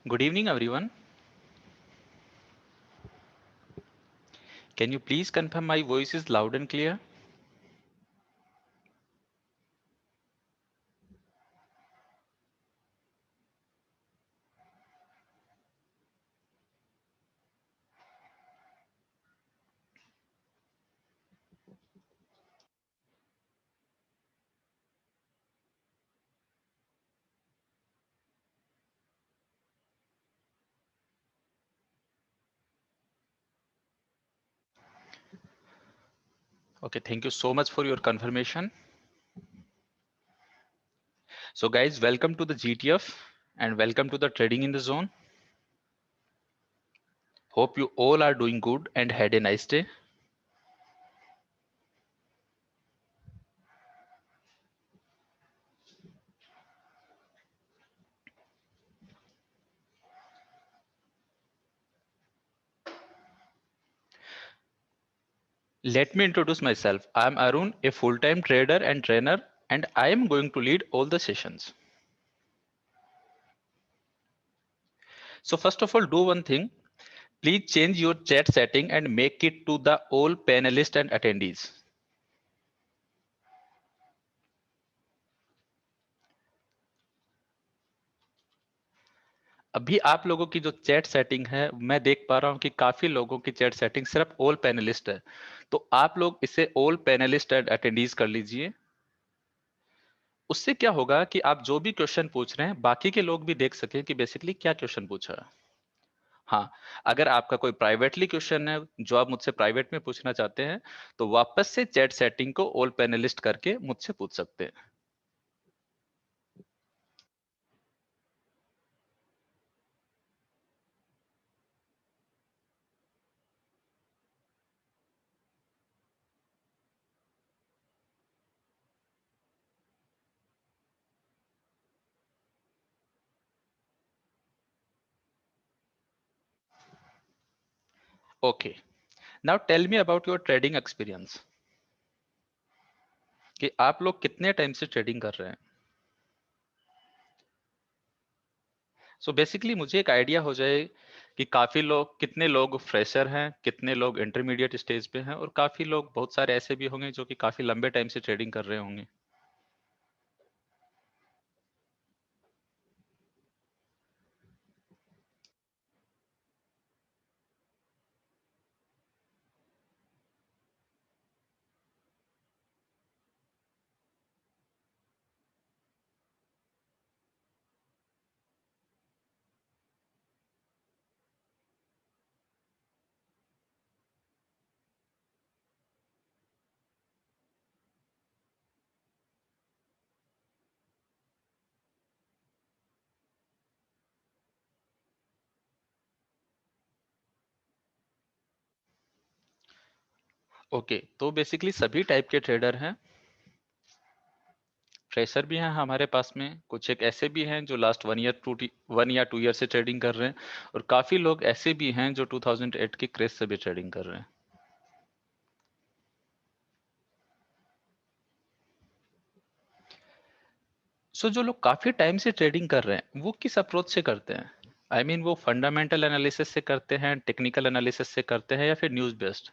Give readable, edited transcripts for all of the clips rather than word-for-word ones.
Good evening, everyone. Can you please confirm my voice is loud and clear? Okay, thank you so much for your confirmation. So, guys, welcome to the GTF and welcome to the Trading in the Zone. Hope you all are doing good and had a nice day. Let me introduce myself. I am Arun, a full time trader and trainer, and I am going to lead all the sessions. So, first of all, do one thing. Please change your chat setting and make it to the all panelists and attendees. अभी आप लोगों की जो chat setting है मैं देख पा रहा हूं कि काफी लोगों की चैट सेटिंग सिर्फ ऑल पैनलिस्ट है, तो आप लोग इसे ऑल पैनलिस्ट एंड अटेंडीज कर लीजिए। उससे क्या होगा कि आप जो भी क्वेश्चन पूछ रहे हैं बाकी के लोग भी देख सके कि बेसिकली क्या क्वेश्चन पूछा है। हाँ, अगर आपका कोई प्राइवेटली क्वेश्चन है जो आप मुझसे प्राइवेट में पूछना चाहते हैं तो वापस से चैट सेटिंग को ऑल पैनलिस्ट करके मुझसे पूछ सकते हैं। Okay, now tell me about your trading experience कि आप लोग कितने टाइम से ट्रेडिंग कर रहे हैं। सो बेसिकली मुझे एक आइडिया हो जाए कि काफी लोग, कितने लोग फ्रेशर हैं, कितने लोग इंटरमीडिएट स्टेज पे हैं और काफी लोग, बहुत सारे ऐसे भी होंगे जो कि काफी लंबे टाइम से ट्रेडिंग कर रहे होंगे। ओके, तो बेसिकली सभी टाइप के ट्रेडर हैं। फ्रेशर भी हैं हमारे पास में, कुछ एक ऐसे भी हैं जो लास्ट 1 या 2 ईयर से ट्रेडिंग कर रहे हैं, और काफी लोग ऐसे भी हैं जो 2008 के क्रेज से भी ट्रेडिंग कर रहे हैं। सो जो लोग काफी टाइम से ट्रेडिंग कर रहे हैं वो किस अप्रोच से करते हैं? आई मीन वो फंडामेंटल एनालिसिस से करते हैं, टेक्निकल एनालिसिस से करते हैं, या फिर न्यूज बेस्ड?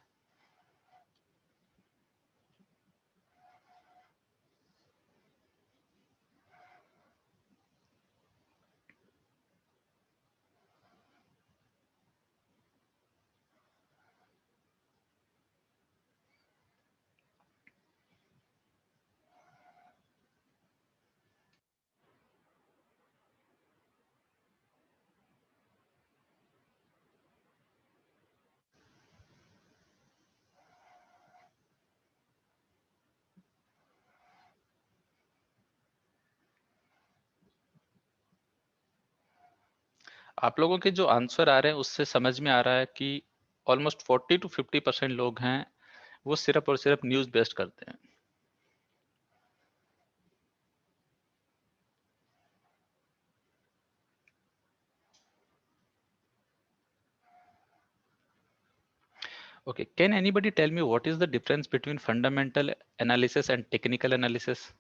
आप लोगों के जो आंसर आ रहे हैं उससे समझ में आ रहा है कि ऑलमोस्ट 40 to 50% लोग हैं वो सिर्फ और सिर्फ न्यूज बेस्ड करते हैं। Okay, can anybody tell me what is the difference between fundamental analysis and technical analysis?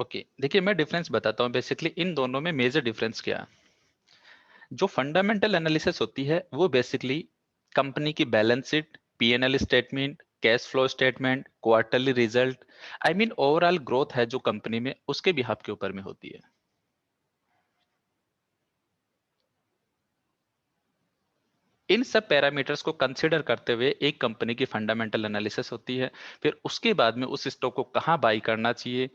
Okay, देखिए मैं डिफरेंस बताता हूँ बेसिकली इन दोनों में मेजर डिफरेंस क्या है। जो फंडामेंटल एनालिसिस होती है वो बेसिकली कंपनी की balance sheet, PNL statement, cash flow statement, quarterly result, I mean overall growth है जो कंपनी में, उसके बिहाफ के ऊपर में होती है। इन सब पैरामीटर्स को कंसिडर करते हुए एक कंपनी की फंडामेंटल एनालिसिस होती है। फिर उसके बाद में उस स्टॉक को कहाँ बाई करना चाहिए,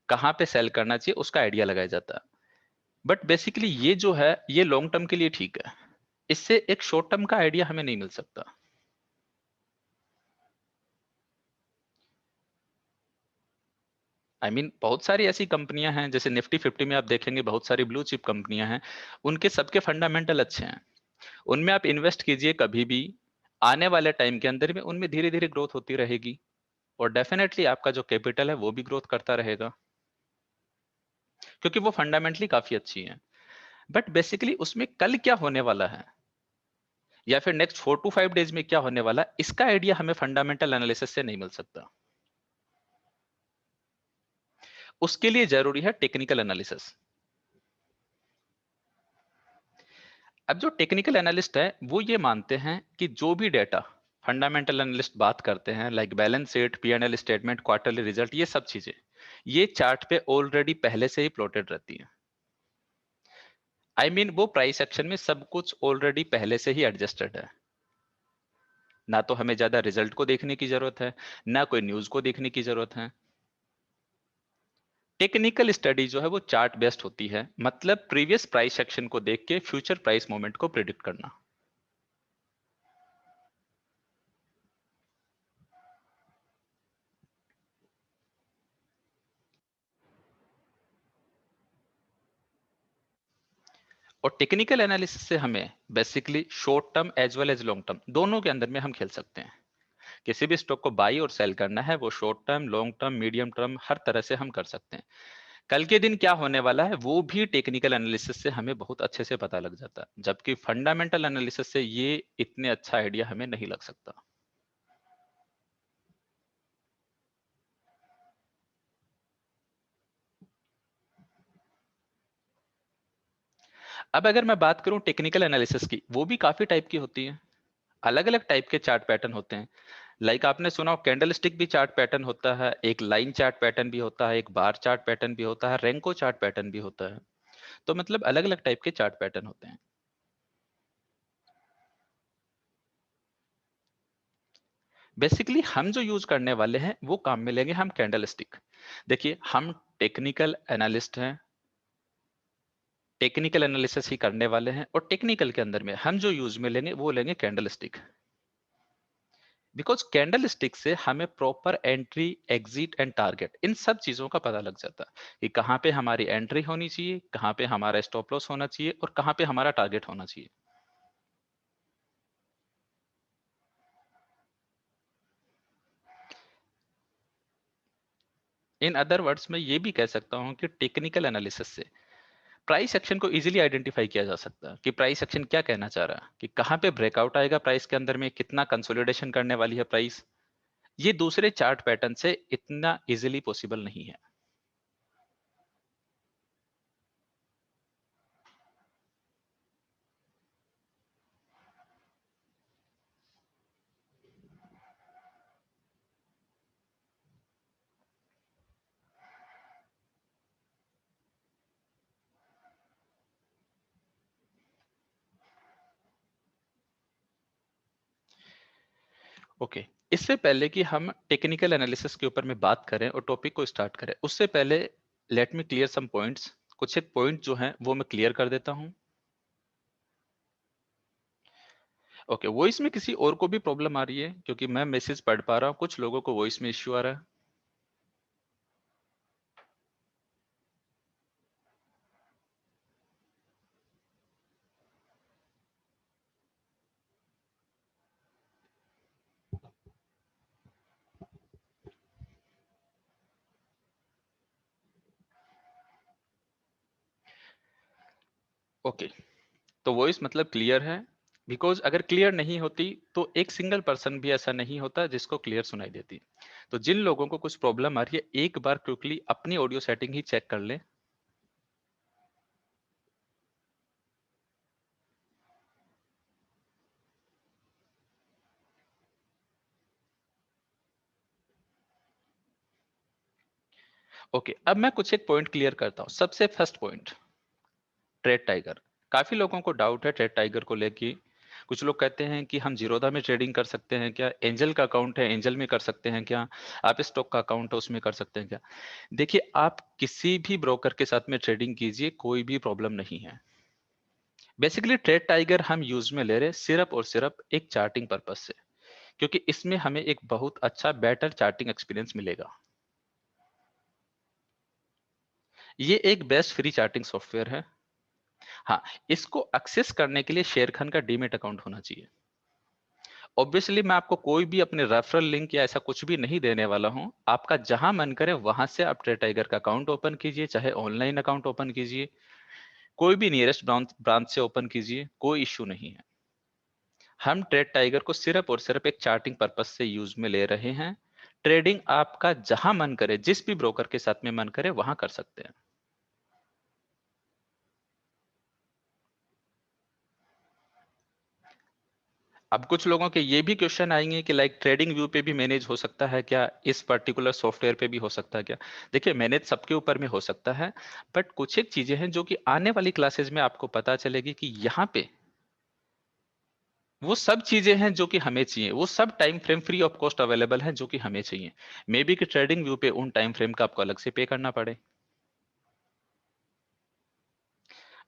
कहाँ पे सेल करना चाहिए, उसका आइडिया लगाया जाता है। बट बेसिकली ये जो है ये लॉन्ग टर्म के लिए ठीक है, इससे एक शॉर्ट टर्म का आइडिया हमें नहीं मिल सकता। आई मीन बहुत सारी ऐसी कंपनियां हैं, जैसे निफ्टी 50 में आप देखेंगे बहुत सारी ब्लू चिप कंपनियां हैं, उनके सबके फंडामेंटल अच्छे हैं। उनमें आप इन्वेस्ट कीजिए कभी भी, आने वाले टाइम के अंदर में उनमें धीरे धीरे ग्रोथ होती रहेगी, और डेफिनेटली आपका जो कैपिटल है वो भी ग्रोथ करता रहेगा, क्योंकि वो फंडामेंटली काफी अच्छी है। बट बेसिकली उसमें कल क्या होने वाला है, या फिर नेक्स्ट 4 to 5 डेज में क्या होने वाला है, इसका आइडिया हमें फंडामेंटल एनालिसिस से नहीं मिल सकता। उसके लिए जरूरी है टेक्निकल एनालिसिस। अब जो टेक्निकल एनालिस्ट है वो ये मानते हैं कि जो भी डेटा फंडामेंटल एनालिस्ट बात करते हैं, like balance sheet, PNL statement, quarterly result, ये सब चीजें ये चार्ट पे ऑलरेडी पहले से ही प्लॉटेड रहती है। आई मीन वो प्राइस एक्शन में सब कुछ ऑलरेडी पहले से ही एडजस्टेड है। ना तो हमें ज्यादा रिजल्ट को देखने की जरूरत है, ना कोई न्यूज को देखने की जरूरत है। टेक्निकल स्टडी जो है वो चार्ट बेस्ड होती है, मतलब प्रीवियस प्राइस एक्शन को देख के फ्यूचर प्राइस मूवमेंट को प्रिडिक्ट करना। और टेक्निकल एनालिसिस से हमें basically short term as well as long term दोनों के अंदर में हम खेल सकते हैं। किसी भी स्टॉक को बाई और सेल करना है, वो short term, long term, medium term, हर तरह से हम कर सकते हैं। कल के दिन क्या होने वाला है वो भी टेक्निकल एनालिसिस से हमें बहुत अच्छे से पता लग जाता है, जबकि फंडामेंटल एनालिसिस से ये इतने अच्छा आइडिया हमें नहीं लग सकता। अब अगर मैं बात करूं टेक्निकल एनालिसिस की, वो भी काफी टाइप की होती है। अलग अलग टाइप के चार्ट पैटर्न होते हैं। लाइक आपने सुना हो कैंडल स्टिक भी चार्ट पैटर्न होता है, एक लाइन चार्ट पैटर्न भी होता है, एक बार चार्ट पैटर्न भी होता है, रेंको चार्ट पैटर्न भी होता है। तो मतलब अलग अलग टाइप के चार्ट पैटर्न होते हैं। बेसिकली हम जो यूज करने वाले हैं वो काम में लेंगे हम कैंडल स्टिक। देखिए हम टेक्निकल एनालिस्ट हैं, टेक्निकल एनालिसिस ही करने वाले हैं, और टेक्निकल के अंदर में हम जो यूज में लेंगे वो लेंगे candle stick. Because candle stick से हमें proper entry, exit and target, इन सब चीजों का पता लग जाता है कि कहाँ पे हमारी एंट्री होनी चाहिए, कहाँ पे हमारा स्टॉप लॉस होना चाहिए, और कहाँ पे हमारा टारगेट होना चाहिए। इन अदर वर्ड्स में ये भी कह सकता हूँ कि टेक्निकल एनालिसिस से प्राइस एक्शन को इजीली आइडेंटिफाई किया जा सकता है कि प्राइस एक्शन क्या कहना चाह रहा है, कि कहाँ पे ब्रेकआउट आएगा प्राइस के अंदर में, कितना कंसोलिडेशन करने वाली है प्राइस। ये दूसरे चार्ट पैटर्न से इतना इजीली पॉसिबल नहीं है। ओके, इससे पहले कि हम टेक्निकल एनालिसिस के ऊपर में बात करें और टॉपिक को स्टार्ट करें, उससे पहले let me clear some points. कुछ एक पॉइंट जो हैं वो मैं क्लियर कर देता हूं। ओके, वॉइस में किसी और को भी प्रॉब्लम आ रही है? क्योंकि मैं मैसेज पढ़ पा रहा हूं, कुछ लोगों को वॉइस में इश्यू आ रहा है। ओके, तो वॉइस मतलब क्लियर है। बिकॉज अगर क्लियर नहीं होती तो एक सिंगल पर्सन भी ऐसा नहीं होता जिसको क्लियर सुनाई देती। तो जिन लोगों को कुछ प्रॉब्लम आ रही है, एक बार क्विकली अपनी ऑडियो सेटिंग ही चेक कर ले। ओके, अब मैं कुछ एक पॉइंट क्लियर करता हूं। सबसे फर्स्ट पॉइंट, ट्रेड टाइगर। काफी लोगों को डाउट है ट्रेड टाइगर को लेके। कुछ लोग कहते हैं कि हम जीरोधा में ट्रेडिंग कर सकते हैं क्या, एंजल का अकाउंट है एंजल में कर सकते हैं क्या, आप स्टॉक का अकाउंट है उसमें कर सकते हैं क्या। देखिए, आप किसी भी ब्रोकर के साथ में ट्रेडिंग कीजिए, कोई भी प्रॉब्लम नहीं है। बेसिकली ट्रेड टाइगर हम यूज में ले रहे सिर्फ और सिर्फ एक चार्टिंग पर्पज से, क्योंकि इसमें हमें एक बहुत अच्छा बेटर चार्टिंग एक्सपीरियंस मिलेगा। ये एक बेस्ट फ्री चार्टिंग सॉफ्टवेयर है। हाँ, इसको एक्सेस करने के लिए शेर खान का डीमेट अकाउंट होना चाहिए। ऑब्वियसली मैं आपको कोई भी अपने रेफरल लिंक या ऐसा कुछ भी नहीं देने वाला हूं। आपका जहां मन करे वहां से आप ट्रेड टाइगर का अकाउंट ओपन कीजिए, चाहे ऑनलाइन अकाउंट ओपन कीजिए, कोई भी नियरेस्ट ब्रांच से ओपन कीजिए, कोई इश्यू नहीं है। हम ट्रेड टाइगर को सिर्फ और सिर्फ एक चार्टिंग पर्पस से यूज में ले रहे हैं। ट्रेडिंग आपका जहां मन करे, जिस भी ब्रोकर के साथ में मन करे वहां कर सकते हैं। अब कुछ लोगों के ये भी क्वेश्चन आएंगे कि लाइक ट्रेडिंग व्यू पे भी मैनेज हो सकता है क्या, इस पर्टिकुलर सॉफ्टवेयर पे भी हो सकता है क्या। देखिए, मैनेज सबके ऊपर में हो सकता है, बट कुछ एक चीजें हैं जो कि आने वाली क्लासेस में आपको पता चलेगी कि यहाँ पे वो सब चीजें हैं जो कि हमें चाहिए। वो सब time frame free of cost available है जो कि हमें चाहिए। मे बी कि ट्रेडिंग व्यू पे उन टाइम फ्रेम का आपको अलग से पे करना पड़े।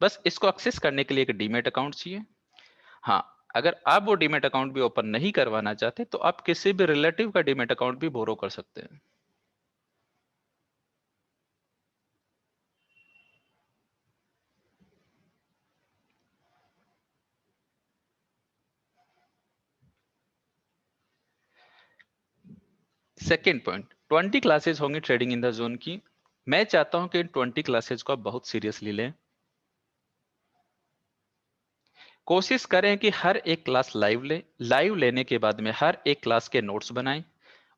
बस इसको एक्सेस करने के लिए एक डीमेट अकाउंट चाहिए। हाँ, अगर आप वो डीमेट अकाउंट भी ओपन नहीं करवाना चाहते तो आप किसी भी रिलेटिव का डीमेट अकाउंट भी बोरो कर सकते हैं। सेकेंड पॉइंट, 20 क्लासेस होंगी ट्रेडिंग इन द जोन की। मैं चाहता हूं कि इन 20 क्लासेस को आप बहुत सीरियसली लें। कोशिश करें कि हर एक क्लास लाइव ले। लाइव लेने के बाद में हर एक क्लास के नोट्स बनाएं,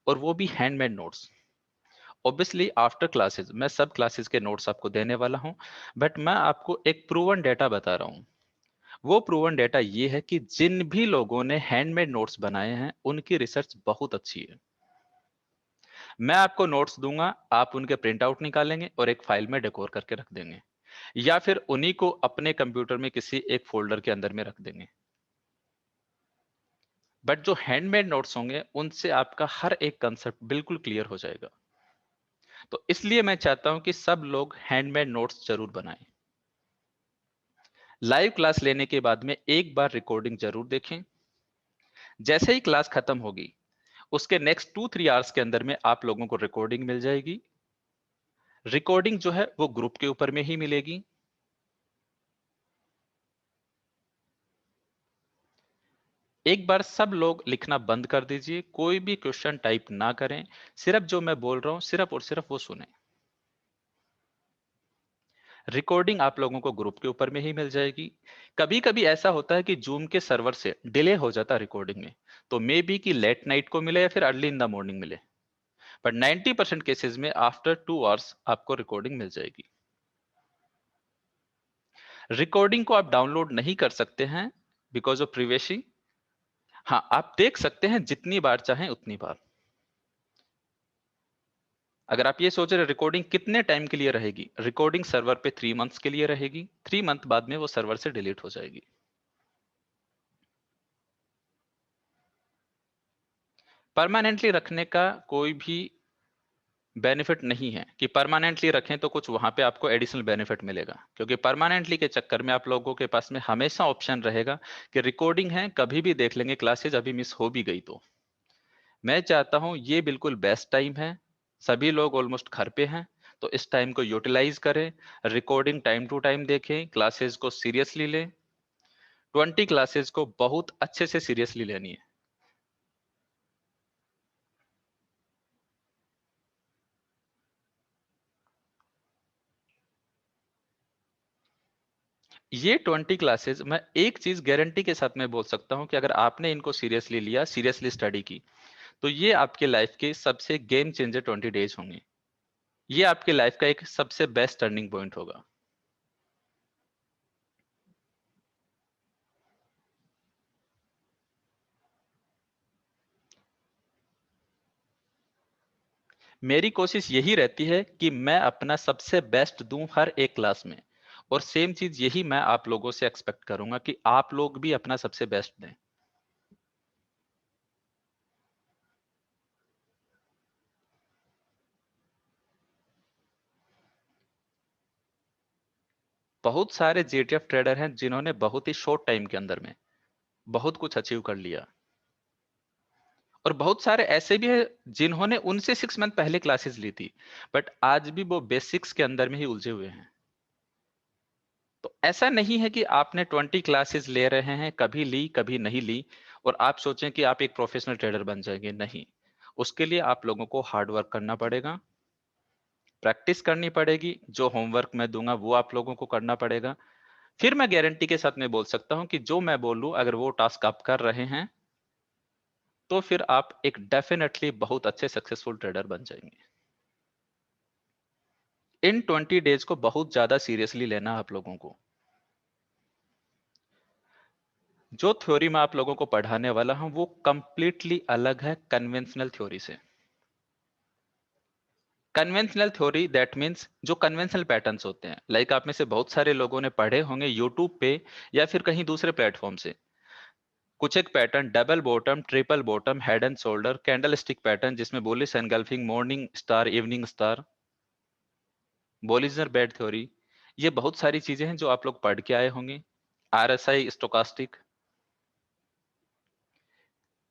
और वो भी handmade notes. Obviously after classes मैं सब क्लासेस के नोट्स आपको देने वाला हूं, बट मैं आपको एक प्रूवन डेटा बता रहा हूं। वो प्रूवन डेटा ये है कि जिन भी लोगों ने हैंडमेड नोट्स बनाए हैं उनकी रिसर्च बहुत अच्छी है। मैं आपको नोट्स दूंगा, आप उनके प्रिंट आउट निकालेंगे और एक फाइल में डेकोर करके रख देंगे, या फिर उन्हीं को अपने कंप्यूटर में किसी एक फोल्डर के अंदर में रख देंगे। बट जो हैंडमेड नोट्स होंगे उनसे आपका हर एक कंसेप्ट बिल्कुल क्लियर हो जाएगा। तो इसलिए मैं चाहता हूं कि सब लोग हैंडमेड नोट्स जरूर बनाएं। लाइव क्लास लेने के बाद में एक बार रिकॉर्डिंग जरूर देखें। जैसे ही क्लास खत्म होगी उसके नेक्स्ट 2-3 आवर्स के अंदर में आप लोगों को रिकॉर्डिंग मिल जाएगी। रिकॉर्डिंग जो है वो ग्रुप के ऊपर में ही मिलेगी। एक बार सब लोग लिखना बंद कर दीजिए, कोई भी क्वेश्चन टाइप ना करें। सिर्फ जो मैं बोल रहा हूं सिर्फ और सिर्फ वो सुने। रिकॉर्डिंग आप लोगों को ग्रुप के ऊपर में ही मिल जाएगी। कभी कभी ऐसा होता है कि जूम के सर्वर से डिले हो जाता है रिकॉर्डिंग में, तो मे बी कि लेट नाइट को मिले या फिर अर्ली इन द मॉर्निंग मिले। बट 90% केसेस में आफ्टर 2 आवर्स आपको रिकॉर्डिंग मिल जाएगी। रिकॉर्डिंग को आप डाउनलोड नहीं कर सकते हैं बिकॉज ऑफ प्रिवेसी। हाँ, आप देख सकते हैं जितनी बार चाहें उतनी बार। अगर आप ये सोच रहे रिकॉर्डिंग कितने टाइम के लिए रहेगी, रिकॉर्डिंग सर्वर पे 3 मंथ्स के लिए रहेगी। 3 मंथ बाद में वो सर्वर से डिलीट हो जाएगी। परमानेंटली रखने का कोई भी बेनिफिट नहीं है कि परमानेंटली रखें तो कुछ वहां पे आपको एडिशनल बेनिफिट मिलेगा, क्योंकि परमानेंटली के चक्कर में आप लोगों के पास में हमेशा ऑप्शन रहेगा कि रिकॉर्डिंग है कभी भी देख लेंगे, क्लासेज अभी मिस हो भी गई तो। मैं चाहता हूं ये बिल्कुल बेस्ट टाइम है। सभी लोग ऑलमोस्ट घर पे हैं, तो इस टाइम को यूटिलाइज करें। रिकॉर्डिंग टाइम टू टाइम देखें, क्लासेस को सीरियसली लें। 20 क्लासेस को बहुत अच्छे से सीरियसली लेनी है। ये 20 क्लासेस मैं एक चीज गारंटी के साथ मैं बोल सकता हूं कि अगर आपने इनको सीरियसली लिया, सीरियसली स्टडी की, तो ये आपके लाइफ के सबसे गेम चेंजर 20 डेज होंगे। ये आपके लाइफ का एक सबसे बेस्ट टर्निंग पॉइंट होगा। मेरी कोशिश यही रहती है कि मैं अपना सबसे बेस्ट दूं हर एक क्लास में, और सेम चीज यही मैं आप लोगों से एक्सपेक्ट करूंगा कि आप लोग भी अपना सबसे बेस्ट दें। बहुत सारे जीटीएफ ट्रेडर हैं जिन्होंने बहुत ही शॉर्ट टाइम के अंदर में बहुत कुछ अचीव कर लिया, और बहुत सारे ऐसे भी हैं जिन्होंने उनसे 6 मंथ पहले क्लासेस ली थी, बट आज भी वो बेसिक्स के अंदर में ही उलझे हुए हैं। तो ऐसा नहीं है कि आपने 20 क्लासेस ले रहे हैं, कभी ली कभी नहीं ली, और आप सोचें कि आप एक प्रोफेशनल ट्रेडर बन जाएंगे। नहीं, उसके लिए आप लोगों को हार्ड वर्क करना पड़ेगा, प्रैक्टिस करनी पड़ेगी। जो होमवर्क मैं दूंगा वो आप लोगों को करना पड़ेगा। फिर मैं गारंटी के साथ मैं बोल सकता हूं कि जो मैं बोलूं अगर वो टास्क आप कर रहे हैं, तो फिर आप एक डेफिनेटली बहुत अच्छे सक्सेसफुल ट्रेडर बन जाएंगे। इन 20 डेज को बहुत ज्यादा सीरियसली लेना आप लोगों को। जो थ्योरी मैं आप लोगों को पढ़ाने वाला हूं वो कंप्लीटली अलग है कन्वेंशनल थ्योरी से। कन्वेंशनल थ्योरी दैट मींस जो कन्वेंशनल पैटर्न्स होते हैं, लाइक आप में से बहुत सारे लोगों ने पढ़े होंगे यूट्यूब पे या फिर कहीं दूसरे प्लेटफॉर्म से। कुछ एक pattern double bottom, triple bottom, head and shoulder, candle stick pattern जिसमें bullish engulfing, morning star, evening star, Bollinger band theory, ये बहुत सारी चीजें हैं जो आप लोग पढ़ के आए होंगे। RSI, stochastic.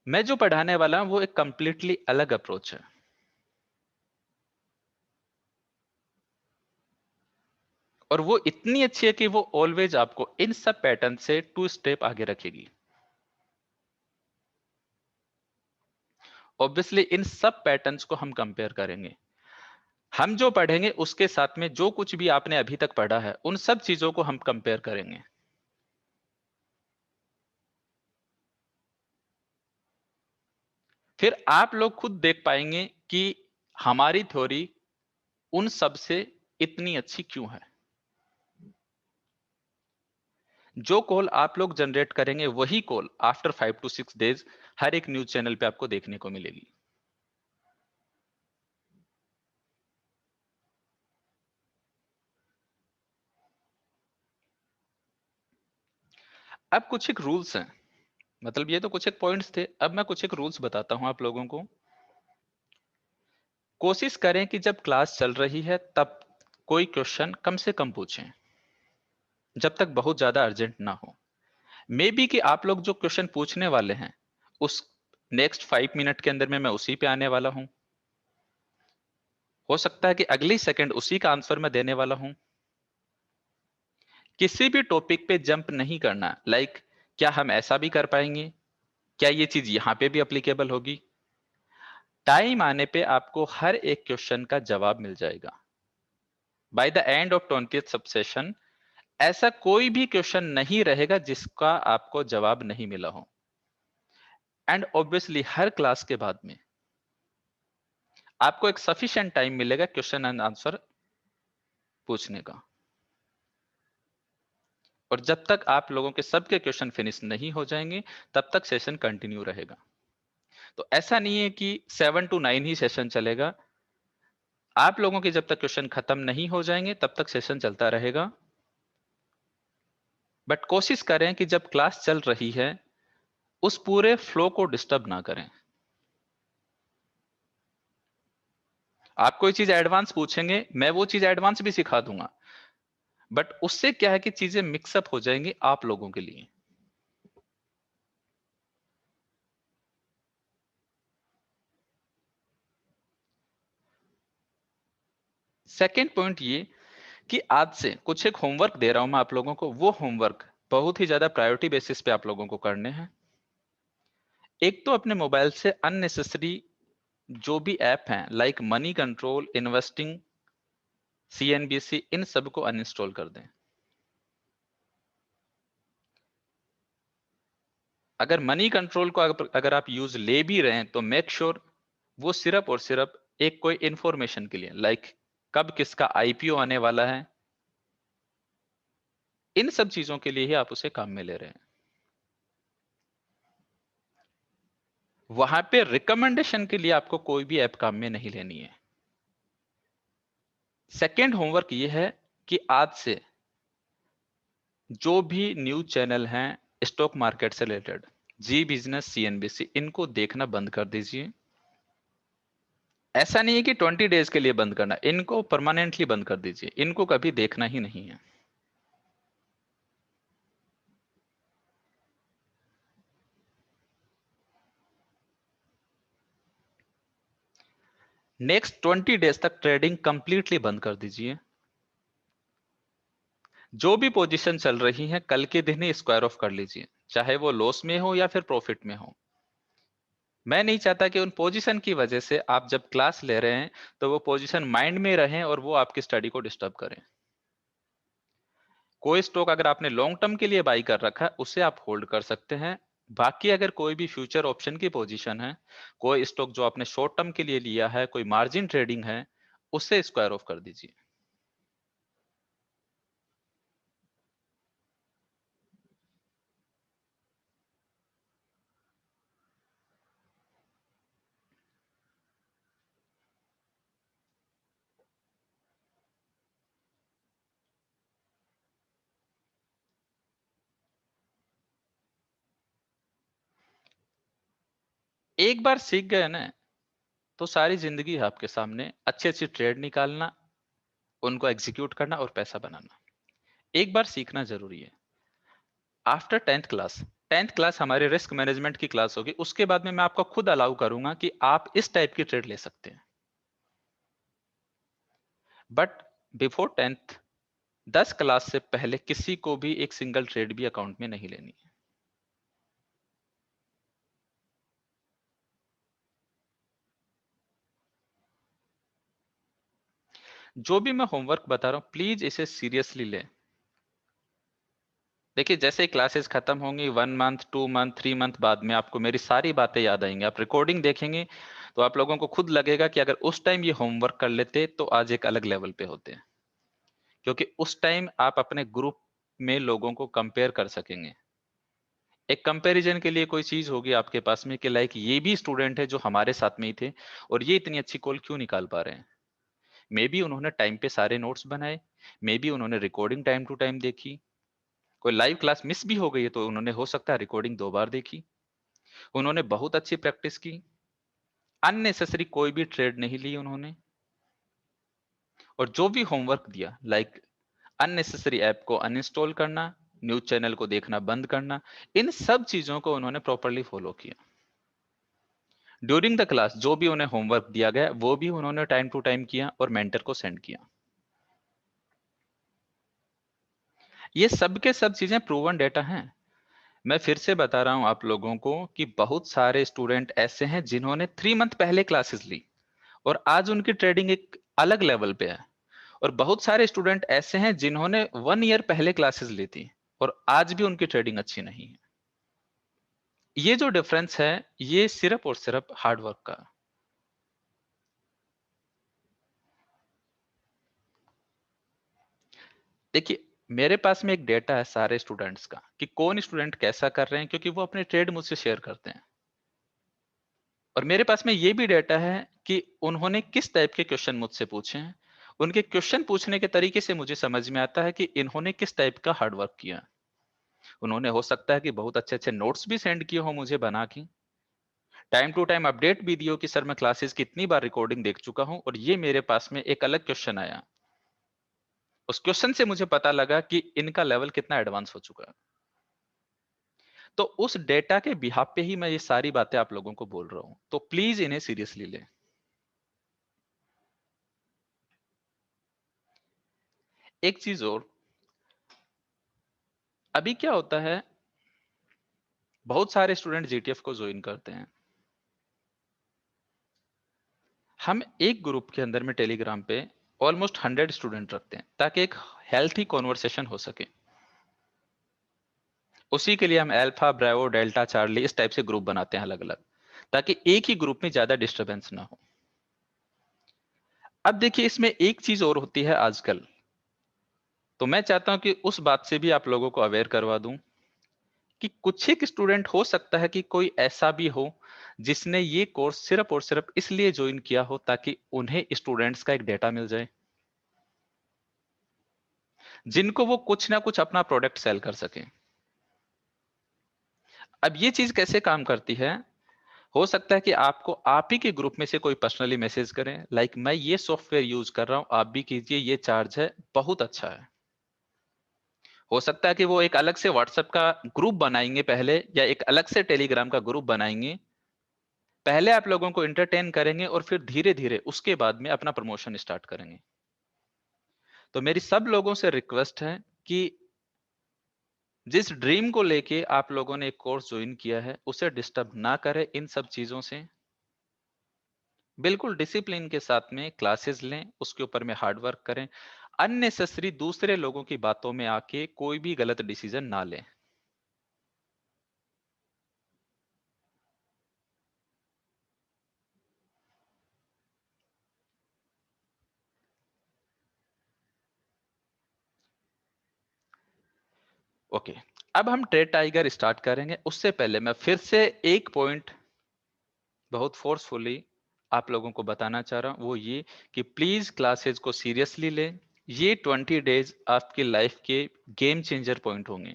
मैं जो पढ़ाने वाला हूं वो एक कंप्लीटली अलग अप्रोच है, और वो इतनी अच्छी है कि वो ऑलवेज आपको इन सब पैटर्न से 2 स्टेप आगे रखेगी। ऑब्वियसली इन सब पैटर्न्स को हम कंपेयर करेंगे। हम जो पढ़ेंगे उसके साथ में जो कुछ भी आपने अभी तक पढ़ा है उन सब चीजों को हम कंपेयर करेंगे। फिर आप लोग खुद देख पाएंगे कि हमारी थ्योरी उन सब से इतनी अच्छी क्यों है। जो कॉल आप लोग जनरेट करेंगे वही कॉल आफ्टर 5 to 6 डेज हर एक न्यूज चैनल पे आपको देखने को मिलेगी। अब कुछ एक रूल्स हैं, मतलब ये तो कुछ एक पॉइंट्स थे, अब मैं कुछ एक रूल्स बताता हूं आप लोगों को। कोशिश करें कि जब क्लास चल रही है तब कोई क्वेश्चन कम से कम पूछें, जब तक बहुत ज्यादा अर्जेंट ना हो। मे बी कि आप लोग जो क्वेश्चन पूछने वाले हैं उस नेक्स्ट 5 मिनट के अंदर में मैं उसी पे आने वाला हूं। हो सकता है कि अगली सेकंड उसी का आंसर मैं देने वाला हूं। किसी भी टॉपिक पे जंप नहीं करना, लाइक क्या हम ऐसा भी कर पाएंगे, क्या ये चीज यहां पे भी अप्लीकेबल होगी। टाइम आने पे आपको हर एक क्वेश्चन का जवाब मिल जाएगा। By the end of 20th सब सेशन ऐसा कोई भी क्वेश्चन नहीं रहेगा जिसका आपको जवाब नहीं मिला हो। एंड ऑब्वियसली हर क्लास के बाद में आपको एक सफिशिएंट टाइम मिलेगा क्वेश्चन एंड आंसर पूछने का, और जब तक आप लोगों के सबके क्वेश्चन फिनिश नहीं हो जाएंगे तब तक सेशन कंटिन्यू रहेगा। तो ऐसा नहीं है कि 7 to 9 ही सेशन चलेगा। आप लोगों के जब तक क्वेश्चन खत्म नहीं हो जाएंगे तब तक सेशन चलता रहेगा। बट कोशिश करें कि जब क्लास चल रही है उस पूरे फ्लो को डिस्टर्ब ना करें। आप कोई चीज एडवांस पूछेंगे, मैं वो चीज एडवांस भी सिखा दूंगा, बट उससे क्या है कि चीजें मिक्सअप हो जाएंगी आप लोगों के लिए। सेकेंड पॉइंट ये कि आज से कुछ एक होमवर्क दे रहा हूं मैं आप लोगों को, वो होमवर्क बहुत ही ज्यादा प्रायोरिटी बेसिस पे आप लोगों को करने हैं। एक तो अपने मोबाइल से अननेसेसरी जो भी ऐप हैं like Moneycontrol, investing, CNBC, इन सब को अनइंस्टॉल कर दें। अगर मनी कंट्रोल को अगर आप यूज ले भी रहे हैं तो मेक श्योर वो सिर्फ और सिर्फ एक कोई इंफॉर्मेशन के लिए, लाइक कब किसका आईपीओ आने वाला है, इन सब चीजों के लिए ही आप उसे काम में ले रहे हैं। वहां पे रिकमेंडेशन के लिए आपको कोई भी ऐप काम में नहीं लेनी है। सेकेंड होमवर्क ये है कि आज से जो भी न्यूज चैनल हैं स्टॉक मार्केट से रिलेटेड, जी बिजनेस, सीएनबीसी, इनको देखना बंद कर दीजिए। ऐसा नहीं है कि 20 डेज के लिए बंद करना, इनको परमानेंटली बंद कर दीजिए, इनको कभी देखना ही नहीं है। नेक्स्ट 20 डेज तक ट्रेडिंग कंप्लीटली बंद कर दीजिए। जो भी पोजीशन चल रही है कल के दिन ही स्क्वायर ऑफ कर लीजिए, चाहे वो लॉस में हो या फिर प्रॉफिट में हो। मैं नहीं चाहता कि उन पोजीशन की वजह से आप जब क्लास ले रहे हैं तो वो पोजीशन माइंड में रहे और वो आपकी स्टडी को डिस्टर्ब करें। कोई स्टॉक अगर आपने लॉन्ग टर्म के लिए बाई कर रखा है उसे आप होल्ड कर सकते हैं। बाकी अगर कोई भी फ्यूचर ऑप्शन की पोजीशन है, कोई स्टॉक जो आपने शॉर्ट टर्म के लिए लिया है, कोई मार्जिन ट्रेडिंग है, उसे स्क्वायर ऑफ कर दीजिए। एक बार सीख गए ना तो सारी जिंदगी है आपके सामने, अच्छी अच्छी ट्रेड निकालना, उनको एग्जीक्यूट करना और पैसा बनाना। एक बार सीखना जरूरी है। आफ्टर 10th क्लास हमारे रिस्क मैनेजमेंट की क्लास होगी, उसके बाद में मैं आपको खुद अलाउ करूंगा कि आप इस टाइप की ट्रेड ले सकते हैं। बट बिफोर 10 क्लास से पहले किसी को भी एक सिंगल ट्रेड भी अकाउंट में नहीं लेनी है। जो भी मैं होमवर्क बता रहा हूं प्लीज इसे सीरियसली लें। देखिए जैसे क्लासेस खत्म होंगी 1 मंथ, 2 मंथ, 3 मंथ बाद में आपको मेरी सारी बातें याद आएंगी, आप रिकॉर्डिंग देखेंगे तो आप लोगों को खुद लगेगा कि अगर उस टाइम ये होमवर्क कर लेते तो आज एक अलग लेवल पे होते। क्योंकि उस टाइम आप अपने ग्रुप में लोगों को कंपेयर कर सकेंगे। एक कंपैरिजन के लिए कोई चीज होगी आपके पास में कि लाइक ये भी स्टूडेंट है जो हमारे साथ में ही थे और ये इतनी अच्छी कॉल क्यों निकाल पा रहे हैं। मे बी उन्होंने टाइम पे सारे नोट्स बनाए, मे बी उन्होंने रिकॉर्डिंग टाइम टू टाइम देखी, कोई लाइव क्लास मिस भी हो गई है तो उन्होंने हो सकता है रिकॉर्डिंग 2 बार देखी, उन्होंने बहुत अच्छी प्रैक्टिस की, अननेसेसरी कोई भी ट्रेड नहीं ली उन्होंने। और जो भी होमवर्क दिया लाइक अननेसेसरी ऐप को अनइंस्टॉल करना, न्यूज चैनल को देखना बंद करना, इन सब चीजों को उन्होंने प्रॉपरली फॉलो किया। ड्यूरिंग द क्लास जो भी उन्हें होमवर्क दिया गया वो भी उन्होंने टाइम टू टाइम किया और मेंटर को सेंड किया। ये सब के सब चीजें प्रूवन डेटा हैं। मैं फिर से बता रहा हूं आप लोगों को कि बहुत सारे स्टूडेंट ऐसे हैं जिन्होंने 3 मंथ पहले क्लासेस ली और आज उनकी ट्रेडिंग एक अलग लेवल पे है। और बहुत सारे स्टूडेंट ऐसे हैं जिन्होंने 1 ईयर पहले क्लासेस ली थी और आज भी उनकी ट्रेडिंग अच्छी नहीं है। ये जो डिफरेंस है ये सिर्फ और सिर्फ हार्डवर्क का। देखिए मेरे पास में एक डेटा है सारे स्टूडेंट्स का कि कौन स्टूडेंट कैसा कर रहे हैं, क्योंकि वो अपने ट्रेड मुझसे शेयर करते हैं। और मेरे पास में ये भी डेटा है कि उन्होंने किस टाइप के क्वेश्चन मुझसे पूछे हैं। उनके क्वेश्चन पूछने के तरीके से मुझे समझ में आता है कि इन्होंने किस टाइप का हार्डवर्क किया। उन्होंने हो सकता है कि बहुत अच्छे अच्छे नोट्स भी सेंड किए हो मुझे बना के, टाइम टू टाइम अपडेट भी दियो कि सर मैं क्लासेस कितनी बार रिकॉर्डिंग देख चुका हूं और ये मेरे पास में एक अलग क्वेश्चन आया, उस क्वेश्चन से मुझे पता लगा कि इनका लेवल कितना एडवांस हो चुका है। तो उस डेटा के बिहाफ पे ही मैं ये सारी बातें आप लोगों को बोल रहा हूं, तो प्लीज इन्हें सीरियसली लें। एक चीज और, अभी क्या होता है, बहुत सारे स्टूडेंट जीटीएफ को ज्वाइन करते हैं। हम एक ग्रुप के अंदर में टेलीग्राम पे ऑलमोस्ट 100 स्टूडेंट रखते हैं ताकि एक हेल्थी कॉन्वर्सेशन हो सके। उसी के लिए हम अल्फा, ब्रेवो, डेल्टा, चार्ली इस टाइप से ग्रुप बनाते हैं अलग अलग, ताकि एक ही ग्रुप में ज्यादा डिस्टरबेंस ना हो। अब देखिए इसमें एक चीज और होती है आजकल, तो मैं चाहता हूं कि उस बात से भी आप लोगों को अवेयर करवा दूं कि कुछ एक स्टूडेंट हो सकता है कि कोई ऐसा भी हो जिसने ये कोर्स सिर्फ और सिर्फ इसलिए ज्वाइन किया हो ताकि उन्हें स्टूडेंट्स का एक डेटा मिल जाए, जिनको वो कुछ ना कुछ अपना प्रोडक्ट सेल कर सके। अब ये चीज कैसे काम करती है, हो सकता है कि आपको आप ही के ग्रुप में से कोई पर्सनली मैसेज करें, लाइक मैं ये सॉफ्टवेयर यूज कर रहा हूं, आप भी कीजिए, ये चार्ज है, बहुत अच्छा है। हो सकता है कि वो एक अलग से व्हाट्सएप का ग्रुप बनाएंगे पहले, या एक अलग से टेलीग्राम का ग्रुप बनाएंगे, पहले आप लोगों को एंटरटेन करेंगे और फिर धीरे धीरे उसके बाद में अपना प्रमोशन स्टार्ट करेंगे। तो मेरी सब लोगों से रिक्वेस्ट है कि जिस ड्रीम को लेके आप लोगों ने एक कोर्स ज्वाइन किया है उसे डिस्टर्ब ना करें इन सब चीजों से। बिल्कुल डिसिप्लिन के साथ में क्लासेस लें, उसके ऊपर में हार्ड वर्क करें, अननेसेसरी दूसरे लोगों की बातों में आके कोई भी गलत डिसीजन ना लें। ओके, अब हम ट्रेड टाइगर स्टार्ट करेंगे, उससे पहले मैं फिर से एक पॉइंट बहुत फोर्सफुली आप लोगों को बताना चाह रहा हूं, वो ये कि प्लीज क्लासेस को सीरियसली लें। ये 20 डेज आपकी लाइफ के गेम चेंजर पॉइंट होंगे।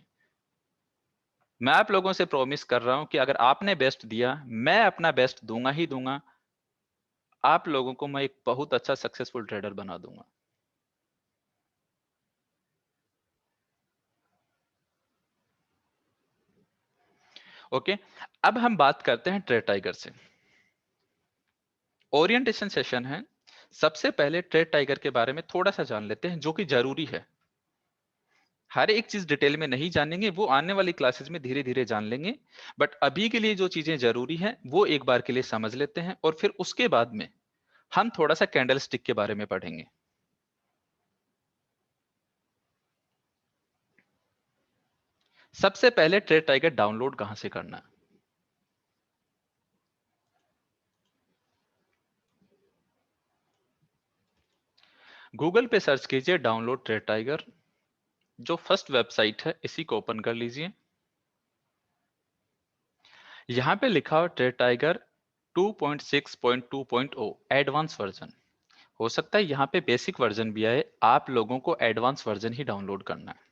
मैं आप लोगों से प्रॉमिस कर रहा हूं कि अगर आपने बेस्ट दिया, मैं अपना बेस्ट दूंगा ही दूंगा, आप लोगों को मैं एक बहुत अच्छा सक्सेसफुल ट्रेडर बना दूंगा। ओके, अब हम बात करते हैं ट्रेड टाइगर से। ओरिएंटेशन सेशन है, सबसे पहले ट्रेड टाइगर के बारे में थोड़ा सा जान लेते हैं, जो कि जरूरी है। हर एक चीज डिटेल में नहीं जानेंगे, वो आने वाली क्लासेस में धीरे धीरे जान लेंगे, बट अभी के लिए जो चीजें जरूरी हैं वो एक बार के लिए समझ लेते हैं, और फिर उसके बाद में हम थोड़ा सा कैंडल स्टिक के बारे में पढ़ेंगे। सबसे पहले ट्रेड टाइगर डाउनलोड कहां से करना है? गूगल पे सर्च कीजिए डाउनलोड ट्रेड टाइगर। जो फर्स्ट वेबसाइट है इसी को ओपन कर लीजिए। यहां पे लिखा हो ट्रेड टाइगर 2.6.2.0 एडवांस वर्जन। हो सकता है यहां पे बेसिक वर्जन भी आए, आप लोगों को एडवांस वर्जन ही डाउनलोड करना है।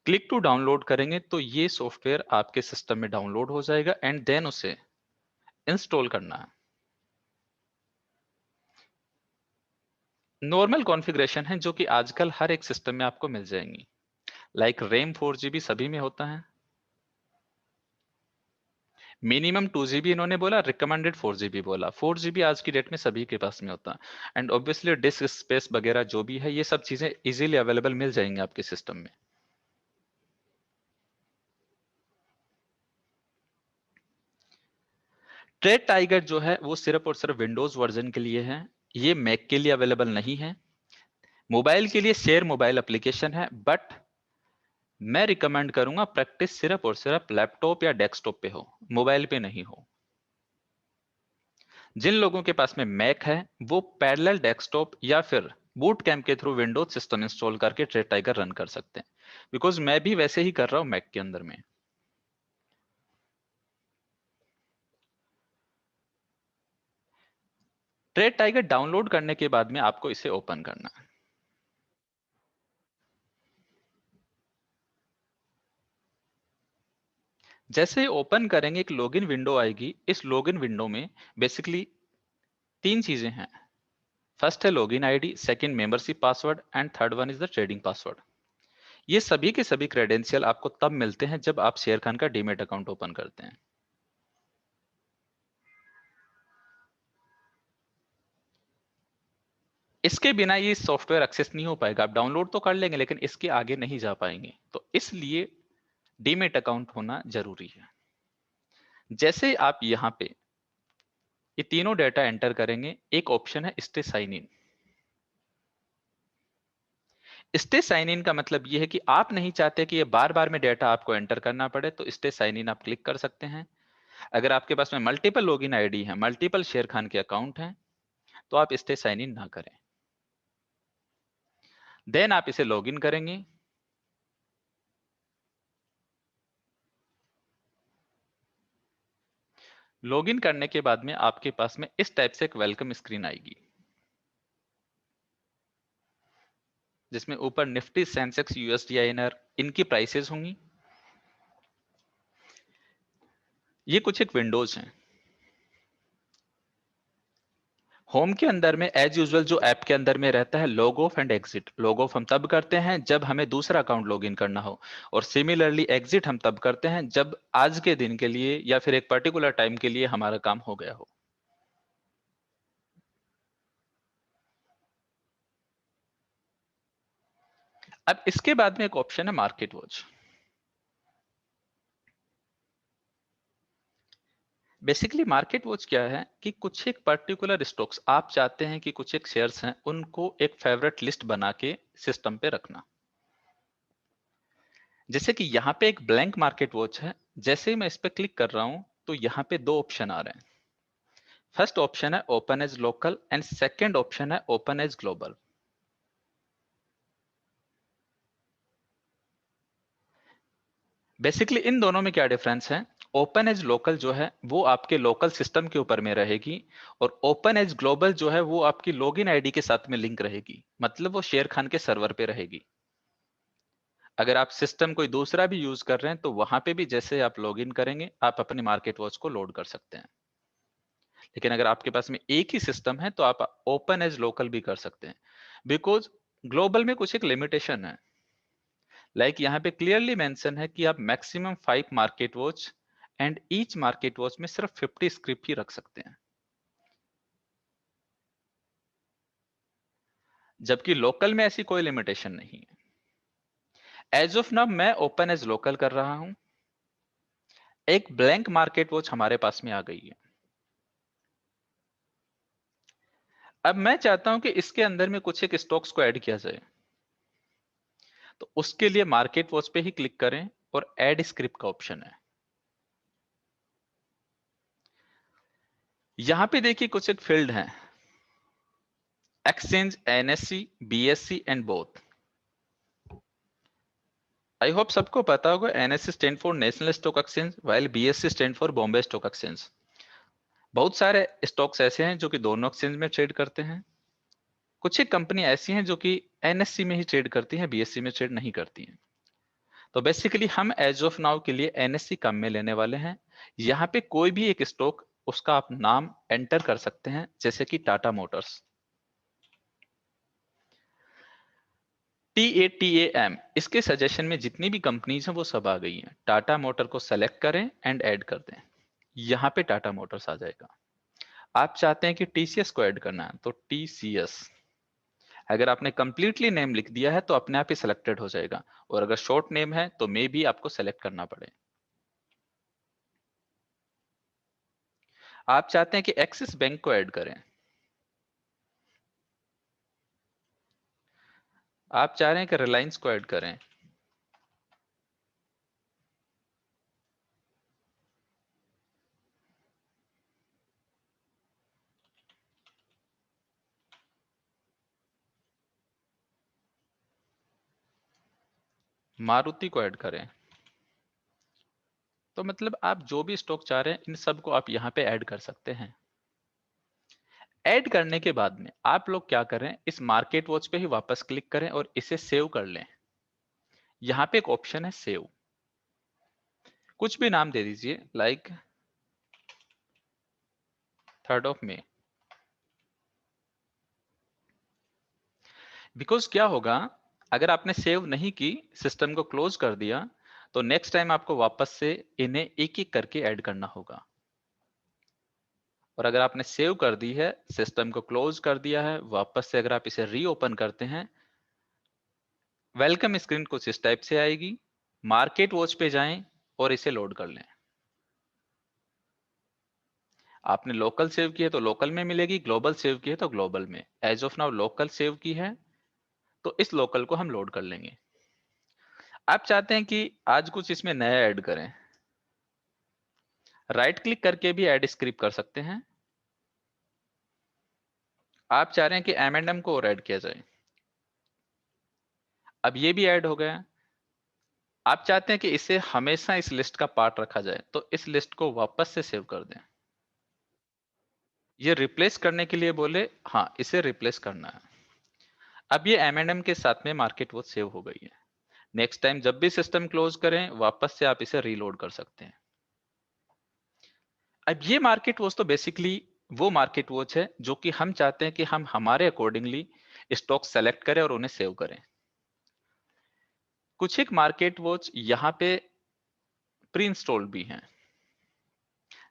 क्लिक टू डाउनलोड करेंगे तो ये सॉफ्टवेयर आपके सिस्टम में डाउनलोड हो जाएगा, एंड देन उसे इंस्टॉल करना है। नॉर्मल कॉन्फ़िगरेशन है जो कि आजकल हर एक सिस्टम में आपको मिल जाएंगी, लाइक रैम 4 GB सभी में होता है, मिनिमम 2 GB इन्होंने बोला, रिकमेंडेड 4 GB बोला। 4 GB आज की डेट में सभी के पास में होता है, एंड ऑब्वियसली डिस्क स्पेस वगैरह जो भी है ये सब चीजें इजीली अवेलेबल मिल जाएंगी आपके सिस्टम में। ट्रेड टाइगर जो है वो सिर्फ और सिर्फ विंडोज वर्जन के लिए है, ये मैक के लिए अवेलेबल नहीं है। मोबाइल के लिए शेयर मोबाइल एप्लीकेशन है, बट मैं रिकमेंड करूंगा प्रैक्टिस सिर्फ और सिर्फ लैपटॉप या डेस्कटॉप पे हो, मोबाइल पे नहीं हो। जिन लोगों के पास में मैक है वो पैरेलल डेस्कटॉप या फिर बूट कैम्प के थ्रू विंडोज सिस्टम इंस्टॉल करके ट्रेड टाइगर रन कर सकते हैं, बिकॉज मैं भी वैसे ही कर रहा हूं मैक के अंदर में। ट्रेड टाइगर डाउनलोड करने के बाद में आपको इसे ओपन करना है। जैसे ही ओपन करेंगे एक लॉगिन विंडो आएगी, इस लॉगिन विंडो में बेसिकली तीन चीजें हैं। फर्स्ट है login ID, second membership password, and third one is the trading password. ये सभी के सभी क्रेडेंशियल आपको तब मिलते हैं जब आप शेयर खान का डीमेट अकाउंट ओपन करते हैं। इसके बिना ये सॉफ्टवेयर एक्सेस नहीं हो पाएगा, आप डाउनलोड तो कर लेंगे लेकिन इसके आगे नहीं जा पाएंगे, तो इसलिए डीमेट अकाउंट होना जरूरी है। जैसे आप यहां पे ये तीनों डेटा एंटर करेंगे, एक ऑप्शन है stay sign in. Stay sign in का मतलब ये है कि आप नहीं चाहते कि ये बार बार में डेटा आपको एंटर करना पड़े, तो स्टे साइन इन आप क्लिक कर सकते हैं। अगर आपके पास में मल्टीपल लॉगिन आईडी है, मल्टीपल शेर खान के अकाउंट हैं, तो आप स्टे साइन इन ना करें। देन आप इसे लॉगिन करेंगे। लॉगिन करने के बाद में आपके पास में इस टाइप से एक वेलकम स्क्रीन आएगी, जिसमें ऊपर निफ्टी, सेंसेक्स, यूएसडी आईएनआर इनकी प्राइसेस होंगी। ये कुछ एक विंडोज हैं। होम के अंदर में एज यूजुअल जो ऐप के अंदर में रहता है, log of and exit. Log of हम तब करते हैं जब हमें दूसरा अकाउंट लॉगिन करना हो, और सिमिलरली एग्जिट हम तब करते हैं जब आज के दिन के लिए या फिर एक पर्टिकुलर टाइम के लिए हमारा काम हो गया हो। अब इसके बाद में एक ऑप्शन है market watch. Basically market watch क्या है कि कुछ एक पर्टिकुलर स्टॉक्स आप चाहते हैं कि कुछ एक शेयर्स हैं, उनको एक फेवरेट लिस्ट बना के सिस्टम पे रखना। जैसे कि यहाँ पे एक ब्लैंक मार्केट वॉच है, जैसे ही मैं इस पे क्लिक कर रहा हूं तो यहाँ पे दो ऑप्शन आ रहे हैं। फर्स्ट ऑप्शन है open as local and second option है ओपन एज ग्लोबल। बेसिकली इन दोनों में क्या डिफरेंस है? ओपन एज लोकल जो है वो आपके लोकल सिस्टम के ऊपर में रहेगी, और ओपन एज ग्लोबल जो है वो आपकी लॉगिन आईडी के साथ में लिंक रहेगी, मतलब वो शेर खान के सर्वर पे रहेगी। अगर आप सिस्टम कोई दूसरा भी यूज कर रहे हैं तो वहां पे भी जैसे आप लॉगिन करेंगे आप अपनी मार्केट वॉच को लोड कर सकते हैं। लेकिन अगर आपके पास में एक ही सिस्टम है तो आप ओपन एज लोकल भी कर सकते हैं, बिकॉज ग्लोबल में कुछ एक लिमिटेशन है। लाइक यहाँ पे क्लियरली मेंशन है कि आप maximum 5 market watch and each market watch में सिर्फ 50 स्क्रिप्ट ही रख सकते हैं, जबकि लोकल में ऐसी कोई लिमिटेशन नहीं है। एज ऑफ नाउ मैं ओपन एज लोकल कर रहा हूं। एक ब्लैंक मार्केट वॉच हमारे पास में आ गई है। अब मैं चाहता हूं कि इसके अंदर में कुछ एक स्टॉक्स को ऐड किया जाए, तो उसके लिए मार्केट वॉच पे ही क्लिक करें और ऐड स्क्रिप्ट का ऑप्शन है। यहां पे देखिए कुछ एक फील्ड है, exchange, NSC, BSc and both. I hope सबको पता होगा, NSC stand for national stock exchange, while BSc stand for Bombay stock exchange. बहुत सारे स्टॉक्स ऐसे हैं जो कि दोनों एक्सचेंज में ट्रेड करते हैं। कुछ एक कंपनी ऐसी हैं जो कि एनएससी में ही ट्रेड करती हैं, बीएससी में ट्रेड नहीं करती हैं। तो बेसिकली हम एज ऑफ नाउ के लिए एनएससी काम में लेने वाले हैं। यहाँ पे कोई भी एक स्टॉक, उसका आप नाम एंटर कर सकते हैं, जैसे कि टाटा मोटर्स, TATAM। इसके सजेशन में जितनी भी कंपनीज हैं वो सब आ गई हैं। टाटा मोटर को सेलेक्ट करें एंड ऐड कर दें। यहाँ पे टाटा मोटर्स आ जाएगा। आप चाहते हैं कि टीसीएस को ऐड करना है तो टीसीएस। अगर आपने कंप्लीटली नेम लिख दिया है तो अपने आप ही सिलेक्टेड हो जाएगा, और अगर शॉर्ट नेम है तो मे भी आपको सेलेक्ट करना पड़े। आप चाहते हैं कि एक्सिस बैंक को ऐड करें, आप चाह रहे हैं कि रिलायंस को ऐड करें, मारुति को ऐड करें, तो मतलब आप जो भी स्टॉक चाह रहे हैं इन सब को आप यहां पे ऐड कर सकते हैं। ऐड करने के बाद में आप लोग क्या करें, इस मार्केट वॉच पे ही वापस क्लिक करें और इसे सेव कर लें। यहां पे एक ऑप्शन है सेव, कुछ भी नाम दे दीजिए, लाइक 3 मई। बिकॉज क्या होगा, अगर आपने सेव नहीं की, सिस्टम को क्लोज कर दिया, तो नेक्स्ट टाइम आपको वापस से इन्हें एक एक करके ऐड करना होगा। और अगर आपने सेव कर दी है, सिस्टम को क्लोज कर दिया है, वापस से अगर आप इसे रीओपन करते हैं, वेलकम स्क्रीन कुछ इस टाइप से आएगी। मार्केट वॉच पे जाएं और इसे लोड कर लें। आपने लोकल सेव की है तो लोकल में मिलेगी, ग्लोबल सेव की है तो ग्लोबल में। As of now local save की है, तो इस लोकल को हम लोड कर लेंगे। आप चाहते हैं कि आज कुछ इसमें नया ऐड करें, राइट क्लिक करके भी ऐड स्क्रिप्ट कर सकते हैं। आप चाह रहे हैं कि एम को और ऐड किया जाए, अब ये भी ऐड हो गया। आप चाहते हैं कि इसे हमेशा इस लिस्ट का पार्ट रखा जाए, तो इस लिस्ट को वापस से सेव कर दें। ये रिप्लेस करने के लिए बोले, हाँ इसे रिप्लेस करना है। अब ये एम के साथ में मार्केट वॉच सेव हो गई है। नेक्स्ट टाइम जब भी सिस्टम क्लोज करें, वापस से आप इसे रीलोड कर सकते हैं। अब ये मार्केट वॉच तो बेसिकली वो मार्केट वॉच है जो कि हम चाहते हैं कि हम हमारे अकॉर्डिंगली स्टॉक सेलेक्ट करें और उन्हें सेव करें। कुछ एक मार्केट वॉच यहां पे प्री इंस्टॉल्ड भी हैं,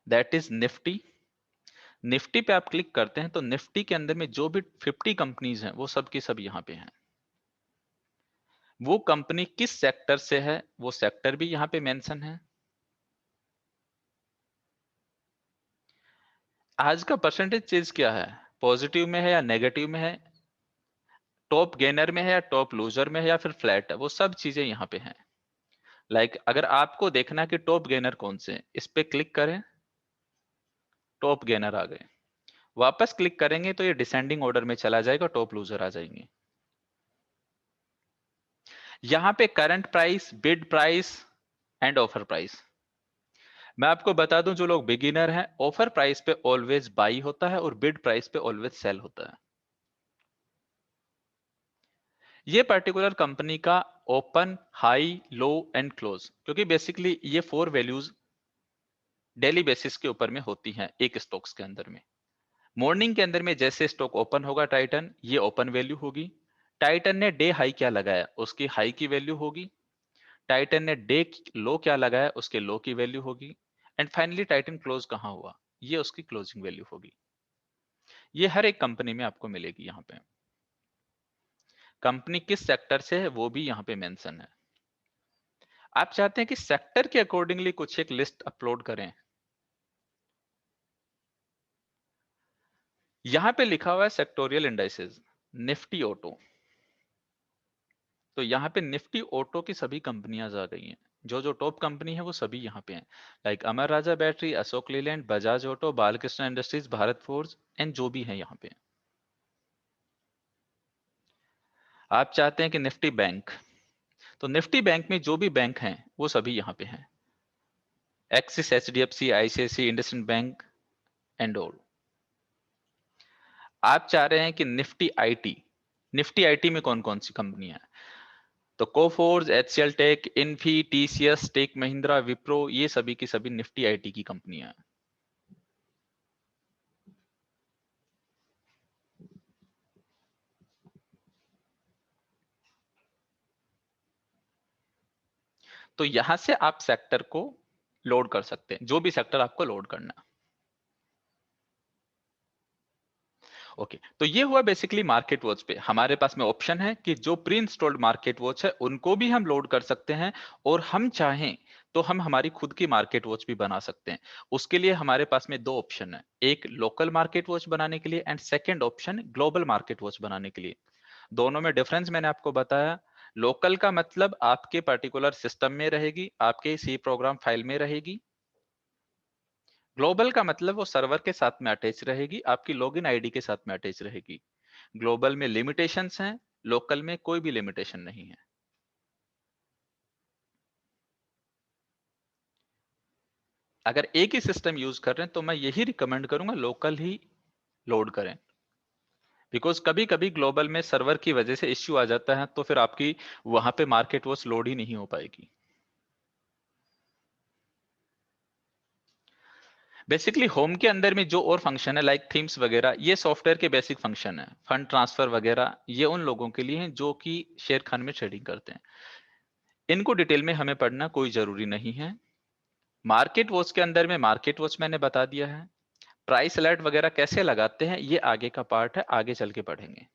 दैट इज निफ्टी। निफ्टी पे आप क्लिक करते हैं तो निफ्टी के अंदर में जो भी 50 कंपनीज हैं वो सब की सब यहां पे हैं। वो कंपनी किस सेक्टर से है वो सेक्टर भी यहां पे मेंशन है। आज का परसेंटेज चेंज क्या है, पॉजिटिव में है या नेगेटिव में है, टॉप गेनर में है या टॉप लूजर में है या फिर फ्लैट है, वो सब चीजें यहां पे हैं। लाइक अगर आपको देखना कि टॉप गेनर कौन से हैं, इस पे क्लिक करें, टॉप गेनर आ गए। वापस क्लिक करेंगे तो ये डिसेंडिंग ऑर्डर में चला जाएगा, टॉप लूजर आ जाएंगे। यहां पे current price, bid price and offer price. मैं आपको बता दूं, जो लोग बिगिनर हैं, ऑफर प्राइस पे ऑलवेज बाई होता है और बिड प्राइस पे ऑलवेज सेल होता है। ये पर्टिकुलर कंपनी का open, high, low and close, क्योंकि बेसिकली ये 4 वैल्यूज डेली बेसिस के ऊपर में होती हैं एक स्टॉक्स के अंदर में। मॉर्निंग के अंदर में जैसे स्टॉक ओपन होगा टाइटन, ये ओपन वैल्यू होगी। टाइटन ने डे हाई क्या लगाया, उसकी हाई की वैल्यू होगी। टाइटन ने डे लो क्या लगाया, उसके लो की वैल्यू होगी। एंड फाइनली टाइटन क्लोज कहां हुआ, ये उसकी क्लोजिंग वैल्यू होगी। ये हर एक कंपनी में आपको मिलेगी। यहां पे कंपनी किस सेक्टर से है वो भी यहां पे मेंशन है। आप चाहते हैं कि सेक्टर के अकॉर्डिंगली कुछ एक लिस्ट अपलोड करें, यहां पे लिखा हुआ है सेक्टोरियल इंडाइसेस, निफ्टी ऑटो। तो यहाँ पे निफ्टी ऑटो की सभी कंपनियां आ गई हैं। जो जो टॉप कंपनी है वो सभी यहाँ पे हैं, like Amar Raja battery, Ashok Leyland, Bajaj auto, Balkrishna industries, Bharat forge and जो भी है यहाँ पे। आप चाहते हैं कि निफ्टी बैंक, तो निफ्टी बैंक में जो भी बैंक हैं वो सभी यहाँ पे हैं, Axis, HDFC, ICIC, IndusInd bank and all. आप चाह रहे हैं कि निफ्टी आईटी, निफ्टी आईटी में कौन कौन सी कंपनियां हैं, तो Coforge, HCL tech, Infy, TCS, tech Mahindra, Wipro, ये सभी की सभी निफ्टी आईटी की कंपनियां हैं। तो यहां से आप सेक्टर को लोड कर सकते हैं, जो भी सेक्टर आपको लोड करना है। ओके, तो ये हुआ बेसिकली मार्केट वॉच पे। हमारे पास में ऑप्शन है कि जो प्री इंस्टॉल्ड मार्केट वॉच है उनको भी हम लोड कर सकते हैं, और हम चाहें तो हम हमारी खुद की मार्केट वॉच भी बना सकते हैं। उसके लिए हमारे पास में दो ऑप्शन है, एक लोकल मार्केट वॉच बनाने के लिए and second option global market watch बनाने के लिए। दोनों में डिफरेंस मैंने आपको बताया। लोकल का मतलब आपके पर्टिकुलर सिस्टम में रहेगी, आपके सी प्रोग्राम फाइल में रहेगी। ग्लोबल का मतलब वो सर्वर के साथ में अटैच रहेगी, आपकी लॉगिन आईडी के साथ में अटैच रहेगी। ग्लोबल में लिमिटेशंस हैं, लोकल में कोई भी लिमिटेशन नहीं है। अगर एक ही सिस्टम यूज कर रहे हैं तो मैं यही रिकमेंड करूंगा लोकल ही लोड करें, बिकॉज कभी कभी ग्लोबल में सर्वर की वजह से इश्यू आ जाता है, तो फिर आपकी वहां पे मार्केट वॉच लोड ही नहीं हो पाएगी। बेसिकली होम के अंदर में जो और फंक्शन है लाइक थीम्स वगैरह, ये सॉफ्टवेयर के बेसिक फंक्शन है। फंड ट्रांसफर वगैरह ये उन लोगों के लिए हैं जो कि शेयर खान में ट्रेडिंग करते हैं, इनको डिटेल में हमें पढ़ना कोई जरूरी नहीं है। मार्केट वॉच के अंदर में मार्केट वॉच मैंने बता दिया है। प्राइस अलर्ट वगैरह कैसे लगाते हैं ये आगे का पार्ट है, आगे चल के पढ़ेंगे।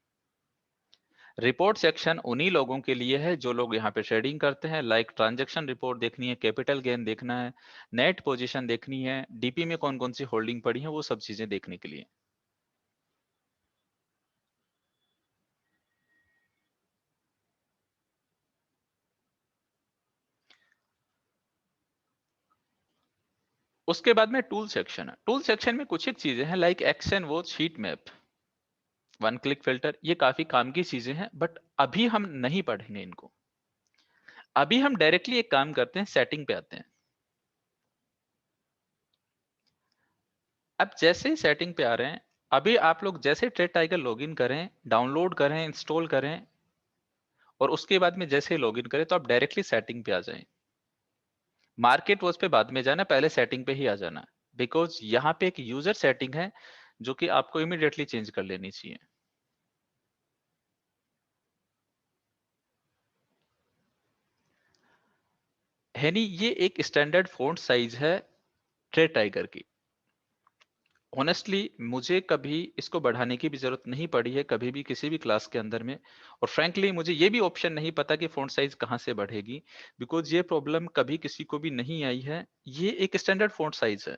रिपोर्ट सेक्शन उन्हीं लोगों के लिए है जो लोग यहाँ पे ट्रेडिंग करते हैं, लाइक ट्रांजैक्शन रिपोर्ट देखनी है, कैपिटल गेन देखना है, नेट पोजीशन देखनी है, डीपी में कौन कौन सी होल्डिंग पड़ी है, वो सब चीजें देखने के लिए। उसके बाद में टूल सेक्शन है। टूल सेक्शन में कुछ एक चीजें हैं like action watch heat map, one click filter, ये काफी काम की चीजें हैं बट अभी हम नहीं पढ़ेंगे इनको। अभी हम डायरेक्टली एक काम करते हैं, सेटिंग पे आते हैं। अब जैसे ही सेटिंग पे आ रहे हैं, अभी आप लोग जैसे ट्रेड टाइगर लॉगिन करें, डाउनलोड करें, इंस्टॉल करें और उसके बाद में जैसे ही लॉगिन करें तो आप डायरेक्टली सेटिंग पे आ जाएं। मार्केट वॉच पे बाद में जाना, पहले सेटिंग पे ही आ जाना, बिकॉज यहाँ पे एक यूजर सेटिंग है जो कि आपको इमीडिएटली चेंज कर लेनी चाहिए। है नहीं, ये एक स्टैंडर्ड फॉन्ट साइज है ट्रेड टाइगर की। ऑनेस्टली मुझे कभी इसको बढ़ाने की भी जरूरत नहीं पड़ी है कभी भी किसी भी क्लास के अंदर में, और फ्रैंकली मुझे ये भी ऑप्शन नहीं पता कि फॉन्ट साइज कहाँ से बढ़ेगी, बिकॉज ये प्रॉब्लम कभी किसी को भी नहीं आई है। ये एक स्टैंडर्ड फॉन्ट साइज है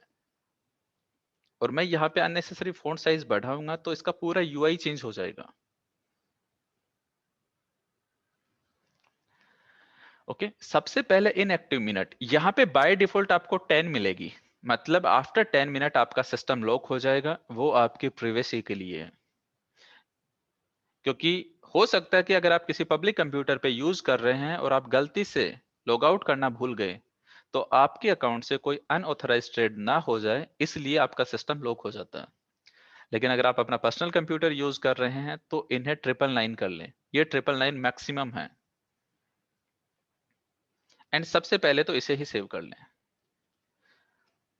और मैं यहाँ पे अननेसेसरी फॉन्ट साइज बढ़ाऊंगा तो इसका पूरा यूआई चेंज हो जाएगा। ओके, सबसे पहले इनएक्टिव मिनट, यहाँ पे बाय डिफॉल्ट आपको 10 मिलेगी, मतलब आफ्टर 10 मिनट आपका सिस्टम लॉक हो जाएगा। वो आपकी प्रिवेसी के लिए है, क्योंकि हो सकता है कि अगर आप किसी पब्लिक कंप्यूटर पे यूज कर रहे हैं और आप गलती से लॉग आउट करना भूल गए तो आपके अकाउंट से कोई अनऑथराइज ट्रेड ना हो जाए, इसलिए आपका सिस्टम लॉक हो जाता है। लेकिन अगर आप अपना पर्सनल कंप्यूटर यूज कर रहे हैं तो इन्हें 999 कर लें, ये 999 मैक्सिमम है। एंड सबसे पहले तो इसे ही सेव कर लें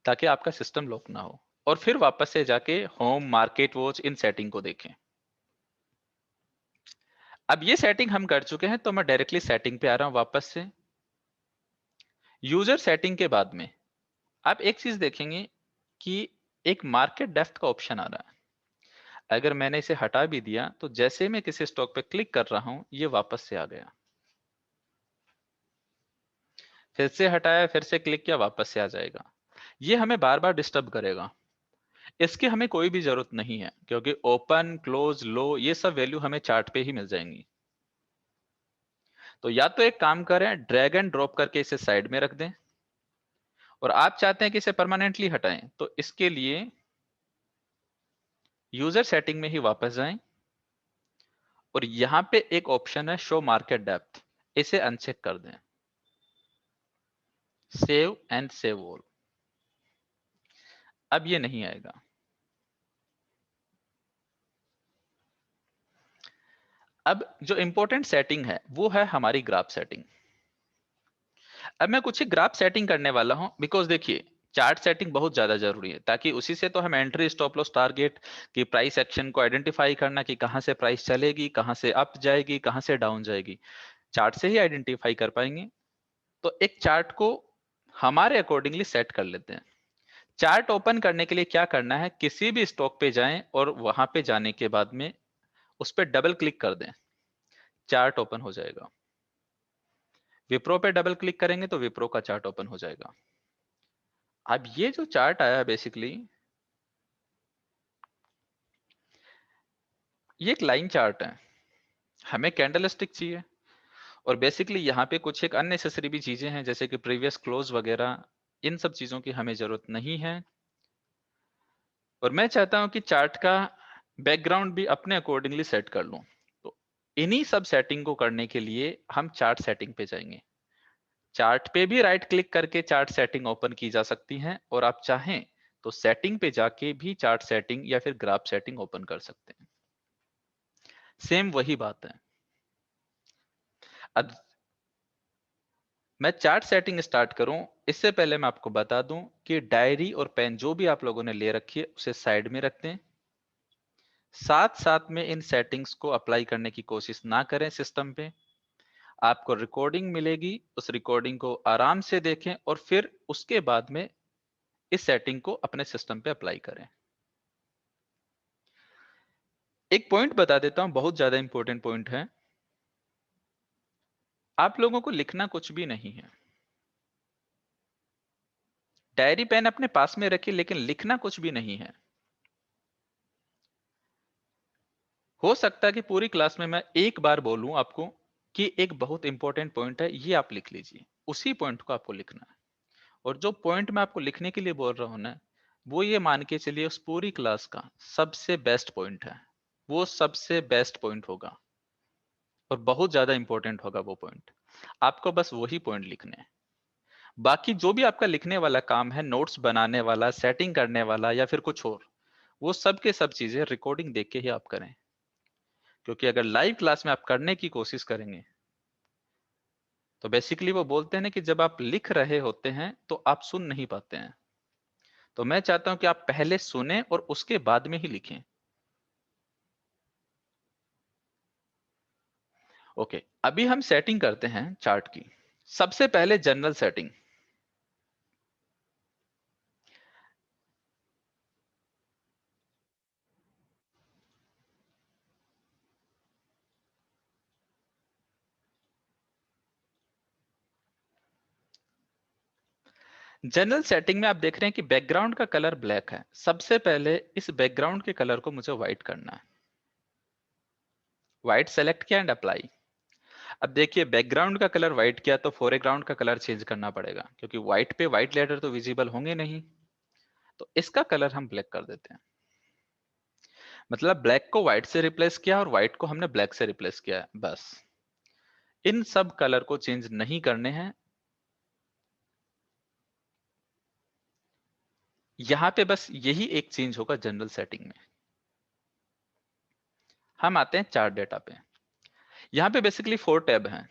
ताकि आपका सिस्टम लॉक ना हो, और फिर वापस से जाके home, market watch, in setting को देखें। अब ये सेटिंग हम कर चुके हैं तो मैं डायरेक्टली सेटिंग पे आ रहा हूं वापस से। यूजर सेटिंग के बाद में आप एक चीज देखेंगे कि एक मार्केट डेप्थ का ऑप्शन आ रहा है। अगर मैंने इसे हटा भी दिया तो जैसे मैं किसी स्टॉक पे क्लिक कर रहा हूं ये वापस से आ गया, फिर से हटाया, फिर से क्लिक किया, वापस से आ जाएगा। ये हमें बार बार डिस्टर्ब करेगा, इसकी हमें कोई भी जरूरत नहीं है क्योंकि ओपन, क्लोज, लो ये सब वैल्यू हमें चार्ट पे ही मिल जाएंगी। तो या तो एक काम करें, ड्रैग एंड ड्रॉप करके इसे साइड में रख दें, और आप चाहते हैं कि इसे परमानेंटली हटाएं तो इसके लिए यूजर सेटिंग में ही वापस जाएं और यहां पे एक ऑप्शन है शो मार्केट डेप्थ, इसे अनचेक कर दें, सेव एंड सेव ऑल। अब ये नहीं आएगा। अब जो इंपॉर्टेंट सेटिंग है वो है हमारी ग्राफ सेटिंग। अब मैं कुछ ही ग्राफ सेटिंग करने वाला हूं, बिकॉज देखिए चार्ट सेटिंग बहुत ज्यादा जरूरी है, ताकि उसी से तो हम एंट्री, स्टॉप लॉस, टारगेट की प्राइस एक्शन को आइडेंटिफाई करना कि कहां से प्राइस चलेगी, कहां से अप जाएगी, कहां से डाउन जाएगी, चार्ट से ही आइडेंटिफाई कर पाएंगे। तो एक चार्ट को हमारे अकॉर्डिंगली सेट कर लेते हैं। चार्ट ओपन करने के लिए क्या करना है, किसी भी स्टॉक पे जाएं और वहां पे जाने के बाद में उस पर डबल क्लिक कर दें, चार्ट ओपन हो जाएगा। विप्रो पे डबल क्लिक करेंगे तो विप्रो का चार्ट ओपन हो जाएगा। अब ये जो चार्ट आया बेसिकली ये एक लाइन चार्ट है, हमें कैंडलस्टिक चाहिए, और बेसिकली यहाँ पे कुछ एक अननेसेसरी भी चीजें हैं जैसे कि प्रीवियस क्लोज वगैरह, इन सब चीजों की हमें जरूरत नहीं है। और मैं चाहता हूं कि चार्ट का बैकग्राउंड भी अपने अकॉर्डिंगली सेट कर लूं, तो इन्हीं सब सेटिंग को करने के लिए हम चार्ट सेटिंग पे जाएंगे। चार्ट पे भी राइट क्लिक करके चार्ट सेटिंग ओपन की जा सकती है, और आप चाहें तो सेटिंग पे जाके भी चार्ट सेटिंग या फिर ग्राफ सेटिंग ओपन कर सकते हैं, सेम वही बात है। अब मैं चार्ट सेटिंग स्टार्ट करूं इससे पहले मैं आपको बता दूं कि डायरी और पेन जो भी आप लोगों ने ले रखी है उसे साइड में रख दें। साथ साथ में इन सेटिंग्स को अप्लाई करने की कोशिश ना करें सिस्टम पे। आपको रिकॉर्डिंग मिलेगी, उस रिकॉर्डिंग को आराम से देखें और फिर उसके बाद में इस सेटिंग को अपने सिस्टम पे अप्लाई करें। एक पॉइंट बता देता हूं, बहुत ज्यादा इंपॉर्टेंट पॉइंट है। आप लोगों को लिखना कुछ भी नहीं है, डायरी पेन अपने पास में रखिए, लेकिन लिखना कुछ भी नहीं है। हो सकता है कि पूरी क्लास में मैं एक बार बोलूं आपको कि एक बहुत इंपॉर्टेंट पॉइंट है, ये आप लिख लीजिए, उसी पॉइंट को आपको लिखना है। और जो पॉइंट मैं आपको लिखने के लिए बोल रहा हूं ना, वो ये मान के चलिए उस पूरी क्लास का सबसे बेस्ट पॉइंट है, वो सबसे बेस्ट पॉइंट होगा और बहुत ज्यादा इंपॉर्टेंट होगा वो पॉइंट। आपको बस वही पॉइंट लिखने हैं। बाकी जो भी आपका लिखने वाला काम है, नोट्स बनाने वाला, सेटिंग करने वाला या फिर कुछ और, वो सब के सब चीजें रिकॉर्डिंग देख के ही आप करें। क्योंकि अगर लाइव क्लास में आप करने की कोशिश करेंगे तो बेसिकली वो बोलते हैं ना कि जब आप लिख रहे होते हैं तो आप सुन नहीं पाते हैं। तो मैं चाहता हूं कि आप पहले सुने और उसके बाद में ही लिखें। ओके, अभी हम सेटिंग करते हैं चार्ट की। सबसे पहले जनरल सेटिंग। जनरल सेटिंग में आप देख रहे हैं कि बैकग्राउंड का कलर ब्लैक है। सबसे पहले इस बैकग्राउंड के कलर को मुझे व्हाइट करना है। व्हाइट सेलेक्ट किया एंड अप्लाई। अब देखिए बैकग्राउंड का कलर व्हाइट किया तो फोरग्राउंड का कलर चेंज करना पड़ेगा, क्योंकि व्हाइट पे व्हाइट लेटर तो विजिबल होंगे नहीं। तो इसका कलर हम ब्लैक कर देते हैं। मतलब ब्लैक को व्हाइट से रिप्लेस किया और व्हाइट को हमने ब्लैक से रिप्लेस किया है, बस। इन सब कलर को चेंज नहीं करने हैं। यहां पे बस यही एक चेंज होगा जनरल सेटिंग में। हम आते हैं चार्ट डेटा पे। यहां पे बेसिकली 4 टैब हैं।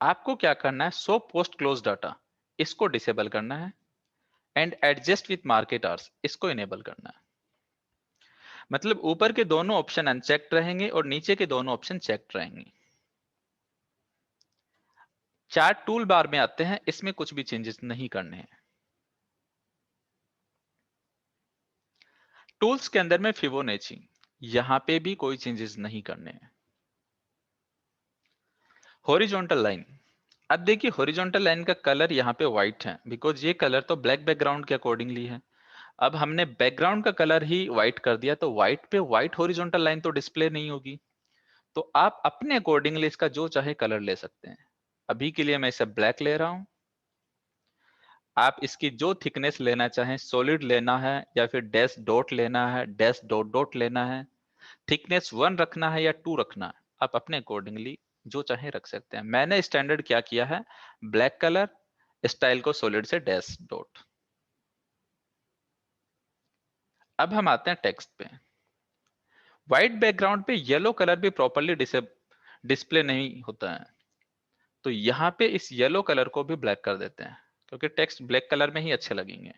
आपको क्या करना है, शो पोस्ट क्लोज डाटा, इसको डिसेबल करना है। And adjust with market hours, इसको इनेबल करना है। मतलब ऊपर के दोनों ऑप्शन अनचेक्ड रहेंगे और नीचे के दोनों ऑप्शन चेक्ड रहेंगे। चार्ट टूल बार में आते हैं, इसमें कुछ भी चेंजेस नहीं करने हैं। टूल्स के अंदर में फिबोनाची, यहां पे भी कोई चेंजेस नहीं करने हैं। Horizontal line. अब देखिए हॉरिजॉन्टल लाइन का कलर यहाँ पे व्हाइट है, बिकॉज ये कलर तो ब्लैक बैकग्राउंड के अकॉर्डिंगली है। अब हमने बैकग्राउंड का कलर ही व्हाइट कर दिया, तो व्हाइट पे व्हाइट हॉरिजॉन्टल लाइन तो डिस्प्ले नहीं होगी। तो आप अपने अकॉर्डिंगली इसका जो चाहे कलर ले सकते हैं। अभी के लिए मैं इसे ब्लैक ले रहा हूं। आप इसकी जो थिकनेस लेना चाहें, सॉलिड लेना है या फिर डैश डॉट लेना है, डैश डॉट डॉट लेना है, थिकनेस 1 रखना है या 2 रखना है, आप अपने अकॉर्डिंगली जो चाहे रख सकते हैं। मैंने स्टैंडर्ड क्या किया है, ब्लैक कलर, स्टाइल को सॉलिड से डैश डॉट। अब हम आते हैं टेक्स्ट पे। व्हाइट बैकग्राउंड पे येलो कलर भी प्रॉपरली डिस्प्ले नहीं होता है। तो यहां पे इस येलो कलर को भी ब्लैक कर देते हैं, क्योंकि टेक्स्ट ब्लैक कलर में ही अच्छे लगेंगे।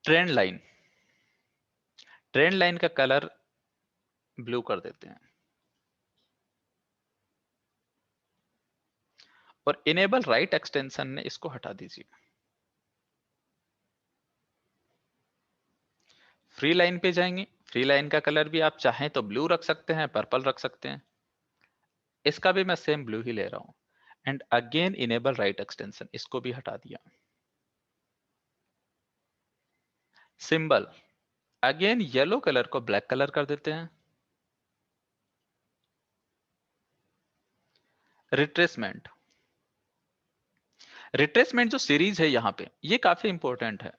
ट्रेंड लाइन, ट्रेंड लाइन का कलर ब्लू कर देते हैं। और इनेबल राइट एक्सटेंशन ने इसको हटा दीजिए। फ्री लाइन पे जाएंगे। फ्री लाइन का कलर भी आप चाहें तो ब्लू रख सकते हैं, पर्पल रख सकते हैं। इसका भी मैं सेम ब्लू ही ले रहा हूं। And again enable right extension, इसको भी हटा दिया। सिंबल, अगेन येलो कलर को ब्लैक कलर कर देते हैं। रिट्रेसमेंट, रिट्रेसमेंट जो सीरीज है यहां पे, ये काफी इंपॉर्टेंट है।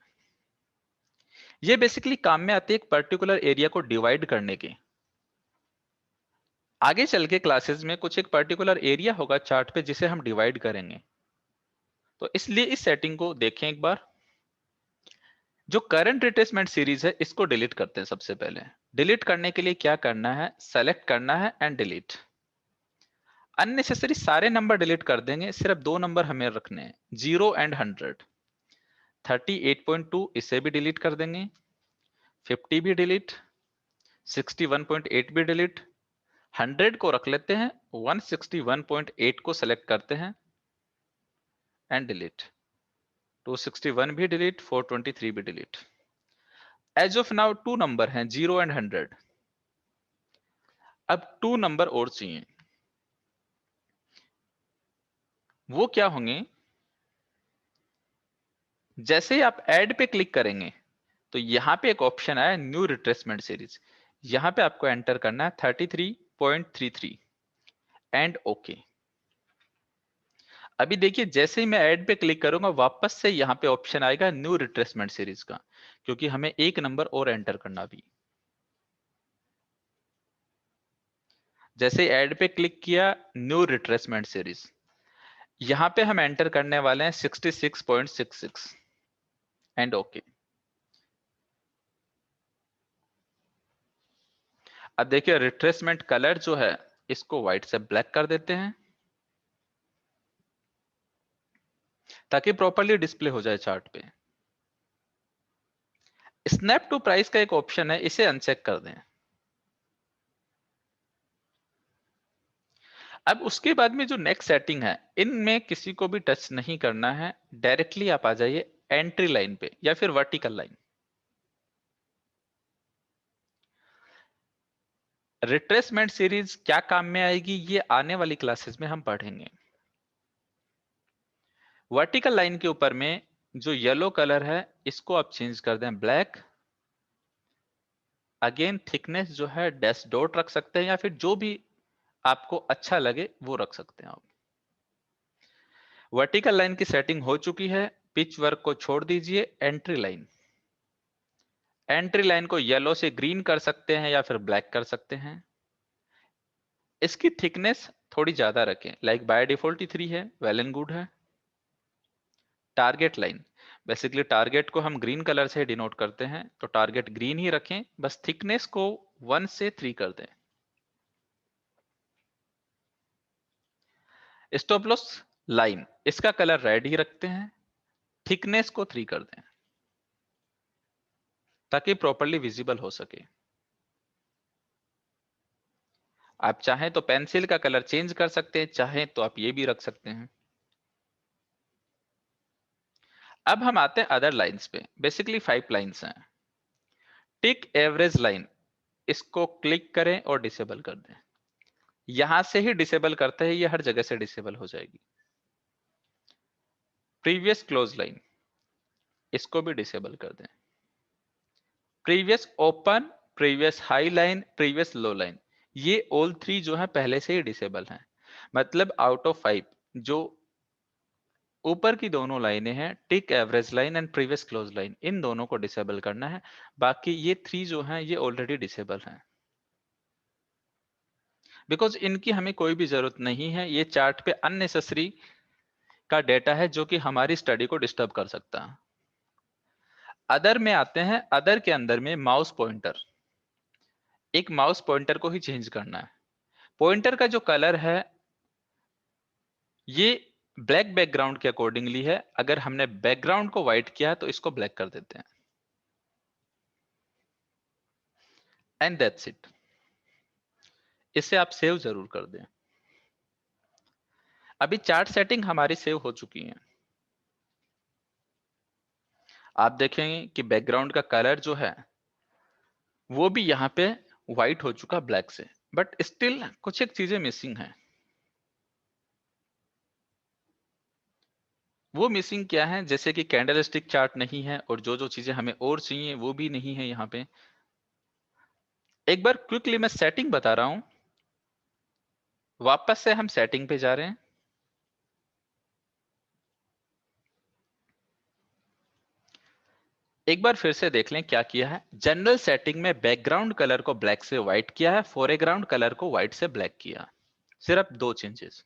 ये बेसिकली काम में आती है एक पर्टिकुलर एरिया को डिवाइड करने के। आगे चल के क्लासेस में कुछ एक पर्टिकुलर एरिया होगा चार्ट पे जिसे हम डिवाइड करेंगे। तो इसलिए इस सेटिंग को देखें एक बार। जो करंट रिट्रेसमेंट सीरीज है इसको डिलीट करते हैं। सबसे पहले डिलीट करने के लिए क्या करना है, सेलेक्ट करना है एंड डिलीट। अननेसेसरी सारे नंबर डिलीट कर देंगे, सिर्फ 2 नंबर हमें रखने हैं, 0 एंड 100। 38.2 इसे भी डिलीट कर देंगे, 50 भी डिलीट, 61.8 भी डिलीट। 100 को रख लेते हैं, 161.8 को सेलेक्ट करते हैं एंड डिलीट। 261 भी डिलीट, 423 भी delete. As of now 2 number हैं, 0 एंड 100। अब 2 नंबर और चाहिए। वो क्या होंगे, जैसे ही आप ऐड पे क्लिक करेंगे तो यहां पे एक ऑप्शन आया न्यू रिट्रेसमेंट सीरीज। यहां पे आपको एंटर करना है 33.33 एंड ओके। अभी देखिए जैसे ही मैं ऐड पे क्लिक करूंगा वापस से यहाँ पे ऑप्शन आएगा न्यू रिट्रेसमेंट सीरीज का, क्योंकि हमें एक नंबर और एंटर करना भी। जैसे ऐड पे क्लिक किया, न्यू रिट्रेसमेंट सीरीज, यहां पे हम एंटर करने वाले हैं 66.66 एंड ओके। अब देखिए रिट्रेसमेंट कलर जो है इसको व्हाइट से ब्लैक कर देते हैं ताकि प्रॉपर्ली डिस्प्ले हो जाए चार्ट पे। स्नैप टू प्राइस का एक ऑप्शन है, इसे अनचेक कर दें। अब उसके बाद में जो नेक्स्ट सेटिंग है, इनमें किसी को भी टच नहीं करना है, डायरेक्टली आप आ जाइए एंट्री लाइन पे या फिर वर्टिकल लाइन। रिट्रेसमेंट सीरीज क्या काम में आएगी ये आने वाली क्लासेस में हम पढ़ेंगे। वर्टिकल लाइन के ऊपर में जो येलो कलर है इसको आप चेंज कर दें ब्लैक। अगेन थिकनेस जो है डैश डॉट रख सकते हैं या फिर जो भी आपको अच्छा लगे वो रख सकते हैं आप। वर्टिकल लाइन की सेटिंग हो चुकी है, पिच वर्क को छोड़ दीजिए। एंट्री लाइन, एंट्री लाइन को येलो से ग्रीन कर सकते हैं या फिर ब्लैक कर सकते हैं। इसकी थिकनेस थोड़ी ज्यादा रखें, लाइक बाय डिफॉल्ट ही 3 है, वेल एंड गुड है। टारगेट लाइन, बेसिकली टारगेट को हम ग्रीन कलर से डिनोट करते हैं तो टारगेट ग्रीन ही रखें, बस थिकनेस को 1 से 3 कर दें। स्टॉप लॉस लाइन, इसका कलर रेड ही रखते हैं, थिकनेस को 3 कर दें ताकि प्रॉपर्ली विजिबल हो सके। आप चाहें तो पेंसिल का कलर चेंज कर सकते हैं, चाहें तो आप ये भी रख सकते हैं। अब हम आते हैं अदर लाइंस पे, बेसिकली 5 लाइंस हैं। टिक एवरेज लाइन, इसको क्लिक करें और डिसेबल कर दें। यहां से ही डिसेबल करते हैं, ये हर जगह से डिसेबल हो जाएगी। प्रीवियस क्लोज लाइन, इसको भी डिसेबल कर दें। Previous open, previous high line, previous लो लाइन, ये ऑल 3 जो है पहले से ही डिसेबल हैं। मतलब आउट ऑफ 5 जो ऊपर की दोनों लाइनें हैं, tick average line and previous close line, इन दोनों को डिसेबल करना है। बाकी ये 3 जो हैं ये ऑलरेडी डिसेबल हैं, बिकॉज इनकी हमें कोई भी जरूरत नहीं है। ये चार्ट पे अननेसेसरी का डेटा है जो कि हमारी स्टडी को डिस्टर्ब कर सकता है। अदर में आते हैं, अदर के अंदर में माउस पॉइंटर, एक माउस पॉइंटर को ही चेंज करना है। पॉइंटर का जो कलर है ये ब्लैक बैकग्राउंड के अकॉर्डिंगली है, अगर हमने बैकग्राउंड को व्हाइट किया है तो इसको ब्लैक कर देते हैं। एंड दैट्स इट, इसे आप सेव जरूर कर दें। अभी चार्ट सेटिंग हमारी सेव हो चुकी है। आप देखेंगे कि बैकग्राउंड का कलर जो है वो भी यहाँ पे व्हाइट हो चुका ब्लैक से, बट स्टिल कुछ एक चीजें मिसिंग है। वो मिसिंग क्या है, जैसे कि कैंडल स्टिक चार्ट नहीं है और जो जो चीजें हमें और चाहिए वो भी नहीं है यहाँ पे। एक बार क्विकली मैं सेटिंग बता रहा हूं, वापस से हम सेटिंग पे जा रहे हैं। एक बार फिर से देख लें क्या किया है। जनरल सेटिंग में बैकग्राउंड कलर को ब्लैक से व्हाइट किया है, फोरग्राउंड कलर को व्हाइट से ब्लैक किया, सिर्फ 2 चेंजेस।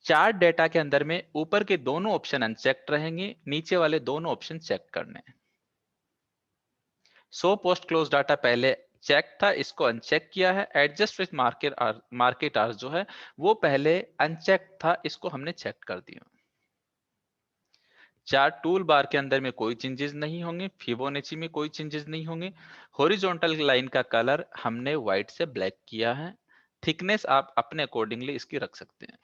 चार्ट डेटा के अंदर में ऊपर के दोनों ऑप्शन अनचेक्ड रहेंगे, नीचे वाले दोनों ऑप्शन चेक करने हैं। शो पोस्ट क्लोज डाटा पहले चेक था, इसको अनचेक किया है। एडजस्ट विथ मार्केट आवर्स जो है वो पहले अनचेक था, इसको हमने चेक कर दिया। चार्ट टूल बार के अंदर में कोई चेंजेस नहीं होंगे, फिबोनाची में कोई चेंजेस नहीं होंगे। हॉरिजॉन्टल लाइन का कलर हमने व्हाइट से ब्लैक किया है। थिकनेस आप अपने अकॉर्डिंगली इसकी रख सकते हैं।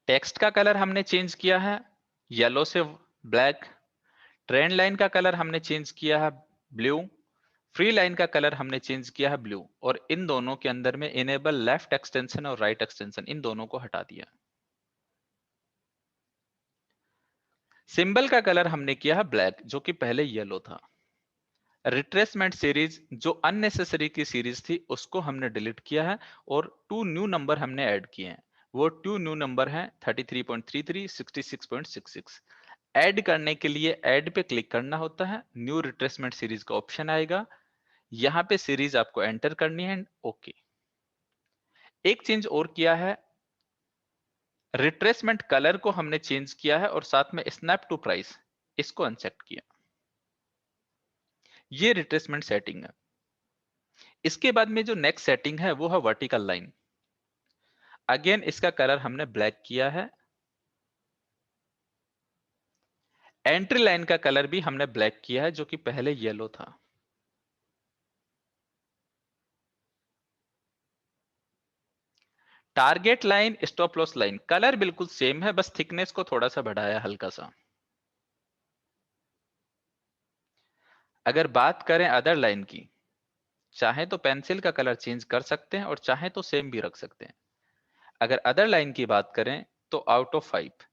टेक्स्ट का कलर हमने चेंज किया है येलो से ब्लैक। ट्रेंड लाइन का कलर हमने चेंज किया है ब्लू। फ्री लाइन का कलर हमने चेंज किया है ब्लू, और इन दोनों के अंदर में इनेबल लेफ्ट एक्सटेंशन और राइट एक्सटेंशन, इन दोनों को हटा दिया। सिंबल का कलर हमने किया है ब्लैक, जो कि पहले येलो था। रिट्रेसमेंट सीरीज जो अननेसेसरी की सीरीज थी उसको हमने डिलीट किया है और 2 न्यू नंबर हमने ऐड किए हैं। वो 2 न्यू नंबर हैं 33.33, 66.66। ऐड करने के लिए ऐड पे क्लिक करना होता है, न्यू रिट्रेसमेंट सीरीज का ऑप्शन आएगा, यहां पे सीरीज आपको एंटर करनी है। ओके, एक चेंज और किया है, रिट्रेसमेंट कलर को हमने चेंज किया है और साथ में स्नैप टू प्राइस इसको अनचेक किया। ये रिट्रेसमेंट सेटिंग है। इसके बाद में जो नेक्स्ट सेटिंग है वो है वर्टिकल लाइन। अगेन इसका कलर हमने ब्लैक किया है। एंट्री लाइन का कलर भी हमने ब्लैक किया है जो कि पहले येलो था। Target line, stop loss line colour बिल्कुल सेम है, बस थिकनेस को थोड़ा सा बढ़ाया हल्का सा। अगर बात करें अदर लाइन की, चाहे तो पेंसिल का कलर चेंज कर सकते हैं और चाहे तो सेम भी रख सकते हैं। अगर अदर लाइन की बात करें तो आउट ऑफ 5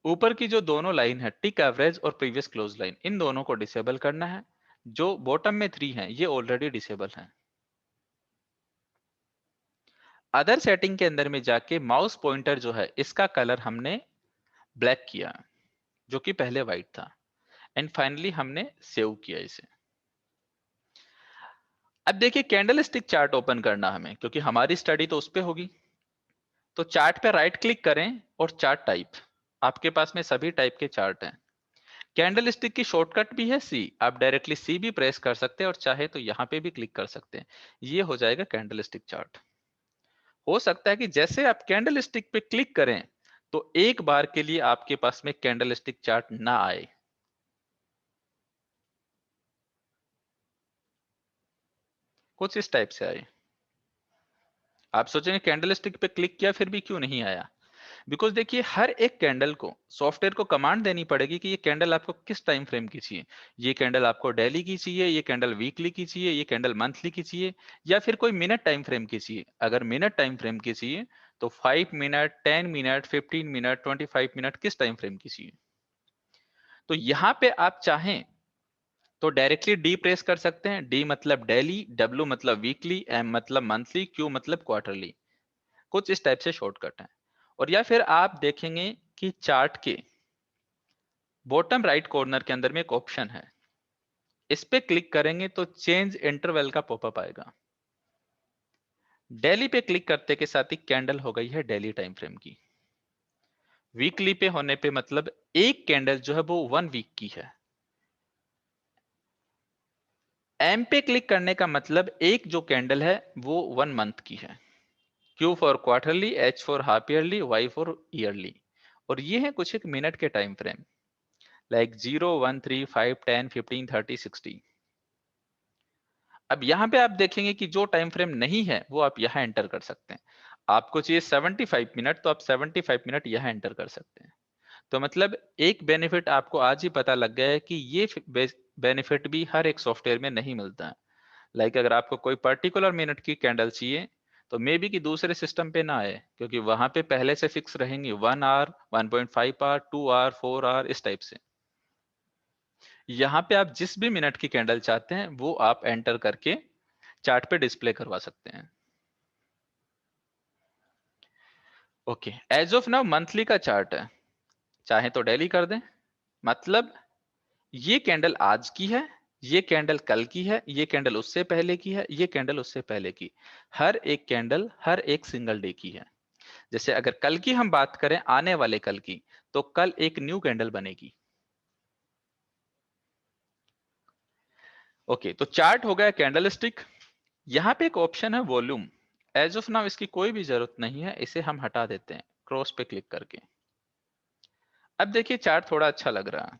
ऊपर की जो दोनों लाइन है, टिक एवरेज और प्रीवियस क्लोज लाइन, इन दोनों को डिसेबल करना है। जो बॉटम में 3 हैं ये ऑलरेडी डिसेबल हैं। अदर सेटिंग के अंदर में जाके माउस पॉइंटर जो है इसका कलर हमने ब्लैक किया जो कि पहले व्हाइट था। एंड फाइनली हमने सेव किया इसे। अब देखिए कैंडल स्टिक चार्ट ओपन करना हमें, क्योंकि हमारी स्टडी तो उस पे होगी। तो चार्ट पे राइट क्लिक करें और चार्ट टाइप, आपके पास में सभी टाइप के चार्ट हैं। कैंडल स्टिक की शॉर्टकट भी है सी, आप डायरेक्टली सी भी प्रेस कर सकते हैं और चाहे तो यहां पे भी क्लिक कर सकते हैं। ये हो जाएगा कैंडल स्टिक चार्ट। हो सकता है कि जैसे आप कैंडल स्टिक पे क्लिक करें तो एक बार के लिए आपके पास में कैंडल स्टिक चार्ट ना आए। कुछ इस टाइप से आए। आप सोचेंगे कैंडल स्टिक पे क्लिक किया फिर भी क्यों नहीं आया। बिकॉज देखिए हर एक कैंडल को सॉफ्टवेयर को कमांड देनी पड़ेगी कि ये कैंडल आपको किस टाइम फ्रेम की चाहिए। ये कैंडल आपको डेली की चाहिए, ये कैंडल वीकली की चाहिए, ये कैंडल मंथली की चाहिए, या फिर कोई मिनट टाइम फ्रेम की चाहिए। अगर मिनट टाइम फ्रेम की चाहिए तो 5 मिनट, 10 मिनट, 15 मिनट, 25 मिनट किस टाइम फ्रेम की चाहिए। तो यहां पे आप चाहें तो डायरेक्टली डी प्रेस कर सकते हैं। डी मतलब डेली, डब्ल्यू मतलब वीकली, एम मतलब मंथली, क्यू मतलब क्वार्टरली। कुछ इस टाइप से शॉर्टकट है। और या फिर आप देखेंगे कि चार्ट के बॉटम राइट कॉर्नर के अंदर में एक ऑप्शन है, इस पे क्लिक करेंगे तो चेंज इंटरवल का पॉपअप आएगा। डेली पे क्लिक करते के साथ ही कैंडल हो गई है डेली टाइम फ्रेम की। वीकली पे होने पे मतलब एक कैंडल जो है वो 1 वीक की है। एम पे क्लिक करने का मतलब एक जो कैंडल है वो 1 मंथ की है। Q for quarterly, H for half yearly, Y for yearly. और ये है कुछ एक मिनट के टाइम फ्रेम, लाइक 0, 1, 3, 5, 10, 15, 30, 60। अब यहां पे आप देखेंगे कि जो टाइम फ्रेम नहीं है वो आप यहां एंटर कर सकते हैं। आपको चाहिए 75 मिनट तो आप 75 मिनट यहां एंटर कर सकते हैं। तो मतलब एक बेनिफिट आपको आज ही पता लग गया है कि ये बेनिफिट भी हर एक सॉफ्टवेयर में नहीं मिलता है। लाइक अगर आपको कोई पर्टिकुलर मिनट की कैंडल चाहिए तो मे बी कि दूसरे सिस्टम पे ना आए, क्योंकि वहां पे पहले से फिक्स रहेंगी 1 आवर, 1.5 आवर, 2 आवर, 4 आवर, इस टाइप से। यहाँ पे आप जिस भी मिनट की कैंडल चाहते हैं वो आप एंटर करके चार्ट पे डिस्प्ले करवा सकते हैं। Okay, as of now monthly का चार्ट है, चाहे तो डेली कर दें। मतलब ये कैंडल आज की है, ये कैंडल कल की है, ये कैंडल उससे पहले की है, ये कैंडल उससे पहले की। हर एक कैंडल हर एक सिंगल डे की है। जैसे अगर कल की हम बात करें, आने वाले कल की, तो कल एक न्यू कैंडल बनेगी। ओके, तो चार्ट हो गया कैंडल स्टिक। यहां पे एक ऑप्शन है वॉल्यूम। एज ऑफ नाउ इसकी कोई भी जरूरत नहीं है, इसे हम हटा देते हैं क्रॉस पे क्लिक करके। अब देखिए चार्ट थोड़ा अच्छा लग रहा है,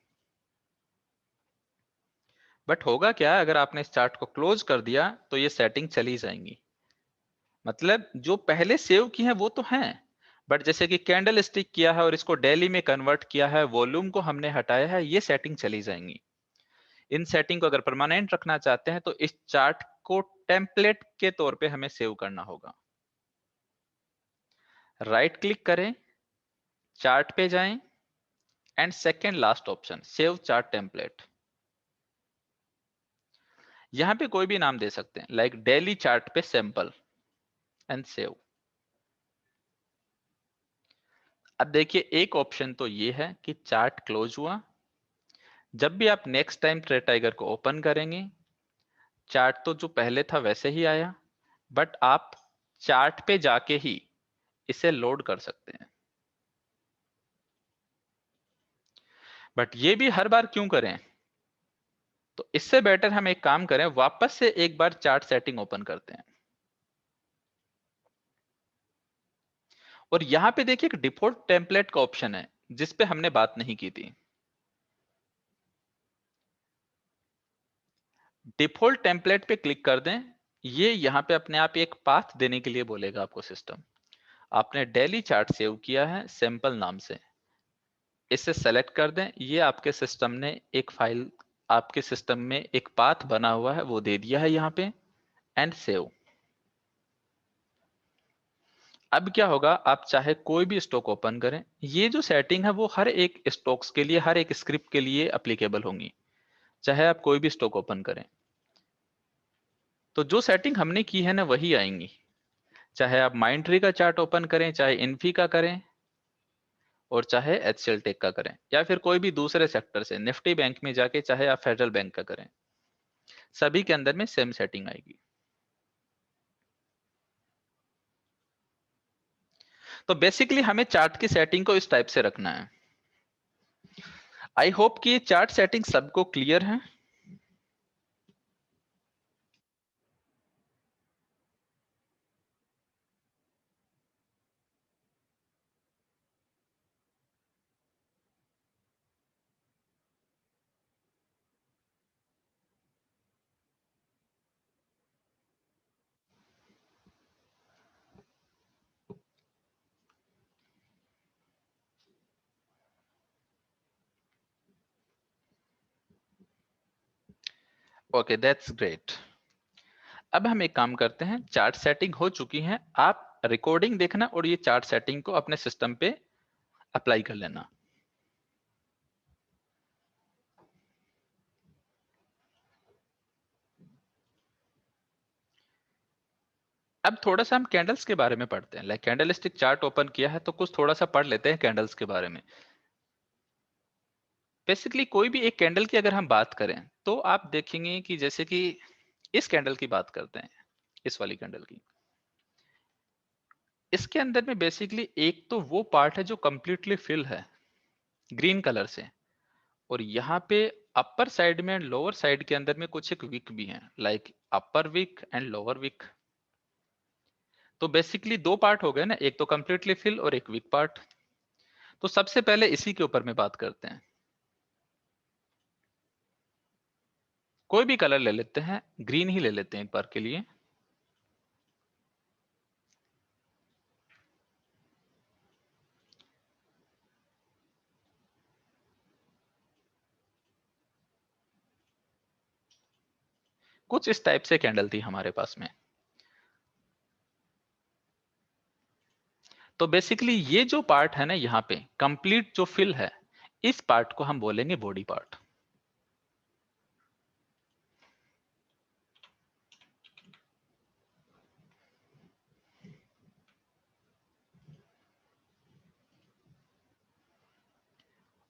बट होगा क्या अगर आपने इस चार्ट को क्लोज कर दिया तो ये सेटिंग चली जाएंगी। मतलब जो पहले सेव की है वो तो हैं, बट जैसे कि कैंडल स्टिक किया है और इसको डेली में कन्वर्ट किया है, वॉल्यूम को हमने हटाया है, ये सेटिंग चली जाएंगी। इन सेटिंग को अगर परमानेंट रखना चाहते हैं तो इस चार्ट को टेम्पलेट के तौर पे हमें सेव करना होगा। राइट क्लिक करें, चार्ट पे जाएं and second last option save chart template. यहां पे कोई भी नाम दे सकते हैं, लाइक डेली चार्ट पे सैंपल एंड सेव। अब देखिए एक ऑप्शन तो ये है कि चार्ट क्लोज हुआ, जब भी आप नेक्स्ट टाइम ट्रेड टाइगर को ओपन करेंगे चार्ट तो जो पहले था वैसे ही आया, बट आप चार्ट पे जाके ही इसे लोड कर सकते हैं। बट ये भी हर बार क्यों करें, तो इससे बेटर हम एक काम करें, वापस से एक बार चार्ट सेटिंग ओपन करते हैं और यहां पे देखिए एक डिफॉल्ट टेम्पलेट का ऑप्शन है जिस पे हमने बात नहीं की थी। डिफॉल्ट टेम्पलेट पे क्लिक कर दें, ये यहां पे अपने आप एक पाथ देने के लिए बोलेगा आपको सिस्टम। आपने डेली चार्ट सेव किया है सैंपल नाम से, इसे सेलेक्ट कर दें, ये आपके सिस्टम ने एक फाइल, आपके सिस्टम में एक पाथ बना हुआ है वो दे दिया है यहां पे, एंड सेव। अब क्या होगा, आप चाहे कोई भी स्टॉक ओपन करें, ये जो सेटिंग है वो हर एक स्टॉक्स के लिए, हर एक स्क्रिप्ट के लिए एप्लीकेबल होंगी, चाहे आप कोई भी स्टॉक ओपन करें। तो जो सेटिंग हमने की है ना वही आएंगी, चाहे आप माइंडट्री का चार्ट ओपन करें, चाहे इन्फी का करें, और चाहे एचसीएल टेक का करें, या फिर कोई भी दूसरे सेक्टर से निफ्टी बैंक में जाके चाहे आप फेडरल बैंक का करें, सभी के अंदर में सेम सेटिंग आएगी। तो बेसिकली हमें चार्ट की सेटिंग को इस टाइप से रखना है। आई होप कि ये चार्ट सेटिंग सबको क्लियर है। Okay, that's great. अब हम एक काम करते हैं, चार्ट सेटिंग हो चुकी है, आप रिकॉर्डिंग देखना और ये चार्ट सेटिंग को अपने सिस्टम पे अप्लाई कर लेना। अब थोड़ा सा हम कैंडल्स के बारे में पढ़ते हैं, लाइक कैंडलस्टिक चार्ट ओपन किया है तो कुछ थोड़ा सा पढ़ लेते हैं कैंडल्स के बारे में। बेसिकली कोई भी एक कैंडल की अगर हम बात करें तो आप देखेंगे कि जैसे कि इस कैंडल की बात करते हैं, इस वाली कैंडल की, इसके अंदर में बेसिकली एक तो वो पार्ट है जो कंप्लीटली फिल है ग्रीन कलर से, और यहाँ पे अपर साइड में एंड लोअर साइड के अंदर में कुछ एक विक भी है, like upper wick and lower wick. तो बेसिकली दो पार्ट हो गए ना, एक तो कंप्लीटली फिल और एक वीक पार्ट। तो सबसे पहले इसी के ऊपर में बात करते हैं। कोई भी कलर ले लेते हैं, ग्रीन ही ले लेते हैं एक बार के लिए। कुछ इस टाइप से कैंडल थी हमारे पास में। तो बेसिकली ये जो पार्ट है ना यहाँ पे कंप्लीट जो फिल है, इस पार्ट को हम बोलेंगे बॉडी पार्ट।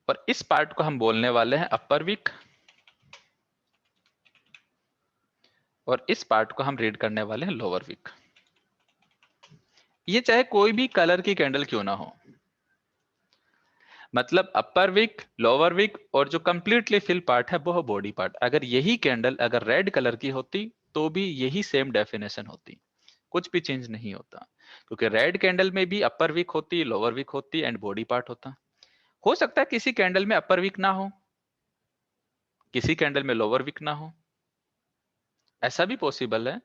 और इस पार्ट को हम बोलने वाले हैं अपर विक, और इस पार्ट को हम रीड करने वाले हैं लोअर विक। ये चाहे कोई भी कलर की कैंडल क्यों ना हो, मतलब अपर विक, लोअर विक, और जो कंप्लीटली फिल पार्ट है वो है बॉडी पार्ट। अगर यही कैंडल अगर रेड कलर की होती तो भी यही सेम डेफिनेशन होती, कुछ भी चेंज नहीं होता, क्योंकि रेड कैंडल में भी अपर विक होती, लोअर विक होती एंड बॉडी पार्ट होता। हो सकता है किसी कैंडल में अपर विक ना हो, किसी कैंडल में लोअर विक ना हो, ऐसा भी पॉसिबल है।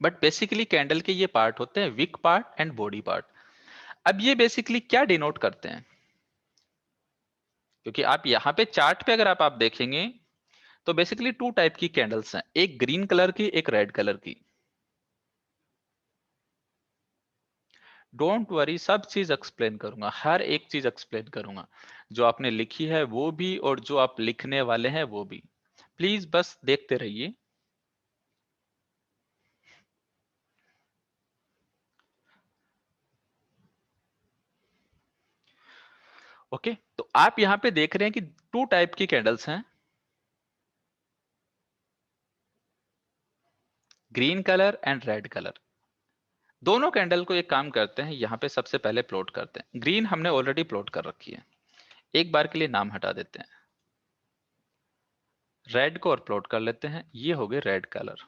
बट बेसिकली कैंडल के ये पार्ट होते हैं, wick part and body part. अब ये बेसिकली क्या डिनोट करते हैं, क्योंकि आप यहाँ पे चार्ट पे अगर आप देखेंगे तो बेसिकली टू टाइप की कैंडल्स हैं, एक ग्रीन कलर की, एक रेड कलर की। डोंट वरी, सब चीज एक्सप्लेन करूंगा, हर एक चीज एक्सप्लेन करूंगा, जो आपने लिखी है वो भी और जो आप लिखने वाले हैं वो भी। प्लीज बस देखते रहिए। ओके, तो आप यहां पे देख रहे हैं कि टू टाइप की कैंडल्स हैं, green colour and red colour. दोनों कैंडल को एक काम करते हैं, यहां पे सबसे पहले प्लॉट करते हैं। ग्रीन हमने ऑलरेडी प्लॉट कर रखी है, एक बार के लिए नाम हटा देते हैं। रेड को और प्लॉट कर लेते हैं, ये हो गए रेड कलर।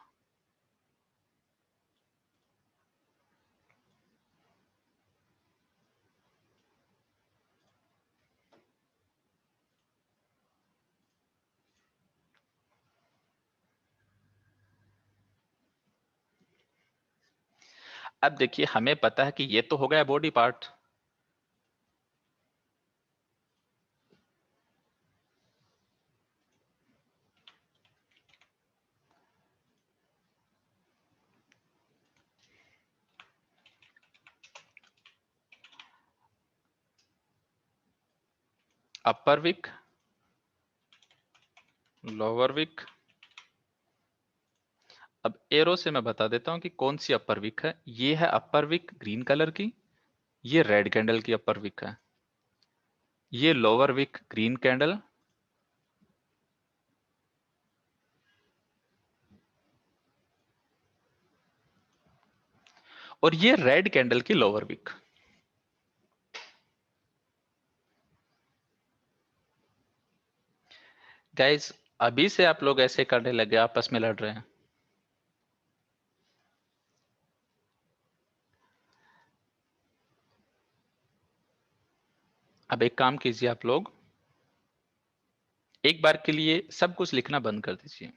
अब देखिए, हमें पता है कि ये तो हो गया बॉडी पार्ट, अपर विक, लोअर विक। अब एरो से मैं बता देता हूं कि कौन सी अपर विक है। ये है अपर विक ग्रीन कलर की, ये रेड कैंडल की अपर विक है। ये लोअर विक ग्रीन कैंडल, और ये रेड कैंडल की लोअर विक। गाइस, अभी से आप लोग ऐसे करने लगे, आपस में लड़ रहे हैं। अब एक काम कीजिए, आप लोग एक बार के लिए सब कुछ लिखना बंद कर दीजिए।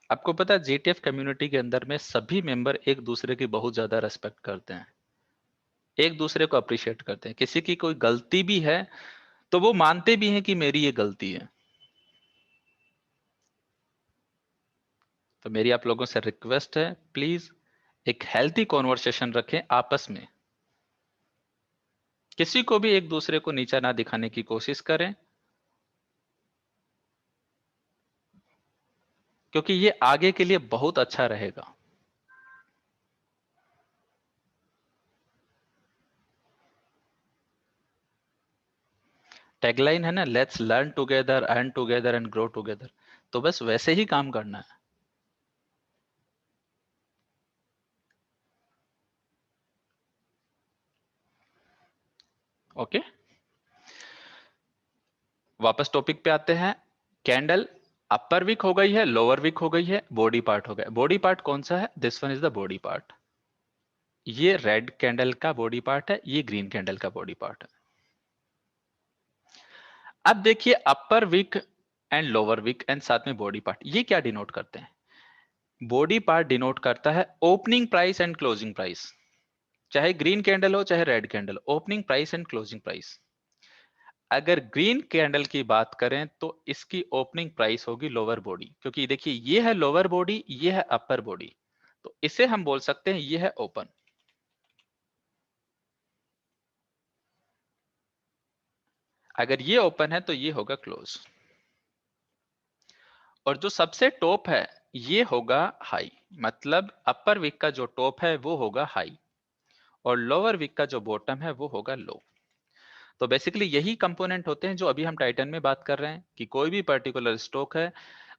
आपको पता है, जीटीएफ कम्युनिटी के अंदर में सभी मेंबर एक दूसरे की बहुत ज्यादा रेस्पेक्ट करते हैं, एक दूसरे को अप्रिशिएट करते हैं। किसी की कोई गलती भी है तो वो मानते भी हैं कि मेरी ये गलती है। तो मेरी आप लोगों से रिक्वेस्ट है, प्लीज एक हेल्थी कॉन्वर्सेशन रखें आपस में, किसी को भी एक दूसरे को नीचा ना दिखाने की कोशिश करें, क्योंकि ये आगे के लिए बहुत अच्छा रहेगा। टैगलाइन है ना, let's learn together, earn together and grow together. तो बस वैसे ही काम करना है। ओके, वापस टॉपिक पे आते हैं। कैंडल अपर विक हो गई है, लोअर विक हो गई है, बॉडी पार्ट हो गया। बॉडी पार्ट कौन सा है? This one is the body part. ये रेड कैंडल का बॉडी पार्ट है, ये ग्रीन कैंडल का बॉडी पार्ट है। अब देखिए, upper wick and lower wick and साथ में बॉडी पार्ट, ये क्या डिनोट करते हैं? बॉडी पार्ट डिनोट करता है opening price and closing price. चाहे ग्रीन कैंडल हो चाहे red candle, opening price and closing price. अगर ग्रीन कैंडल की बात करें तो इसकी ओपनिंग प्राइस होगी लोअर बॉडी, क्योंकि देखिए ये है लोअर बॉडी, ये है अपर बॉडी, तो इसे हम बोल सकते हैं ये है ओपन। अगर ये ओपन है तो ये होगा क्लोज। और जो सबसे टॉप है ये होगा हाई, मतलब अपर विक का जो टॉप है वो होगा हाई, और लोअर विक का जो बॉटम है वो होगा लो। तो बेसिकली यही कंपोनेंट होते हैं जो अभी हम टाइटन में बात कर रहे हैं, कि कोई भी पर्टिकुलर स्टॉक है,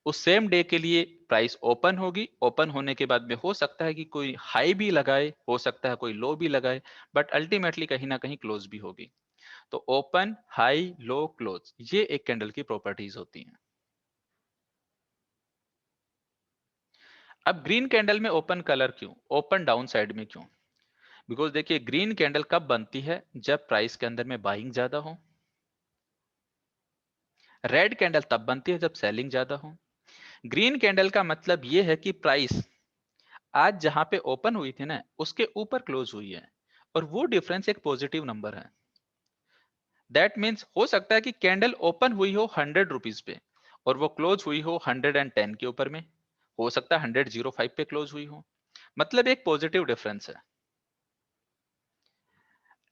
उस सेम डे के लिए प्राइस ओपन होगी, ओपन होने के बाद में हो सकता है कि कोई हाई भी लगाए, हो सकता है कोई लो भी लगाए, बट अल्टीमेटली कहीं ना कहीं क्लोज भी होगी। तो ओपन, हाई, लो, क्लोज, ये एक कैंडल की प्रॉपर्टीज होती हैं। अब ग्रीन कैंडल में ओपन कलर क्यों, ओपन डाउन साइड में क्यों? बिकॉज देखिए, ग्रीन कैंडल कब बनती है? जब प्राइस के अंदर में बाइंग ज्यादा हो। रेड कैंडल तब बनती है जब सेलिंग ज्यादा हो। ग्रीन कैंडल का मतलब यह है कि प्राइस आज जहां पे ओपन हुई थी ना, उसके ऊपर क्लोज हुई है, और वो डिफरेंस एक पॉजिटिव नंबर है। दैट मीन्स हो सकता है कि कैंडल ओपन हुई हो 100 रुपीज पे और वो क्लोज हुई हो 110 के ऊपर में, हो सकता है 100.05 पे क्लोज हुई हो। मतलब एक पॉजिटिव डिफरेंस है।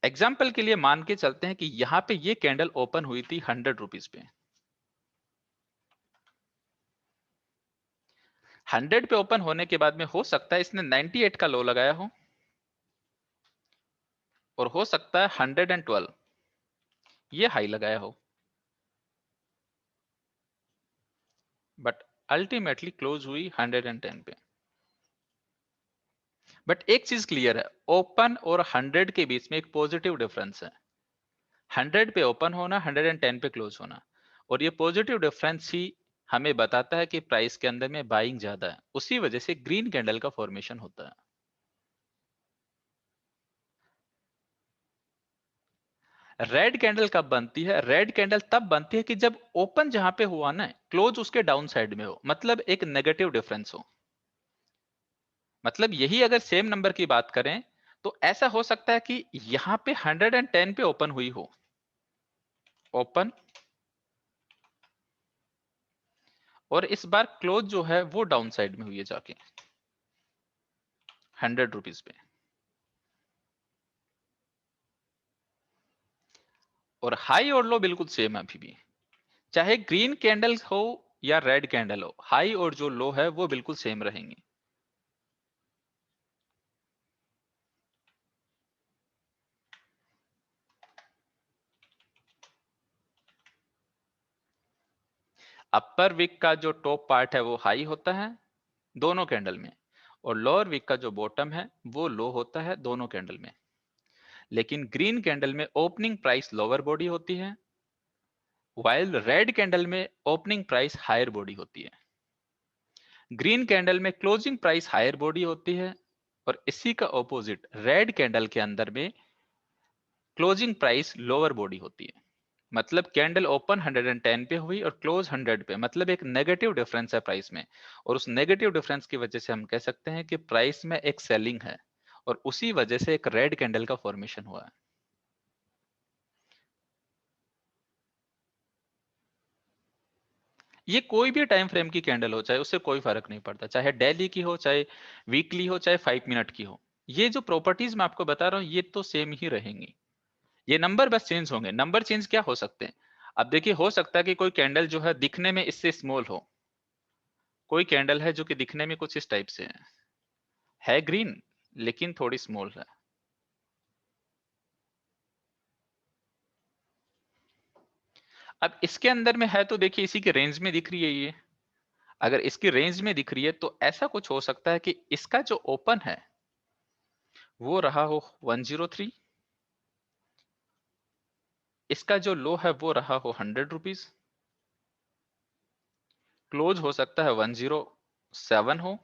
एग्जाम्पल के लिए मान के चलते हैं कि यहां पे ये कैंडल ओपन हुई थी 100 रुपीज पे। 100 पे ओपन होने के बाद में हो सकता है इसने 98 का लो लगाया हो, और हो सकता है 112 ये हाई लगाया हो, बट अल्टीमेटली क्लोज हुई 110 पे। बट एक चीज क्लियर है, ओपन और 100 के बीच में एक पॉजिटिव डिफरेंस है। 100 पे ओपन होना, 110 पे क्लोज होना, और ये पॉजिटिव डिफरेंस ही हमें बताता है कि प्राइस के अंदर में बाइंग ज्यादा है। उसी वजह से ग्रीन कैंडल का फॉर्मेशन होता है। रेड कैंडल कब बनती है? रेड कैंडल तब बनती है कि जब ओपन जहां पे हुआ ना, क्लोज उसके डाउन साइड में हो, मतलब एक नेगेटिव डिफरेंस हो। मतलब यही अगर सेम नंबर की बात करें तो ऐसा हो सकता है कि यहां पे 110 पे ओपन हुई हो, ओपन, और इस बार क्लोज जो है वो डाउन साइड में हुई है जाके 100 रुपीज पे। और हाई और लो बिल्कुल सेम है अभी भी, चाहे ग्रीन कैंडल हो या रेड कैंडल हो, हाई और जो लो है वो बिल्कुल सेम रहेंगे। अपर विक का जो टॉप पार्ट है वो हाई होता है दोनों कैंडल में, और लोअर विक का जो बॉटम है वो लो होता है दोनों कैंडल में। लेकिन ग्रीन कैंडल में ओपनिंग प्राइस लोअर बॉडी होती है, वाइल रेड कैंडल में ओपनिंग प्राइस हायर बॉडी होती है। ग्रीन कैंडल में क्लोजिंग प्राइस हायर बॉडी होती है, और इसी का ऑपोजिट रेड कैंडल के अंदर में क्लोजिंग प्राइस लोअर बॉडी होती है। मतलब कैंडल ओपन 110 पे हुई और क्लोज 100 पे, मतलब एक नेगेटिव डिफरेंस है प्राइस में, और उस नेगेटिव डिफरेंस की वजह से हम कह सकते हैं कि प्राइस में एक सेलिंग है, और उसी वजह से एक रेड कैंडल का फॉर्मेशन हुआ है। ये कोई भी टाइम फ्रेम की कैंडल हो, चाहे उससे कोई फर्क नहीं पड़ता, चाहे डेली की हो, चाहे वीकली हो, चाहे 5 मिनट की हो। ये जो प्रॉपर्टीज मैं आपको बता रहा हूं ये तो सेम ही रहेंगी, ये नंबर बस चेंज होंगे। नंबर चेंज क्या हो सकते हैं? अब देखिए, हो सकता है कि कोई कैंडल जो है दिखने में इससे स्मॉल हो, कोई कैंडल है जो कि दिखने में कुछ इस टाइप से है ग्रीन लेकिन थोड़ी स्मॉल है। अब इसके अंदर में है तो देखिए इसी के रेंज में दिख रही है ये, अगर इसकी रेंज में दिख रही है तो ऐसा कुछ हो सकता है कि इसका जो ओपन है वो रहा हो 103, इसका जो लो है वो रहा हो 100 रुपीज, क्लोज हो सकता है 107 हो,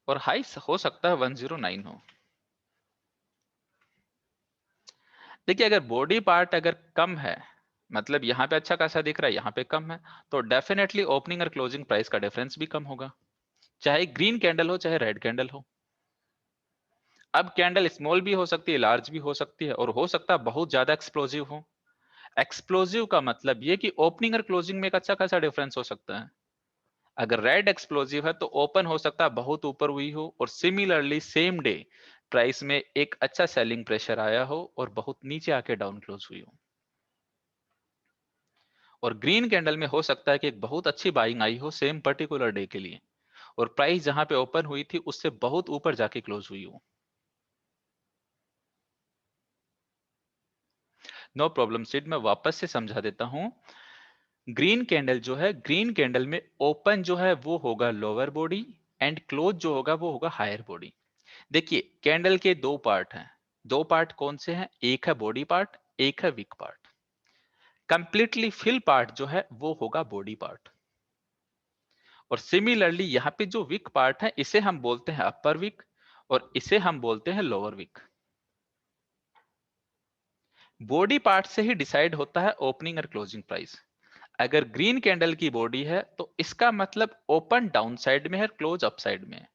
और हाई हो सकता है 109 हो। देखिए, अगर बॉडी पार्ट अगर कम है, मतलब यहाँ पे अच्छा खासा दिख रहा है, यहाँ पे कम है, तो डेफिनेटली ओपनिंग और क्लोजिंग प्राइस का डिफरेंस भी कम होगा, चाहे ग्रीन कैंडल हो चाहे रेड कैंडल हो। अब कैंडल स्मॉल भी हो सकती है, लार्ज भी हो सकती है, और हो सकता है बहुत ज्यादा एक्सप्लोजिव हो। एक्सप्लोजिव का मतलब ये कि ओपनिंग और क्लोजिंग में एक अच्छा खासा डिफरेंस हो सकता है। अगर रेड एक्सप्लोजिव है तो ओपन हो सकता है बहुत ऊपर हुई हो, और सिमिलरली सेम डे प्राइस में एक अच्छा सेलिंग प्रेशर आया हो और बहुत नीचे आके डाउन क्लोज हुई हो। और ग्रीन कैंडल में हो सकता है कि एक बहुत अच्छी बाइंग आई हो सेम पर्टिकुलर डे के लिए, और प्राइस जहां पे ओपन हुई थी उससे बहुत ऊपर जाके क्लोज हुई हो। नो प्रॉब्लम सिड, मैं वापस से समझा देता हूं। ग्रीन कैंडल जो है, ग्रीन कैंडल में ओपन जो है वो होगा लोअर बॉडी, एंड क्लोज जो होगा वो होगा हायर बॉडी। देखिए, कैंडल के दो पार्ट हैं। दो पार्ट कौन से हैं? एक है बॉडी पार्ट, एक है wick part. Completely fill part जो है वो होगा बॉडी पार्ट, और सिमिलरली यहाँ पे जो वीक पार्ट है इसे हम बोलते हैं अपर वीक, और इसे हम बोलते हैं लोअर वीक। बॉडी पार्ट से ही डिसाइड होता है ओपनिंग और क्लोजिंग प्राइस। अगर ग्रीन कैंडल की बॉडी है तो इसका मतलब ओपन डाउन साइड में है, क्लोज अप साइड में है।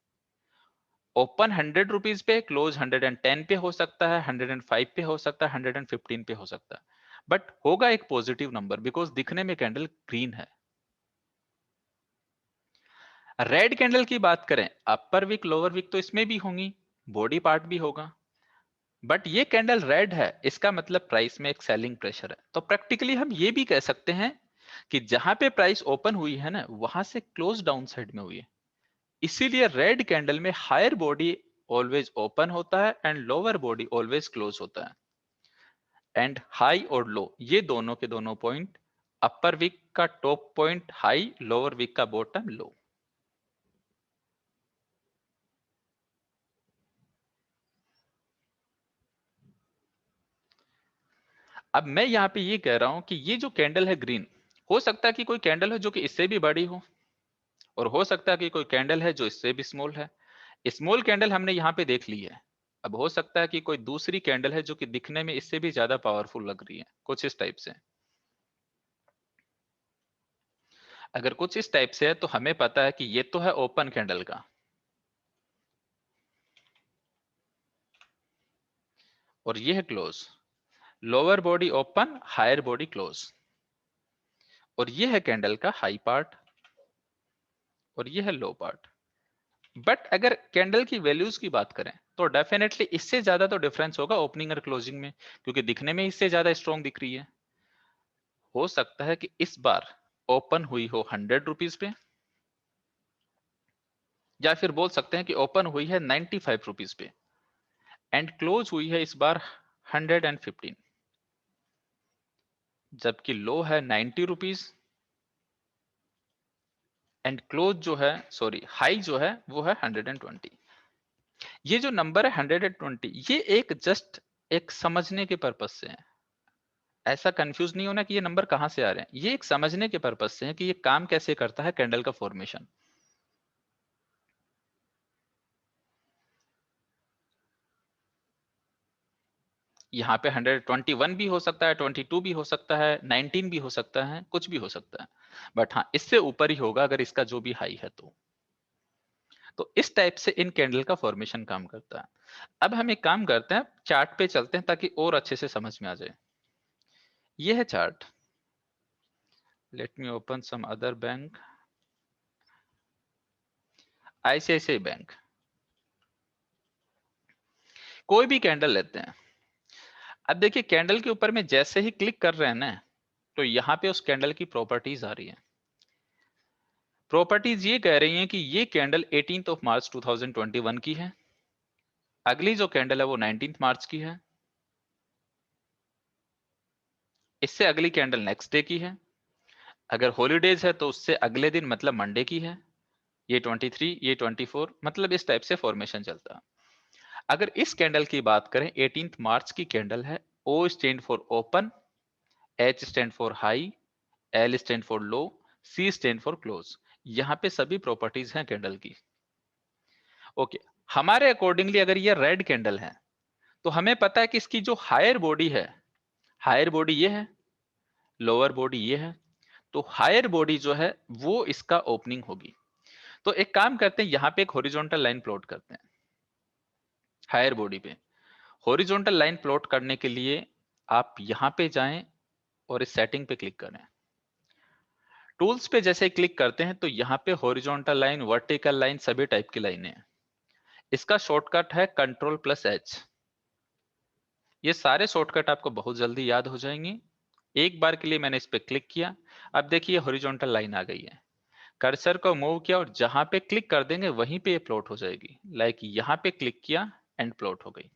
ओपन 100 रुपीज पे, क्लोज 110 पे हो सकता है, 105 पे हो सकता है, 115 पे हो सकता है, बट होगा एक पॉजिटिव नंबर बिकॉज दिखने में कैंडल ग्रीन है। रेड कैंडल की बात करें, अपर विक लोअर विक तो इसमें भी होंगी, बॉडी पार्ट भी होगा, बट ये कैंडल रेड है, इसका मतलब प्राइस में एक सेलिंग प्रेशर है। तो प्रैक्टिकली हम ये भी कह सकते हैं कि जहां पे प्राइस ओपन हुई है ना, वहां से क्लोज डाउन साइड में हुई है। इसीलिए रेड कैंडल में हायर बॉडी ऑलवेज ओपन होता है and lower body always close होता है। एंड हाई और लो ये दोनों के दोनों पॉइंट, अपर विक का top point high, lower wick का बॉटम लो। अब मैं यहां पे ये कह रहा हूं कि ये जो कैंडल है ग्रीन, हो सकता है कि कोई कैंडल हो जो कि इससे भी बड़ी हो, और हो सकता है कि कोई कैंडल है जो इससे भी स्मॉल है। स्मॉल कैंडल हमने यहाँ पे देख ली है, अब हो सकता है कि कोई दूसरी कैंडल है जो कि दिखने में इससे भी ज्यादा पावरफुल लग रही है, कुछ इस टाइप से। अगर कुछ इस टाइप से है तो हमें पता है कि ये तो है ओपन कैंडल का, और ये है close. Lower body open, higher body close, और ये है कैंडल का हाई पार्ट, और ये है लो पार्ट। बट अगर कैंडल की वैल्यूज की बात करें तो डेफिनेटली इससे ज्यादा तो डिफरेंस होगा ओपनिंग और क्लोजिंग में, क्योंकि दिखने में इससे ज्यादा स्ट्रॉन्ग दिख रही है। हो सकता है कि इस बार ओपन हुई हो 100 रुपीज पे, या फिर बोल सकते हैं कि ओपन हुई है 95 रुपीज पे एंड क्लोज हुई है इस बार 115, जबकि लो है 90 रुपीज एंड क्लोज जो है, सॉरी हाई जो है वो है 120। ये जो नंबर है 120, ये एक जस्ट एक समझने के पर्पज से है। ऐसा कंफ्यूज नहीं होना कि ये नंबर कहां से आ रहे हैं, ये एक समझने के पर्पज से है कि ये काम कैसे करता है कैंडल का फॉर्मेशन। यहाँ पे 121 भी हो सकता है, 22 भी हो सकता है, 19 भी हो सकता है, कुछ भी हो सकता है, बट हाँ इससे ऊपर ही होगा अगर इसका जो भी हाई है तो इस टाइप से इन कैंडल का फॉर्मेशन काम करता है। अब हम एक काम करते हैं, चार्ट पे चलते हैं ताकि और अच्छे से समझ में आ जाए। ये है chart, let me open some other bank, ICICI bank. कोई भी कैंडल लेते हैं, अब देखिए कैंडल के ऊपर में जैसे ही क्लिक कर रहे हैं ना, तो यहाँ पे उस कैंडल की प्रॉपर्टीज आ रही है। प्रॉपर्टीज ये कह रही हैं कि ये कैंडल 18 मार्च 2021 की है, अगली जो कैंडल है वो 19 मार्च की है, इससे अगली कैंडल नेक्स्ट डे की है, अगर हॉलीडेज है तो उससे अगले दिन मतलब मंडे की है, ये 23, ये 24, मतलब इस टाइप से फॉर्मेशन चलता है। अगर इस कैंडल की बात करें 18 मार्च की कैंडल है, O stand for open, H stand for high, L stand for low, C stand for close. यहाँ पे सभी प्रॉपर्टीज हैं कैंडल की। ओके, हमारे अकॉर्डिंगली अगर ये रेड कैंडल है तो हमें पता है कि इसकी जो हायर बॉडी है, हायर बॉडी ये है, लोअर बॉडी ये है, तो हायर बॉडी जो है वो इसका ओपनिंग होगी। तो एक काम करते हैं, यहाँ पे एक हॉरिजॉन्टल लाइन प्लॉट करते हैं हायर बॉडी पे। हॉरिजॉन्टल लाइन प्लॉट करने के लिए आप यहां पे जाएं और इस सेटिंग पे क्लिक करें। टूल्स पे जैसे क्लिक करते हैं तो यहाँ पे हॉरिजॉन्टल लाइन, वर्टिकल लाइन, सभी टाइप की लाइनें हैं। इसका शॉर्टकट है Ctrl+H। ये सारे शॉर्टकट आपको बहुत जल्दी याद हो जाएंगे। एक बार के लिए मैंने इस पे क्लिक किया, अब देखिए हॉरिजॉन्टल लाइन आ गई है। कर्सर को मूव किया और जहां पे क्लिक कर देंगे वहीं पे ये प्लॉट हो जाएगी। लाइक यहाँ पे क्लिक किया एंड प्लॉट हो गई।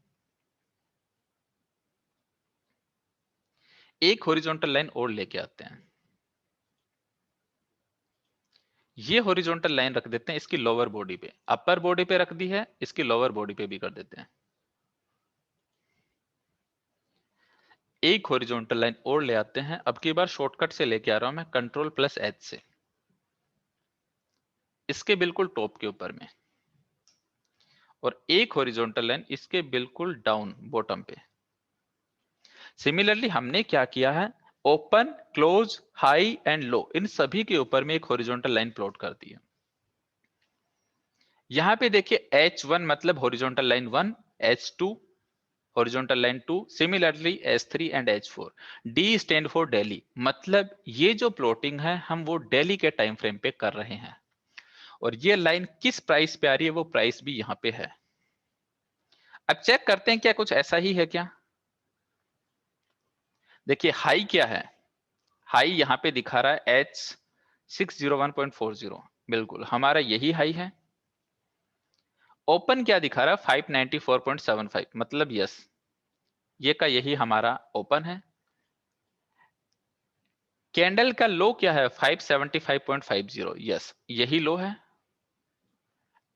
एक हॉरिजॉन्टल लाइन और लेके आते हैं, ये हॉरिजॉन्टल लाइन रख देते हैं इसकी लोअर बॉडी पे, अपर बॉडी पे रख दी है, इसकी लोअर बॉडी पे भी कर देते हैं। एक हॉरिजॉन्टल लाइन और ले आते हैं, अब की बार शॉर्टकट से लेके आ रहा हूं मैं Ctrl+H से, इसके बिल्कुल टॉप के ऊपर में, और एक हॉरिजॉन्टल लाइन इसके बिल्कुल डाउन बॉटम पे। सिमिलरली हमने क्या किया है, open, close, high and low, इन सभी के ऊपर में एक हॉरिजॉन्टल लाइन प्लॉट कर दी है। यहां पे देखिए H1 मतलब horizontal line 1, H2 horizontal line 2, similarly H3 and H4। D stand for Delhi, मतलब ये जो प्लॉटिंग है हम वो दिल्ली के टाइम फ्रेम पे कर रहे हैं। और ये लाइन किस प्राइस पे आ रही है वो प्राइस भी यहां पे है। अब चेक करते हैं क्या कुछ ऐसा ही है क्या। देखिए हाई क्या है, हाई यहां पे दिखा रहा है H 601.40, बिल्कुल हमारा यही हाई है। ओपन क्या दिखा रहा है 594.75, मतलब यस ये का यही हमारा ओपन है। कैंडल का लो क्या है 575.50, यस यही लो है।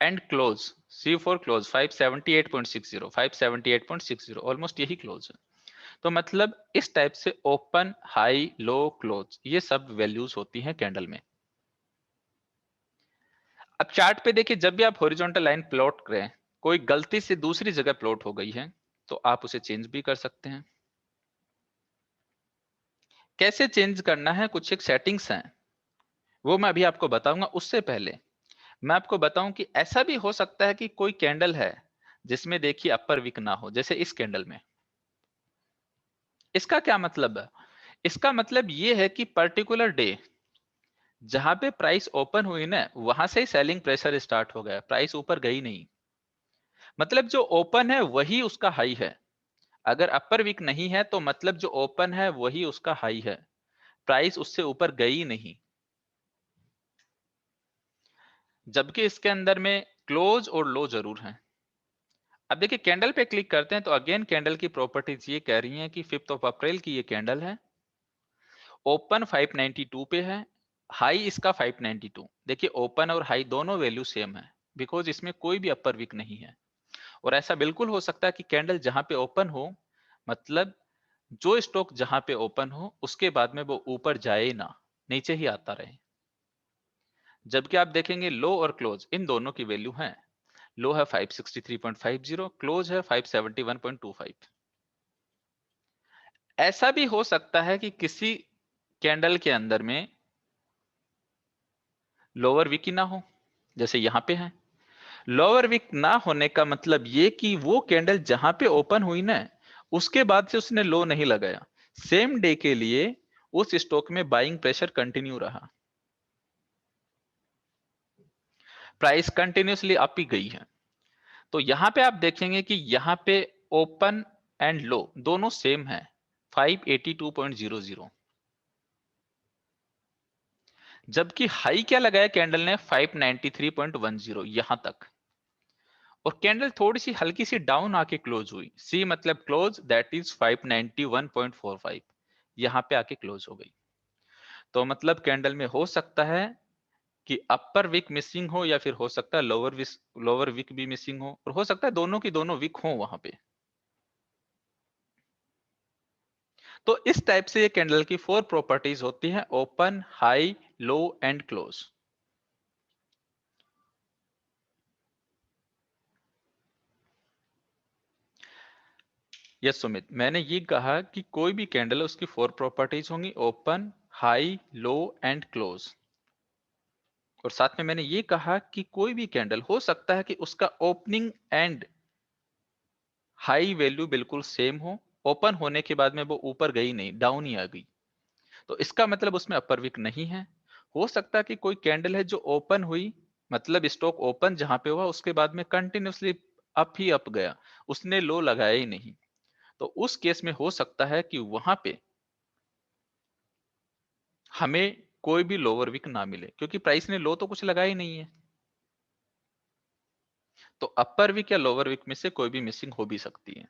And close C for close 578.60, 578.60 almost यही क्लोज है। तो मतलब इस टाइप से ओपन हाई लो क्लोज ये सब वैल्यूज होती हैं कैंडल में। अब चार्ट पे देखिए जब भी आप हॉरिजॉन्टल लाइन प्लॉट करें, कोई गलती से दूसरी जगह प्लॉट हो गई है तो आप उसे चेंज भी कर सकते हैं। कैसे चेंज करना है, कुछ एक सेटिंग्स हैं वो मैं अभी आपको बताऊंगा। उससे पहले मैं आपको बताऊं कि ऐसा भी हो सकता है कि कोई कैंडल है जिसमें देखिए अपर विक ना हो, जैसे इस कैंडल में। इसका क्या मतलब है, इसका मतलब ये है कि पर्टिकुलर डे जहां पे प्राइस ओपन हुई ना वहां से ही सेलिंग प्रेशर स्टार्ट हो गया, प्राइस ऊपर गई नहीं। मतलब जो ओपन है वही उसका हाई है। अगर अपर वीक नहीं है तो मतलब जो ओपन है वही उसका हाई है, प्राइस उससे ऊपर गई नहीं। जबकि इसके अंदर में क्लोज और लो जरूर है। अब देखिए कैंडल पे क्लिक करते हैं तो अगेन कैंडल की प्रॉपर्टीज ये कह रही हैं कि 5 अप्रैल की ये कैंडल है, ओपन 592 पे है, हाई इसका 592। देखिए ओपन और हाई दोनों वैल्यू सेम है, बिकॉज इसमें कोई भी अपर वीक नहीं है। और ऐसा बिल्कुल हो सकता है कि कैंडल जहां पे ओपन हो, मतलब जो स्टॉक जहां पे ओपन हो उसके बाद में वो ऊपर जाए ना, नीचे ही आता रहे। जबकि आप देखेंगे लो और क्लोज इन दोनों की वैल्यू है, लो है 563.50, क्लोज है 571.25। ऐसा भी हो सकता है कि किसी कैंडल के अंदर में लोअर विक ही ना हो, जैसे यहां पे है। लोअर विक ना होने का मतलब ये कि वो कैंडल जहां पे ओपन हुई ना उसके बाद से उसने लो नहीं लगाया, सेम डे के लिए उस स्टॉक में बाइंग प्रेशर कंटिन्यू रहा, प्राइस कंटिन्यूसली अप ही गई है। तो यहां पे आप देखेंगे कि यहां पे ओपन एंड लो दोनों सेम है 582.00, जबकि हाई क्या लगाया कैंडल ने 593.10 यहां तक। और कैंडल थोड़ी सी हल्की सी डाउन आके क्लोज हुई, सी मतलब क्लोज दैट इज 591.45, यहां पे आके क्लोज हो गई। तो मतलब कैंडल में हो सकता है कि अपर विक मिसिंग हो या फिर हो सकता है लोअर विक भी मिसिंग हो, और हो सकता है दोनों की दोनों विक हो वहां पे। तो इस टाइप से ये कैंडल की 4 प्रॉपर्टीज होती हैं, open high low and close. Yes Sumit, मैंने ये कहा कि कोई भी कैंडल है उसकी 4 प्रॉपर्टीज होंगी, open high low and close. और साथ में मैंने ये कहा कि कोई भी कैंडल हो सकता है कि उसका ओपनिंग एंड हाई वैल्यू बिल्कुल सेम हो, ओपन होने के बाद में वो ऊपर गई नहीं, डाउन ही आ गई, तो इसका मतलब उसमें अपर विक नहीं है। हो सकता है कि कोई कैंडल है जो ओपन हुई, मतलब स्टॉक ओपन जहां पे हुआ उसके बाद में कंटिन्यूसली अप ही अप गया, उसने लो लगाया ही नहीं। तो उस केस में हो सकता है कि वहां पे हमें कोई भी लोअर विक ना मिले, क्योंकि प्राइस ने लो तो कुछ लगाया ही नहीं है। तो अपर विक या लोअर विक में से कोई भी मिसिंग हो भी सकती है।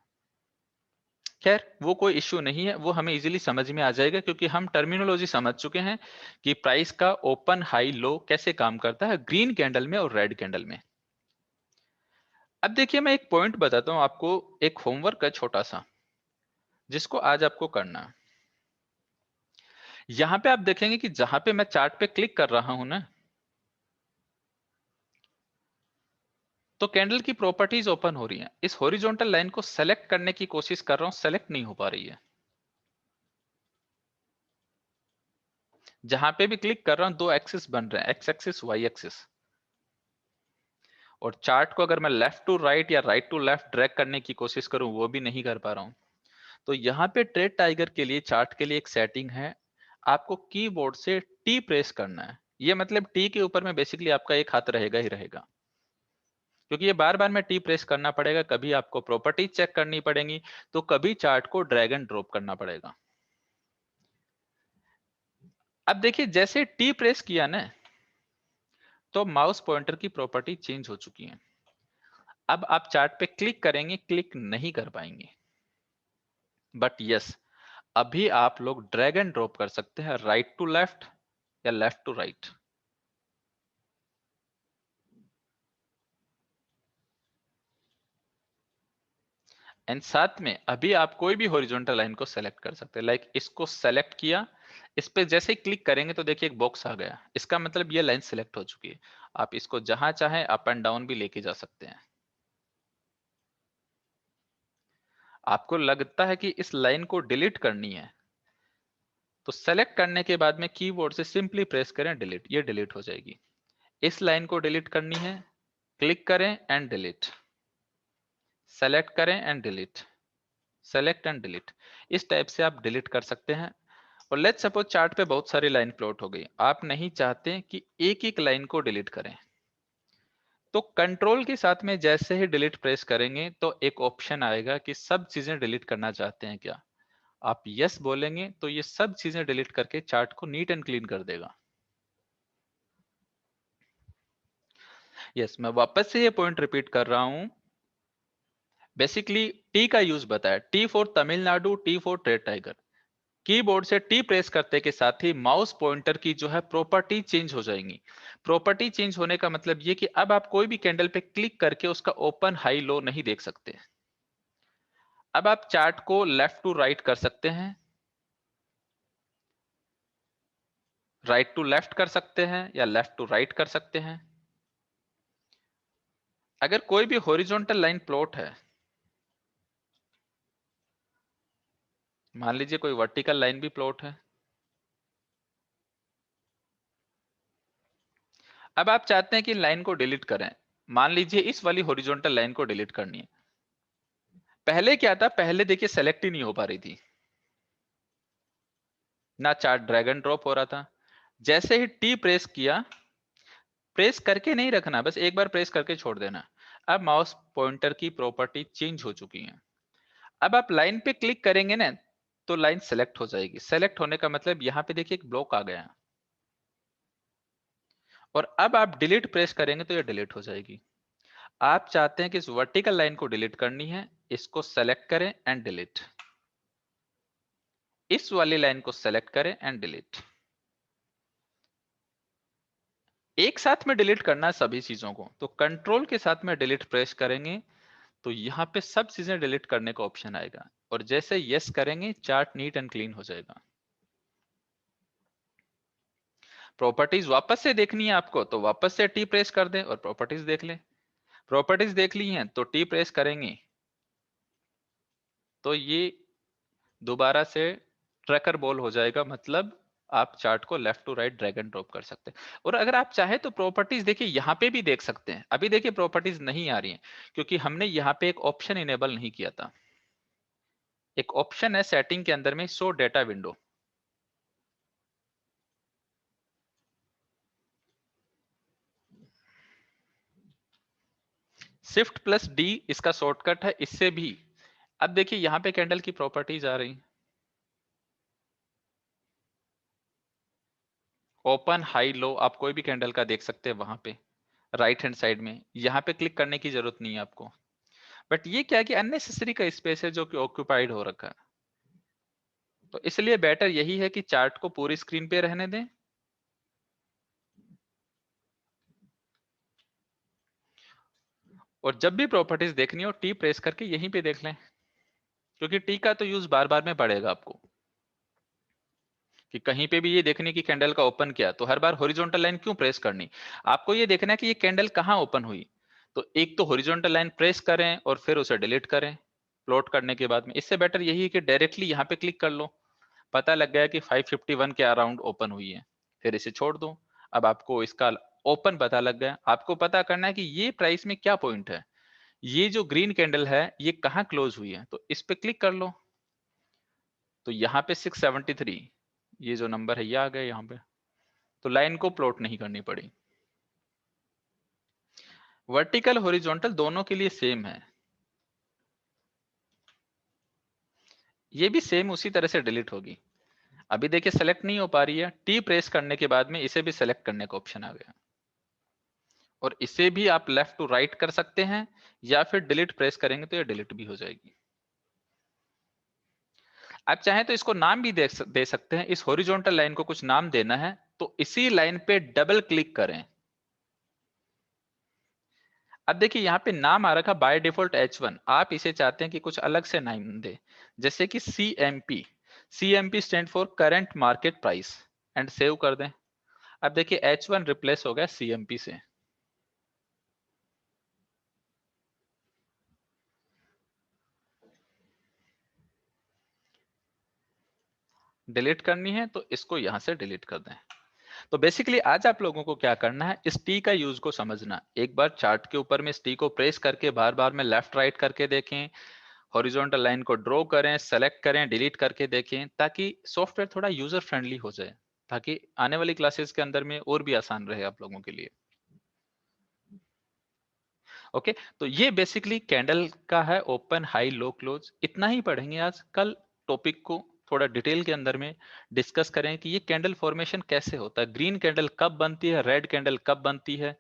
खैर वो कोई इश्यू नहीं है, वो हमें इजीली समझ में आ जाएगा क्योंकि हम टर्मिनोलॉजी समझ चुके हैं कि प्राइस का ओपन हाई लो कैसे काम करता है ग्रीन कैंडल में और रेड कैंडल में। अब देखिए मैं एक पॉइंट बताता हूं आपको, एक होमवर्क है छोटा सा जिसको आज आपको करना है। यहां पे आप देखेंगे कि जहां पे मैं चार्ट पे क्लिक कर रहा हूं ना, तो कैंडल की प्रॉपर्टीज ओपन हो रही हैं। इस हॉरिजॉन्टल लाइन को सेलेक्ट करने की कोशिश कर रहा हूं, सेलेक्ट नहीं हो पा रही है। जहां पे भी क्लिक कर रहा हूं दो एक्सिस बन रहे हैं, एक्स एक्सिस वाई एक्सिस। और चार्ट को अगर मैं लेफ्ट टू राइट या राइट टू लेफ्ट ड्रैग करने की कोशिश करूं वो भी नहीं कर पा रहा हूं। तो यहाँ पे ट्रेड टाइगर के लिए चार्ट के लिए एक सेटिंग है, आपको कीबोर्ड से टी प्रेस करना है, ये मतलब टी के ऊपर में बेसिकली आपका एक हाथ रहेगा ही रहेगा, क्योंकि ये बार बार में टी प्रेस करना पड़ेगा, कभी आपको प्रॉपर्टीज चेक करनी पड़ेगी, तो कभी चार्ट को ड्रैग एंड ड्रॉप करना पड़ेगा। अब देखिए जैसे टी प्रेस किया ना, तो माउस पॉइंटर की प्रॉपर्टी चेंज हो चुकी है। अब आप चार्ट पे क्लिक करेंगे, क्लिक नहीं कर पाएंगे, बट यस अभी आप लोग ड्रैग एंड ड्रॉप कर सकते हैं, राइट टू लेफ्ट या लेफ्ट टू राइट। एंड साथ में अभी आप कोई भी हॉरिजॉन्टल लाइन को सेलेक्ट कर सकते हैं, लाइक इसको सेलेक्ट किया, इस पे जैसे ही क्लिक करेंगे तो देखिए एक बॉक्स आ गया, इसका मतलब ये लाइन सिलेक्ट हो चुकी है। आप इसको जहां चाहें अप एंड डाउन भी लेके जा सकते हैं। आपको लगता है कि इस लाइन को डिलीट करनी है, तो सेलेक्ट करने के बाद में कीबोर्ड से सिंपली प्रेस करें डिलीट, ये डिलीट हो जाएगी। इस लाइन को डिलीट करनी है, क्लिक करें एंड डिलीट, सेलेक्ट करें and delete, select and delete. इस टाइप से आप डिलीट कर सकते हैं। और लेट्स सपोज चार्ट पे बहुत सारी लाइन प्लॉट हो गई, आप नहीं चाहते कि एक एक लाइन को डिलीट करें, तो कंट्रोल के साथ में जैसे ही डिलीट प्रेस करेंगे तो एक ऑप्शन आएगा कि सब चीजें डिलीट करना चाहते हैं क्या। आप यस बोलेंगे तो ये सब चीजें डिलीट करके चार्ट को नीट एंड क्लीन कर देगा। यस, मैं वापस से ये पॉइंट रिपीट कर रहा हूं। बेसिकली टी का यूज बताया, T for Tamil Nadu, T for red tiger. Keyboard से टी प्रेस करते के साथ ही माउस पॉइंटर की जो है प्रॉपर्टी चेंज हो जाएंगी। प्रॉपर्टी चेंज होने का मतलब ये कि अब आप कोई भी कैंडल पे क्लिक करके उसका ओपन हाई लो नहीं देख सकते। अब आप चार्ट को लेफ्ट टू राइट कर सकते हैं, राइट टू लेफ्ट कर सकते हैं या लेफ्ट टू राइट कर सकते हैं। अगर कोई भी हॉरिजॉन्टल लाइन प्लॉट है, मान लीजिए कोई वर्टिकल लाइन भी प्लॉट है, अब आप चाहते हैं कि लाइन को डिलीट करें, मान लीजिए इस वाली हॉरिजॉन्टल लाइन को डिलीट करनी है। पहले क्या था, पहले देखिए सेलेक्ट ही नहीं हो पा रही थी ना, चार्ट ड्रैग एंड ड्रॉप हो रहा था। जैसे ही टी प्रेस किया, प्रेस करके नहीं रखना, बस एक बार प्रेस करके छोड़ देना। अब माउस पॉइंटर की प्रॉपर्टी चेंज हो चुकी है। अब आप लाइन पे क्लिक करेंगे ना, तो लाइन सेलेक्ट हो जाएगी। सेलेक्ट होने का मतलब यहां पे देखिए एक ब्लॉक आ गया, और अब आप डिलीट प्रेस करेंगे तो ये डिलीट हो जाएगी। आप चाहते हैं कि इस वर्टिकल लाइन को डिलीट करनी है, इसको सेलेक्ट करें एंड डिलीट, इस वाली लाइन को सेलेक्ट करें एंड डिलीट। एक साथ में डिलीट करना है सभी चीजों को, तो कंट्रोल के साथ में डिलीट प्रेस करेंगे तो यहाँ पे सब चीजें डिलीट करने का ऑप्शन आएगा, और जैसे यस करेंगे चार्ट नीट एंड क्लीन हो जाएगा। प्रॉपर्टीज वापस से देखनी है आपको, तो वापस से टी प्रेस कर दें और प्रॉपर्टीज देख लें। प्रॉपर्टीज देख ली हैं तो टी प्रेस करेंगे तो ये दोबारा से ट्रैकर बॉल हो जाएगा, मतलब आप चार्ट को left to right drag and drop कर सकते हैं। और अगर आप चाहे तो प्रॉपर्टीज देखिए यहाँ पे भी देख सकते हैं। अभी देखिए प्रॉपर्टीज नहीं आ रही हैं क्योंकि हमने यहाँ पे एक ऑप्शन इनेबल नहीं किया था। एक ऑप्शन है सेटिंग के अंदर में, show data window. Shift plus D इसका शॉर्टकट है, इससे भी अब देखिए यहां पे कैंडल की प्रॉपर्टीज आ रही, ओपन हाई लो, आप कोई भी कैंडल का देख सकते हैं वहां पे राइट हैंड साइड में। यहां पे क्लिक करने की जरूरत नहीं है आपको, बट ये क्या है कि अननेसेसरी का स्पेस है जो कि ऑक्यूपाइड हो रखा है। तो इसलिए बेटर यही है कि चार्ट को पूरी स्क्रीन पे रहने दें, और जब भी प्रॉपर्टीज देखनी हो टी प्रेस करके यहीं पे देख लें, क्योंकि टी का तो यूज बार बार में पड़ेगा आपको, कि कहीं पे भी ये देखने की कैंडल का ओपन किया तो हर बार हॉरिजॉन्टल लाइन क्यों प्रेस करनी। आपको ये देखना है कि ये कैंडल कहां ओपन हुई, तो एक तो हॉरिजॉन्टल लाइन प्रेस करें और फिर उसे डिलीट करें प्लॉट करने के बाद में। इससे बेटर यही है कि डायरेक्टली यहां पे क्लिक कर लो, पता लग गया कि 551 के अराउंड ओपन हुई है, फिर इसे छोड़ दो। अब आपको इसका ओपन पता लग गया, आपको पता करना है कि ये प्राइस में क्या पॉइंट है, ये जो ग्रीन कैंडल है ये कहां क्लोज हुई है, तो इस पे क्लिक कर लो। तो यहाँ पे 673 ये जो नंबर है ये आ गया यहाँ पे। तो लाइन को प्लॉट नहीं करनी पड़ी। वर्टिकल हॉरिजॉन्टल दोनों के लिए सेम है, ये भी सेम उसी तरह से डिलीट होगी। अभी देखिए सेलेक्ट नहीं हो पा रही है, टी प्रेस करने के बाद में इसे भी सेलेक्ट करने का ऑप्शन आ गया, और इसे भी आप लेफ्ट टू राइट कर सकते हैं, या फिर डिलीट प्रेस करेंगे तो ये डिलीट भी हो जाएगी। आप चाहें तो इसको नाम भी दे सकते हैं, इस हॉरिजॉन्टल लाइन को कुछ नाम देना है तो इसी लाइन पे डबल क्लिक करें। अब देखिए यहाँ पे नाम आ रखा बाय डिफॉल्ट H1, आप इसे चाहते हैं कि कुछ अलग से नाम दे, जैसे कि CMP। CMP stand for current market price, and save कर दें। अब देखिए H1 रिप्लेस हो गया CMP से। डिलीट करनी है तो इसको यहां से डिलीट कर दें। तो बेसिकली आज आप लोगों को क्या करना है, इस टी का यूज को समझना। एक बार चार्ट के ऊपर में इस टी को प्रेस करके बार बार में लेफ्ट राइट करके देखें, हॉरिजॉन्टल लाइन को ड्रॉ करें, सेलेक्ट करें, डिलीट करके देखें, ताकि सॉफ्टवेयर थोड़ा यूजर फ्रेंडली हो जाए, ताकि आने वाली क्लासेस के अंदर में और भी आसान रहे आप लोगों के लिए। ओके, तो ये बेसिकली कैंडल का है, ओपन हाई लो क्लोज। इतना ही पढ़ेंगे आज। कल टॉपिक को थोड़ा डिटेल के अंदर में डिस्कस करें कि ये कैंडल फॉर्मेशन कैसे होता है, ग्रीन कैंडल कब बनती है, रेड कैंडल कब बनती है,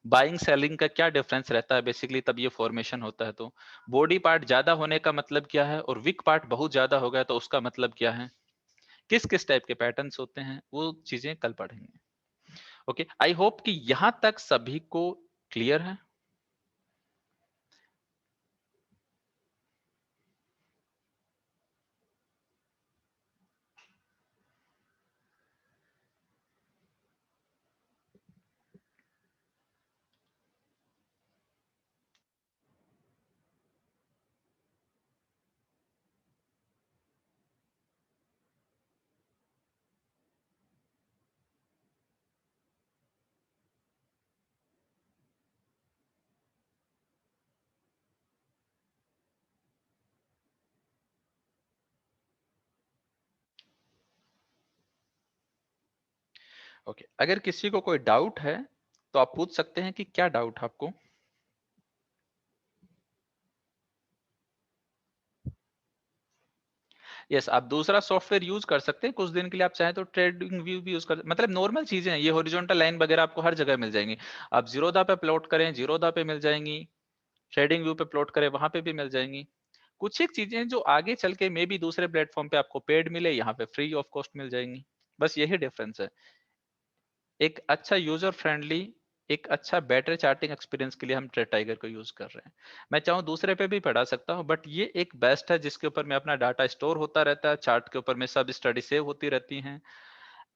बाइंग सेलिंग का क्या डिफरेंस रहता है बेसिकली, तब ये फॉर्मेशन होता है। तो बॉडी पार्ट ज्यादा होने का मतलब क्या है, और वीक पार्ट बहुत ज्यादा हो गया तो उसका मतलब क्या है, किस किस टाइप के पैटर्न्स होते हैं, वो चीजें कल पढ़ेंगे। ओके, आई होप कि यहां तक सभी को क्लियर है। ओके, अगर किसी को कोई डाउट है तो आप पूछ सकते हैं कि क्या डाउट है आपको। यस, आप दूसरा सॉफ्टवेयर यूज कर सकते हैं कुछ दिन के लिए। आप चाहें तो ट्रेडिंग व्यू भी यूज कर, मतलब नॉर्मल चीजें हैं ये, हॉरिजॉन्टल लाइन वगैरह आपको हर जगह मिल जाएंगी। आप जीरोधा पे प्लॉट करें, जीरोधा पे मिल जाएंगी, ट्रेडिंग व्यू पे प्लॉट करें, वहां पे भी मिल जाएंगी। कुछ एक चीजें जो आगे चल के मे बी दूसरे प्लेटफॉर्म पे आपको पेड मिले, यहाँ पे फ्री ऑफ कॉस्ट मिल जाएंगी। बस यही डिफरेंस है। एक अच्छा यूजर फ्रेंडली, एक अच्छा बेटर चार्टिंग एक्सपीरियंस के लिए हम ट्रेड टाइगर को यूज कर रहे हैं। मैं चाहूँ दूसरे पे भी पढ़ा सकता हूँ, बट ये एक बेस्ट है जिसके ऊपर में अपना डाटा स्टोर होता रहता है, चार्ट के ऊपर में सब स्टडी सेव होती रहती हैं।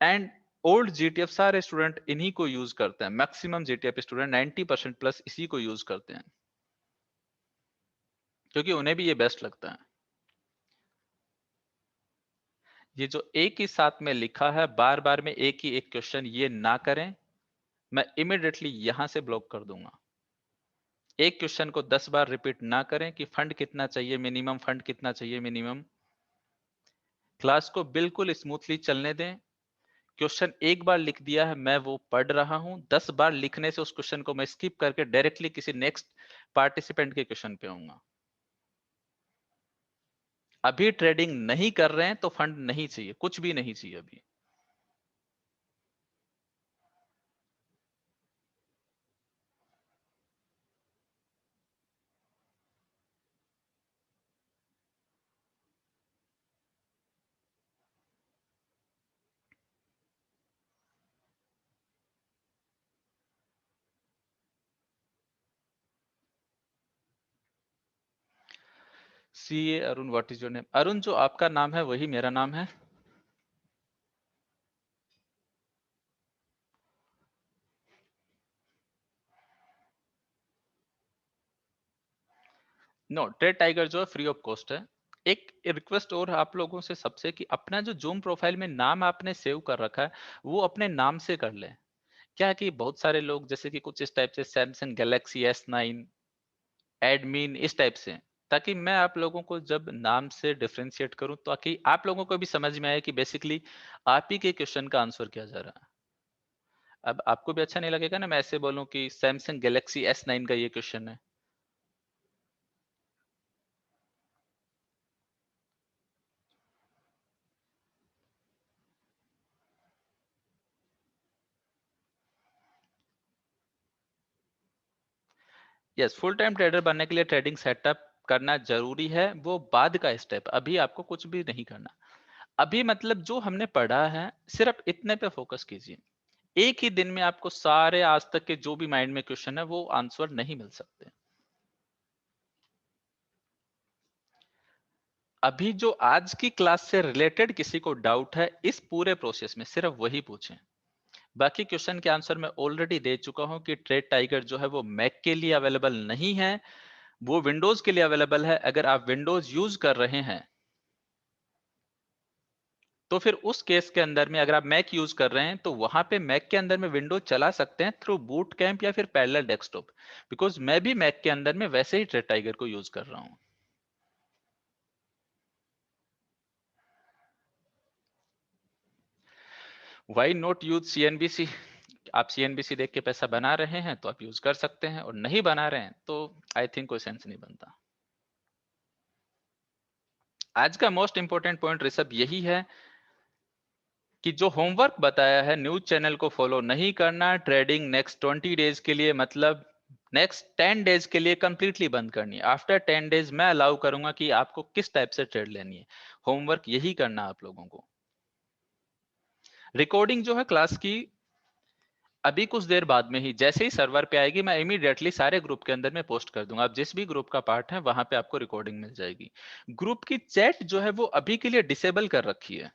एंड ओल्ड जीटीएफ सारे स्टूडेंट इन्हीं को यूज करते हैं, मैक्सिमम जीटीएफ स्टूडेंट 90% प्लस इसी को यूज करते हैं, क्योंकि उन्हें भी ये बेस्ट लगता है। ये जो एक ही साथ में लिखा है, बार बार में एक ही एक क्वेश्चन, ये ना करें। मैं इमिडिएटली यहां से ब्लॉक कर दूंगा। एक क्वेश्चन को 10 बार रिपीट ना करें कि फंड कितना चाहिए मिनिमम, फंड कितना चाहिए मिनिमम। क्लास को बिल्कुल स्मूथली चलने दें। क्वेश्चन एक बार लिख दिया है, मैं वो पढ़ रहा हूं, 10 बार लिखने से उस क्वेश्चन को मैं स्किप करके डायरेक्टली किसी नेक्स्ट पार्टिसिपेंट के क्वेश्चन पे आऊंगा। अभी ट्रेडिंग नहीं कर रहे हैं तो फंड नहीं चाहिए, कुछ भी नहीं चाहिए अभी। CA Arun, what is your name? Arun, जो आपका नाम है वही मेरा नाम है। नो, ट्रेड टाइगर जो है फ्री ऑफ कॉस्ट है। एक रिक्वेस्ट और आप लोगों से सबसे कि अपना जो जूम प्रोफाइल में नाम आपने सेव कर रखा है वो अपने नाम से कर ले। क्या है कि बहुत सारे लोग जैसे कि कुछ इस टाइप से सैमसंग गैलेक्सी S9 एडमिन इस टाइप से, ताकि मैं आप लोगों को जब नाम से डिफरेंशिएट करूं ताकि आप लोगों को भी समझ में आए कि बेसिकली आप ही के क्वेश्चन का आंसर किया जा रहा है। अब आपको भी अच्छा नहीं लगेगा ना मैं ऐसे बोलूं कि सैमसंग गैलेक्सी S9 का ये क्वेश्चन है। यस, फुल टाइम ट्रेडर बनने के लिए ट्रेडिंग सेटअप करना जरूरी है, वो बाद का स्टेप, अभी आपको कुछ भी नहीं करना। अभी मतलब जो हमने पढ़ा है सिर्फ इतने पे फोकस कीजिए। एक ही दिन में आपको सारे आज तक के जो भी माइंड में क्वेश्चन है वो आंसर नहीं मिल सकते। अभी जो आज की क्लास से रिलेटेड किसी को डाउट है इस पूरे प्रोसेस में सिर्फ वही पूछें। बाकी क्वेश्चन के आंसर मैं ऑलरेडी दे चुका हूं कि ट्रेड टाइगर जो है वो मैक के लिए अवेलेबल नहीं है, वो विंडोज के लिए अवेलेबल है। अगर आप विंडोज यूज कर रहे हैं तो फिर उस केस के अंदर में अगर आप मैक यूज कर रहे हैं तो वहां पे मैक के अंदर में विंडोज चला सकते हैं थ्रू बूट कैंप या फिर पैरेलल डेस्कटॉप। बिकॉज मैं भी मैक के अंदर में वैसे ही ट्रेड टाइगर को यूज कर रहा हूं। Why not use CNBC? आप सीएनबीसी देख के पैसा बना रहे हैं तो आप यूज कर सकते हैं, और नहीं बना रहे हैं तो आई थिंक कोई सेंस नहीं बनता। आज का मोस्ट इंपॉर्टेंट पॉइंट ऋषभ यही है कि जो होमवर्क बताया है न्यूज चैनल को फॉलो नहीं करना, ट्रेडिंग नेक्स्ट 20 डेज के लिए, मतलब नेक्स्ट 10 डेज के लिए कंप्लीटली बंद करनी है। आफ्टर 10 डेज मैं अलाउ करूंगा कि आपको किस टाइप से ट्रेड लेनी है। होमवर्क यही करना आप लोगों को। रिकॉर्डिंग जो है क्लास की अभी कुछ देर बाद में ही जैसे ही सर्वर पे आएगी मैं इमीडिएटली सारे ग्रुप के अंदर में पोस्ट कर दूंगा। आप जिस भी ग्रुप का पार्ट है वहां पे आपको रिकॉर्डिंग मिल जाएगी। ग्रुप की चैट जो है वो अभी के लिए डिसेबल कर रखी है।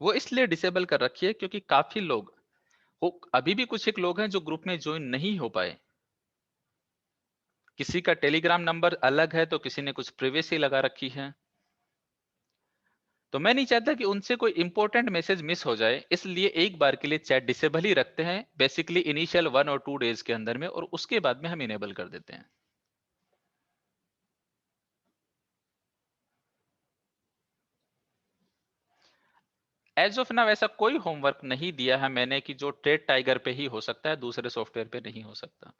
वो इसलिए डिसेबल कर रखी है क्योंकि काफी लोग वो अभी भी कुछ एक लोग हैं जो ग्रुप में ज्वाइन नहीं हो पाए। किसी का टेलीग्राम नंबर अलग है तो किसी ने कुछ प्रिवेसी लगा रखी है। तो मैं नहीं चाहता कि उनसे कोई इंपॉर्टेंट मैसेज मिस हो जाए, इसलिए एक बार के लिए चैट डिसेबल ही रखते हैं बेसिकली इनिशियल 1 और 2 डेज के अंदर में, और उसके बाद में हम इनेबल कर देते हैं। एज ऑफ नाउ ऐसा कोई होमवर्क नहीं दिया है मैंने कि जो ट्रेड टाइगर पे ही हो सकता है, दूसरे सॉफ्टवेयर पे नहीं हो सकता।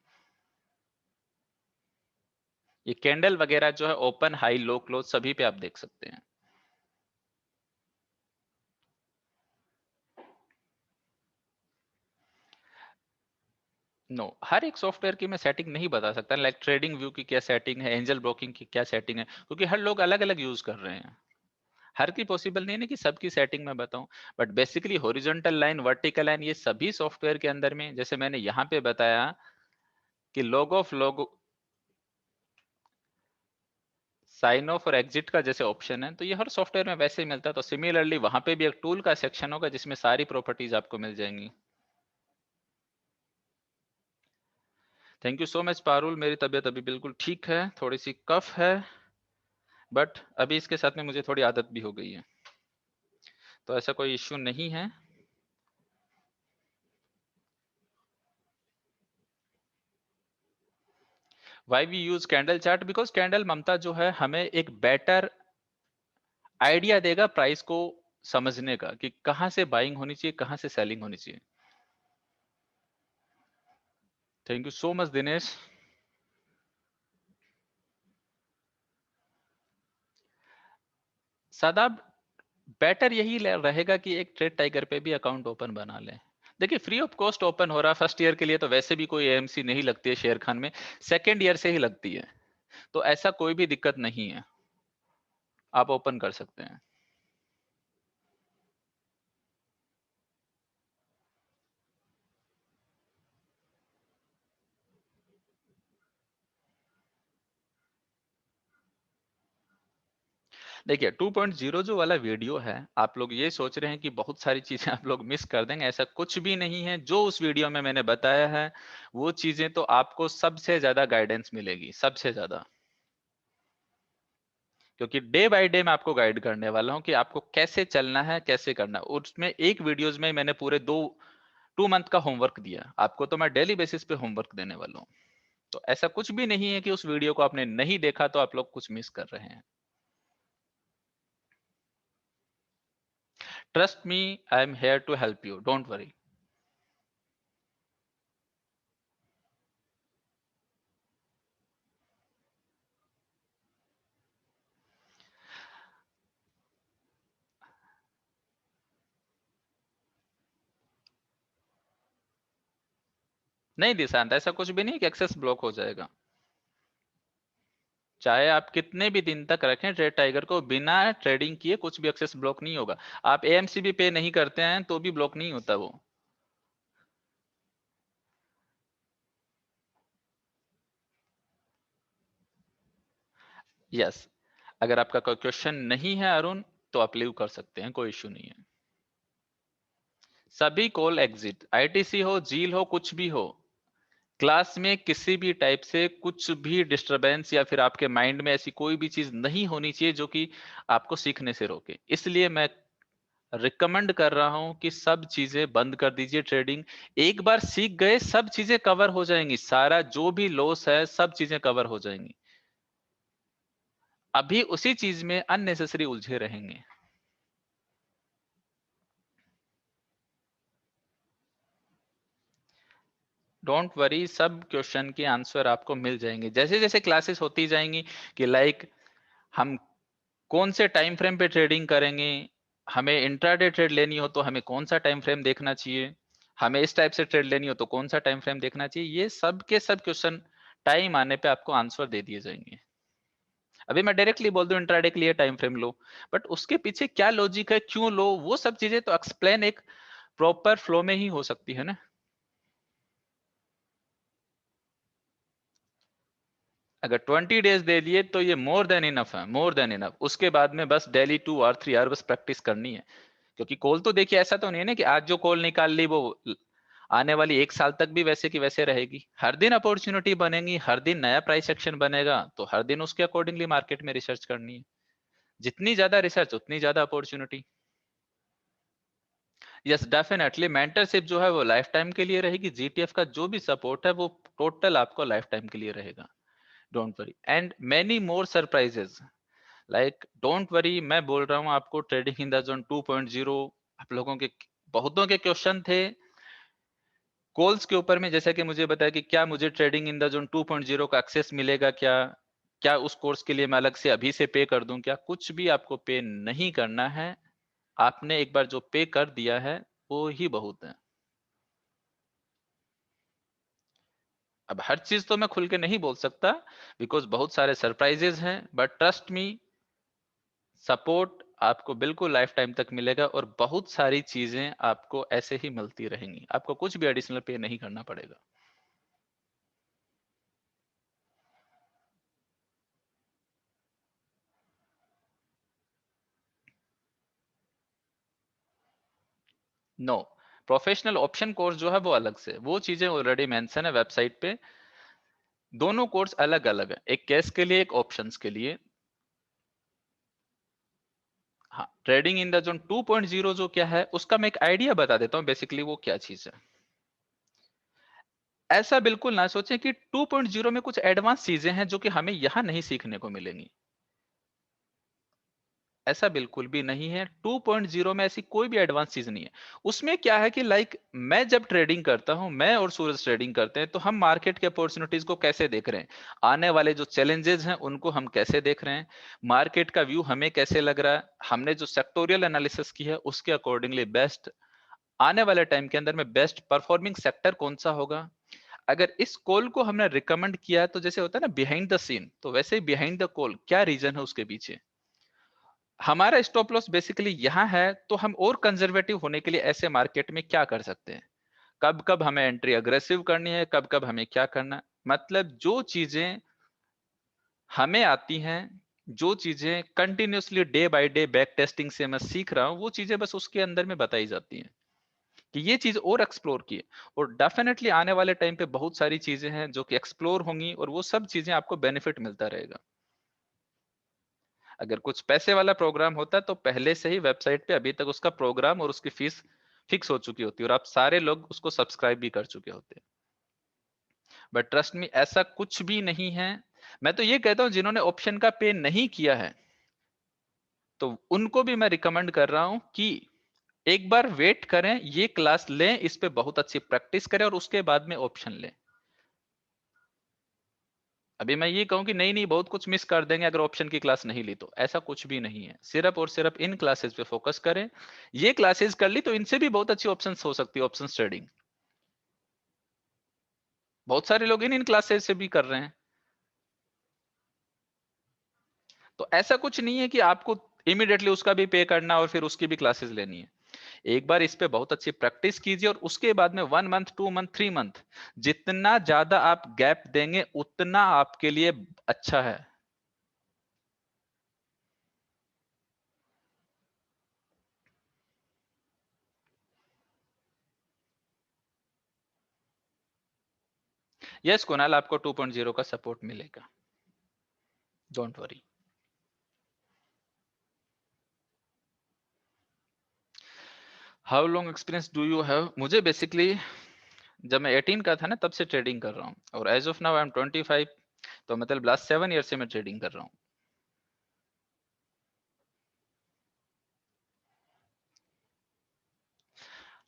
ये कैंडल वगैरह जो है ओपन हाई लो क्लोज सभी पे आप देख सकते हैं। नो, हर एक सॉफ्टवेयर की मैं सेटिंग नहीं बता सकता, लाइक ट्रेडिंग व्यू की क्या सेटिंग है, एंजल ब्रोकिंग की क्या सेटिंग है, क्योंकि हर लोग अलग अलग यूज कर रहे हैं। हर की पॉसिबल नहीं है कि सबकी सेटिंग मैं बताऊं। But basically horizontal line, vertical line, ये सभी सॉफ्टवेयर के अंदर में, जैसे मैंने यहाँ पे बताया कि log of log sign of और एग्जिट का जैसे ऑप्शन है, तो ये हर सॉफ्टवेयर में वैसे ही मिलता है। तो सिमिलरली वहां पे भी एक टूल का सेक्शन होगा जिसमें सारी प्रॉपर्टीज आपको मिल जाएंगी। Thank you so much Parul, मेरी तबीयत अभी बिल्कुल ठीक है, थोड़ी सी कफ है, बट अभी इसके साथ में मुझे थोड़ी आदत भी हो गई है, तो ऐसा कोई इश्यू नहीं है। Why we use candle chart? Because candle ममता जो है हमें एक बेटर आइडिया देगा प्राइस को समझने का कि कहां से बाइंग होनी चाहिए, कहां से सेलिंग होनी चाहिए। Thank you so much Dinesh. सदा बेटर यही रहेगा कि एक ट्रेड टाइगर पे भी अकाउंट ओपन बना लें। देखिए फ्री ऑफ कॉस्ट ओपन हो रहा है, फर्स्ट ईयर के लिए तो वैसे भी कोई एएमसी नहीं लगती है शेयर खान में, सेकेंड ईयर से ही लगती है, तो ऐसा कोई भी दिक्कत नहीं है, आप ओपन कर सकते हैं। देखिए 2.0 जो वाला वीडियो है, आप लोग ये सोच रहे हैं कि बहुत सारी चीजें आप लोग मिस कर देंगे, ऐसा कुछ भी नहीं है। जो उस वीडियो में मैंने बताया है वो चीजें तो आपको सबसे ज्यादा गाइडेंस मिलेगी, सबसे ज्यादा, क्योंकि डे बाय डे मैं आपको गाइड करने वाला हूं कि आपको कैसे चलना है, कैसे करना है। उसमें एक वीडियोज में मैंने पूरे 2 मंथ का होमवर्क दिया आपको, तो मैं डेली बेसिस पे होमवर्क देने वाला हूँ। तो ऐसा कुछ भी नहीं है कि उस वीडियो को आपने नहीं देखा तो आप लोग कुछ मिस कर रहे हैं। Trust me, I am here to help you, don't worry. नहीं दिशांत, ऐसा कुछ भी नहीं कि एक्सेस ब्लॉक हो जाएगा। चाहे आप कितने भी दिन तक रखें ट्रेड टाइगर को, बिना ट्रेडिंग किए कुछ भी एक्सेस ब्लॉक नहीं होगा। आप एएमसी भी पे नहीं करते हैं तो भी ब्लॉक नहीं होता वो। यस, अगर आपका कोई क्वेश्चन नहीं है अरुण, तो आप लीव कर सकते हैं, कोई इश्यू नहीं है। सभी कॉल एग्जिट, आईटीसी हो, जील हो, कुछ भी हो, क्लास में किसी भी टाइप से कुछ भी डिस्टरबेंस या फिर आपके माइंड में ऐसी कोई भी चीज नहीं होनी चाहिए जो कि आपको सीखने से रोके। इसलिए मैं रिकमेंड कर रहा हूं कि सब चीजें बंद कर दीजिए ट्रेडिंग। एक बार सीख गए सब चीजें कवर हो जाएंगी, सारा जो भी लॉस है सब चीजें कवर हो जाएंगी। अभी उसी चीज में अननेसेसरी उलझे रहेंगे। डोंट वरी, सब क्वेश्चन के आंसर आपको मिल जाएंगे जैसे जैसे क्लासेस होती जाएंगी। कि लाइक हम कौन से टाइम फ्रेम पे ट्रेडिंग करेंगे, हमें इंट्राडे ट्रेड लेनी हो तो हमें कौन सा टाइम फ्रेम देखना चाहिए, हमें इस टाइप से ट्रेड लेनी हो तो कौन सा टाइम फ्रेम देखना चाहिए, ये सब के सब क्वेश्चन टाइम आने पे आपको आंसर दे दिए जाएंगे। अभी मैं डायरेक्टली बोल दूं इंट्राडे के लिए टाइम फ्रेम लो, बट उसके पीछे क्या लॉजिक है, क्यों लो, वो सब चीजें तो एक्सप्लेन एक प्रॉपर फ्लो में ही हो सकती है ना। अगर 20 डेज दे दिए तो ये मोर देन इनफ है, मोर देन इनफ। उसके बाद में बस डेली 2 और 3 आवर बस प्रैक्टिस करनी है। क्योंकि कॉल तो देखिए ऐसा तो नहीं है ना कि आज जो कॉल निकाल ली वो आने वाली 1 साल तक भी वैसे की वैसे रहेगी। हर दिन अपॉर्चुनिटी बनेगी, हर दिन नया प्राइस एक्शन बनेगा, तो हर दिन उसके अकॉर्डिंगली मार्केट में रिसर्च करनी है। जितनी ज्यादा रिसर्च उतनी ज्यादा अपॉर्चुनिटी। यस डेफिनेटली, मेंटरशिप जो है वो लाइफ टाइम के लिए रहेगी। जीटीएफ का जो भी सपोर्ट है वो टोटल आपको लाइफ टाइम के लिए रहेगा। Don't worry, and many more surprises. Like don't worry, मैं बोल रहा हूँ आपको ट्रेडिंग इन द जोन 2.0। आप लोगों के बहुतों के क्वेश्चन थे कॉल्स के ऊपर में, जैसे कि मुझे बताया कि क्या मुझे ट्रेडिंग इन द जोन 2.0 का एक्सेस मिलेगा क्या, क्या उस कोर्स के लिए मैं अलग से अभी से पे कर दूं क्या। कुछ भी आपको पे नहीं करना है, आपने एक बार जो पे कर दिया है वो ही बहुत है। अब हर चीज तो मैं खुल के नहीं बोल सकता, बिकॉज बहुत सारे सरप्राइजेस हैं, बट ट्रस्ट मी, सपोर्ट आपको बिल्कुल लाइफ टाइम तक मिलेगा और बहुत सारी चीजें आपको ऐसे ही मिलती रहेंगी, आपको कुछ भी एडिशनल पे नहीं करना पड़ेगा। नो, प्रोफेशनल ऑप्शन कोर्स जो है वो अलग से, वो चीजें ऑलरेडी मेंशन है वेबसाइट पे। दोनों कोर्स अलग अलग है, एक कैश के लिए एक ऑप्शंस के लिए। हाँ, ट्रेडिंग इन द जोन 2.0 जो क्या है उसका मैं एक आइडिया बता देता हूँ, बेसिकली वो क्या चीज है। ऐसा बिल्कुल ना सोचें कि 2.0 में कुछ एडवांस चीजें हैं जो कि हमें यहां नहीं सीखने को मिलेंगी। ऐसा बिल्कुल भी नहीं है, 2.0 में ऐसी कोई भी एडवांस चीज नहीं है। उसमें क्या है कि लाइक मैं जब ट्रेडिंग करता हूं, मैं और सूरज ट्रेडिंग करते हैं, तो हम मार्केट के अपॉर्चुनिटीज को कैसे देख रहे हैं, आने वाले जो चैलेंजेस हैं उनको हम कैसे देख रहे हैं, मार्केट का व्यू हमें कैसे लग रहा है, हमने जो सेक्टोरियल एनालिसिस की है उसके अकॉर्डिंगली बेस्ट आने वाले टाइम के अंदर में बेस्ट परफॉर्मिंग सेक्टर कौन सा होगा। अगर इस कॉल को हमने रिकमेंड किया है तो जैसे होता है ना बिहाइंड द सीन, तो वैसे ही बिहाइंड द कॉल क्या रीजन है उसके पीछे। हमारा स्टॉप लॉस बेसिकली यहाँ है, तो हम और कंजर्वेटिव होने के लिए ऐसे मार्केट में क्या कर सकते हैं, कब कब हमें एंट्री अग्रेसिव करनी है, कब कब हमें क्या करना है। मतलब जो चीजें हमें आती हैं, जो चीजें continuously day by day back testing से मैं सीख रहा हूं, वो चीजें बस उसके अंदर में बताई जाती हैं कि ये चीज और एक्सप्लोर किए। और डेफिनेटली आने वाले टाइम पे बहुत सारी चीजें हैं जो कि एक्सप्लोर होंगी और वो सब चीजें आपको बेनिफिट मिलता रहेगा। अगर कुछ पैसे वाला प्रोग्राम होता तो पहले से ही वेबसाइट पे अभी तक उसका प्रोग्राम और उसकी फीस फिक्स हो चुकी होती और आप सारे लोग उसको सब्सक्राइब भी कर चुके होते। बट ट्रस्ट मी, ऐसा कुछ भी नहीं है। मैं तो ये कहता हूं जिन्होंने ऑप्शन का पे नहीं किया है, तो उनको भी मैं रिकमेंड कर रहा हूं कि एक बार वेट करें, ये क्लास लें, इस पे बहुत अच्छी प्रैक्टिस करें और उसके बाद में ऑप्शन लें। अभी मैं ये कहूं कि नहीं नहीं बहुत कुछ मिस कर देंगे अगर ऑप्शन की क्लास नहीं ली, तो ऐसा कुछ भी नहीं है। सिर्फ और सिर्फ इन क्लासेस पे फोकस करें। ये क्लासेस कर ली तो इनसे भी बहुत अच्छी ऑप्शंस हो सकती है, ऑप्शंस ट्रेडिंग। बहुत सारे लोग इन क्लासेस से भी कर रहे हैं। तो ऐसा कुछ नहीं है कि आपको इमीडिएटली उसका भी पे करना और फिर उसकी भी क्लासेस लेनी है। एक बार इस पे बहुत अच्छी प्रैक्टिस कीजिए और उसके बाद में 1 मंथ 2 मंथ 3 मंथ जितना ज्यादा आप गैप देंगे उतना आपके लिए अच्छा है। यस कुणाल, आपको 2.0 का सपोर्ट मिलेगा, don't worry. How long experience do you have? मुझे बेसिकली जब मैं 18 का था ना तब से ट्रेडिंग कर रहा हूँ, और as of now I am 25, तो मतलब लास्ट 7 ईयर से मैं ट्रेडिंग कर रहा हूँ।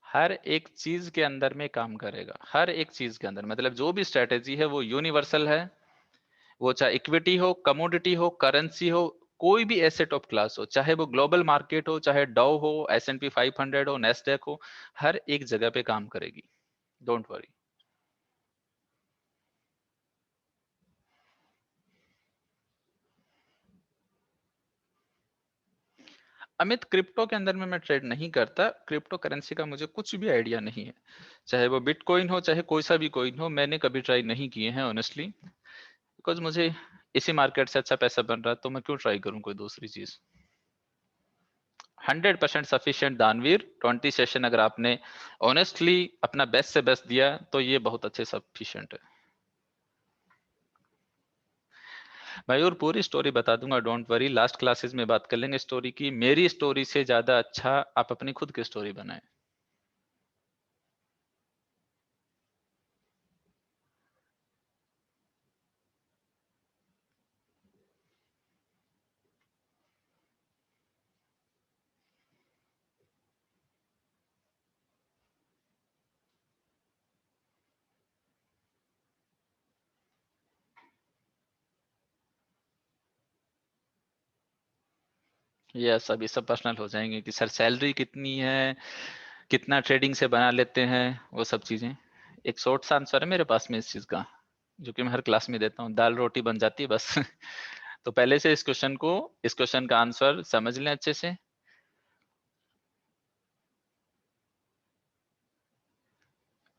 हर एक चीज के अंदर में काम करेगा, हर एक चीज के अंदर, मतलब जो भी स्ट्रेटेजी है वो यूनिवर्सल है। वो चाहे इक्विटी हो, कमोडिटी हो, करेंसी हो, कोई भी एसेट ऑफ क्लास हो, चाहे वो ग्लोबल मार्केट हो, चाहे डाउ हो, S&P 500 हो, नेस्डेक हो, हर एक जगह पे काम करेगी, डोंट वरी। अमित, क्रिप्टो के अंदर में मैं ट्रेड नहीं करता, क्रिप्टो करेंसी का मुझे कुछ भी आइडिया नहीं है। चाहे वो बिटकॉइन हो, चाहे कोई सा भी कॉइन हो, मैंने कभी ट्राई नहीं किए हैं ऑनेस्टली, बिकॉज मुझे इसी मार्केट से अच्छा पैसा बन रहा है, तो मैं क्यों ट्राई करूं कोई दूसरी चीज। 100% सफिशिएंट दानवीर, 20 सेशन अगर आपने ऑनेस्टली अपना बेस्ट से बेस्ट दिया तो ये बहुत अच्छे सफिशिएंट है। भाई और पूरी स्टोरी बता दूंगा, डोंट वरी, लास्ट क्लासेस में बात कर लेंगे स्टोरी की। मेरी स्टोरी से ज्यादा अच्छा आप अपनी खुद की स्टोरी बनाएं। यस, अभी सब पर्सनल हो जाएंगे कि सर सैलरी कितनी है, कितना ट्रेडिंग से बना लेते हैं, वो सब चीजें। एक शॉर्ट सा आंसर है मेरे पास में इस चीज का, जो कि मैं हर क्लास में देता हूँ, दाल रोटी बन जाती है बस। तो पहले से इस क्वेश्चन का आंसर समझ लें अच्छे से।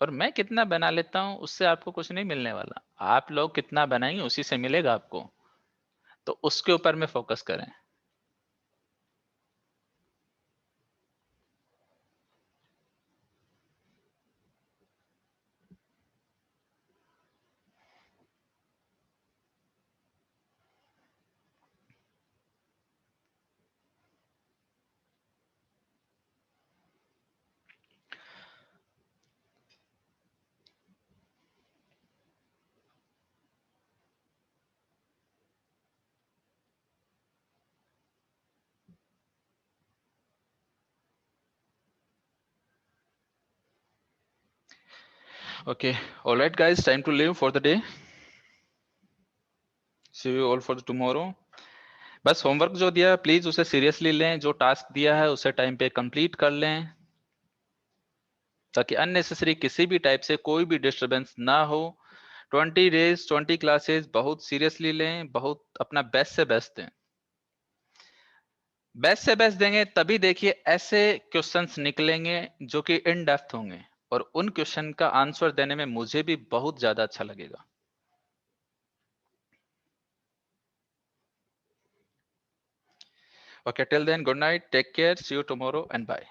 और मैं कितना बना लेता हूँ उससे आपको कुछ नहीं मिलने वाला, आप लोग कितना बनाएंगे उसी से मिलेगा आपको, तो उसके ऊपर में फोकस करें। Okay, alright guys, time to leave for the day, see you all for tomorrow. बस होमवर्क जो दिया प्लीज उसे सीरियसली लें, जो टास्क दिया है उसे टाइम पे कंप्लीट कर लें, ताकि अननेसेसरी किसी भी टाइप से कोई भी डिस्टरबेंस ना हो। 20 डेज 20 क्लासेस बहुत सीरियसली लें, बहुत अपना बेस्ट से बेस्ट दें। बेस्ट से बेस्ट देंगे तभी देखिए ऐसे क्वेश्चंस निकलेंगे जो कि इन डेप्थ होंगे, और उन क्वेश्चन का आंसर देने में मुझे भी बहुत ज्यादा अच्छा लगेगा। Okay, till then good night, take care, see you tomorrow and bye.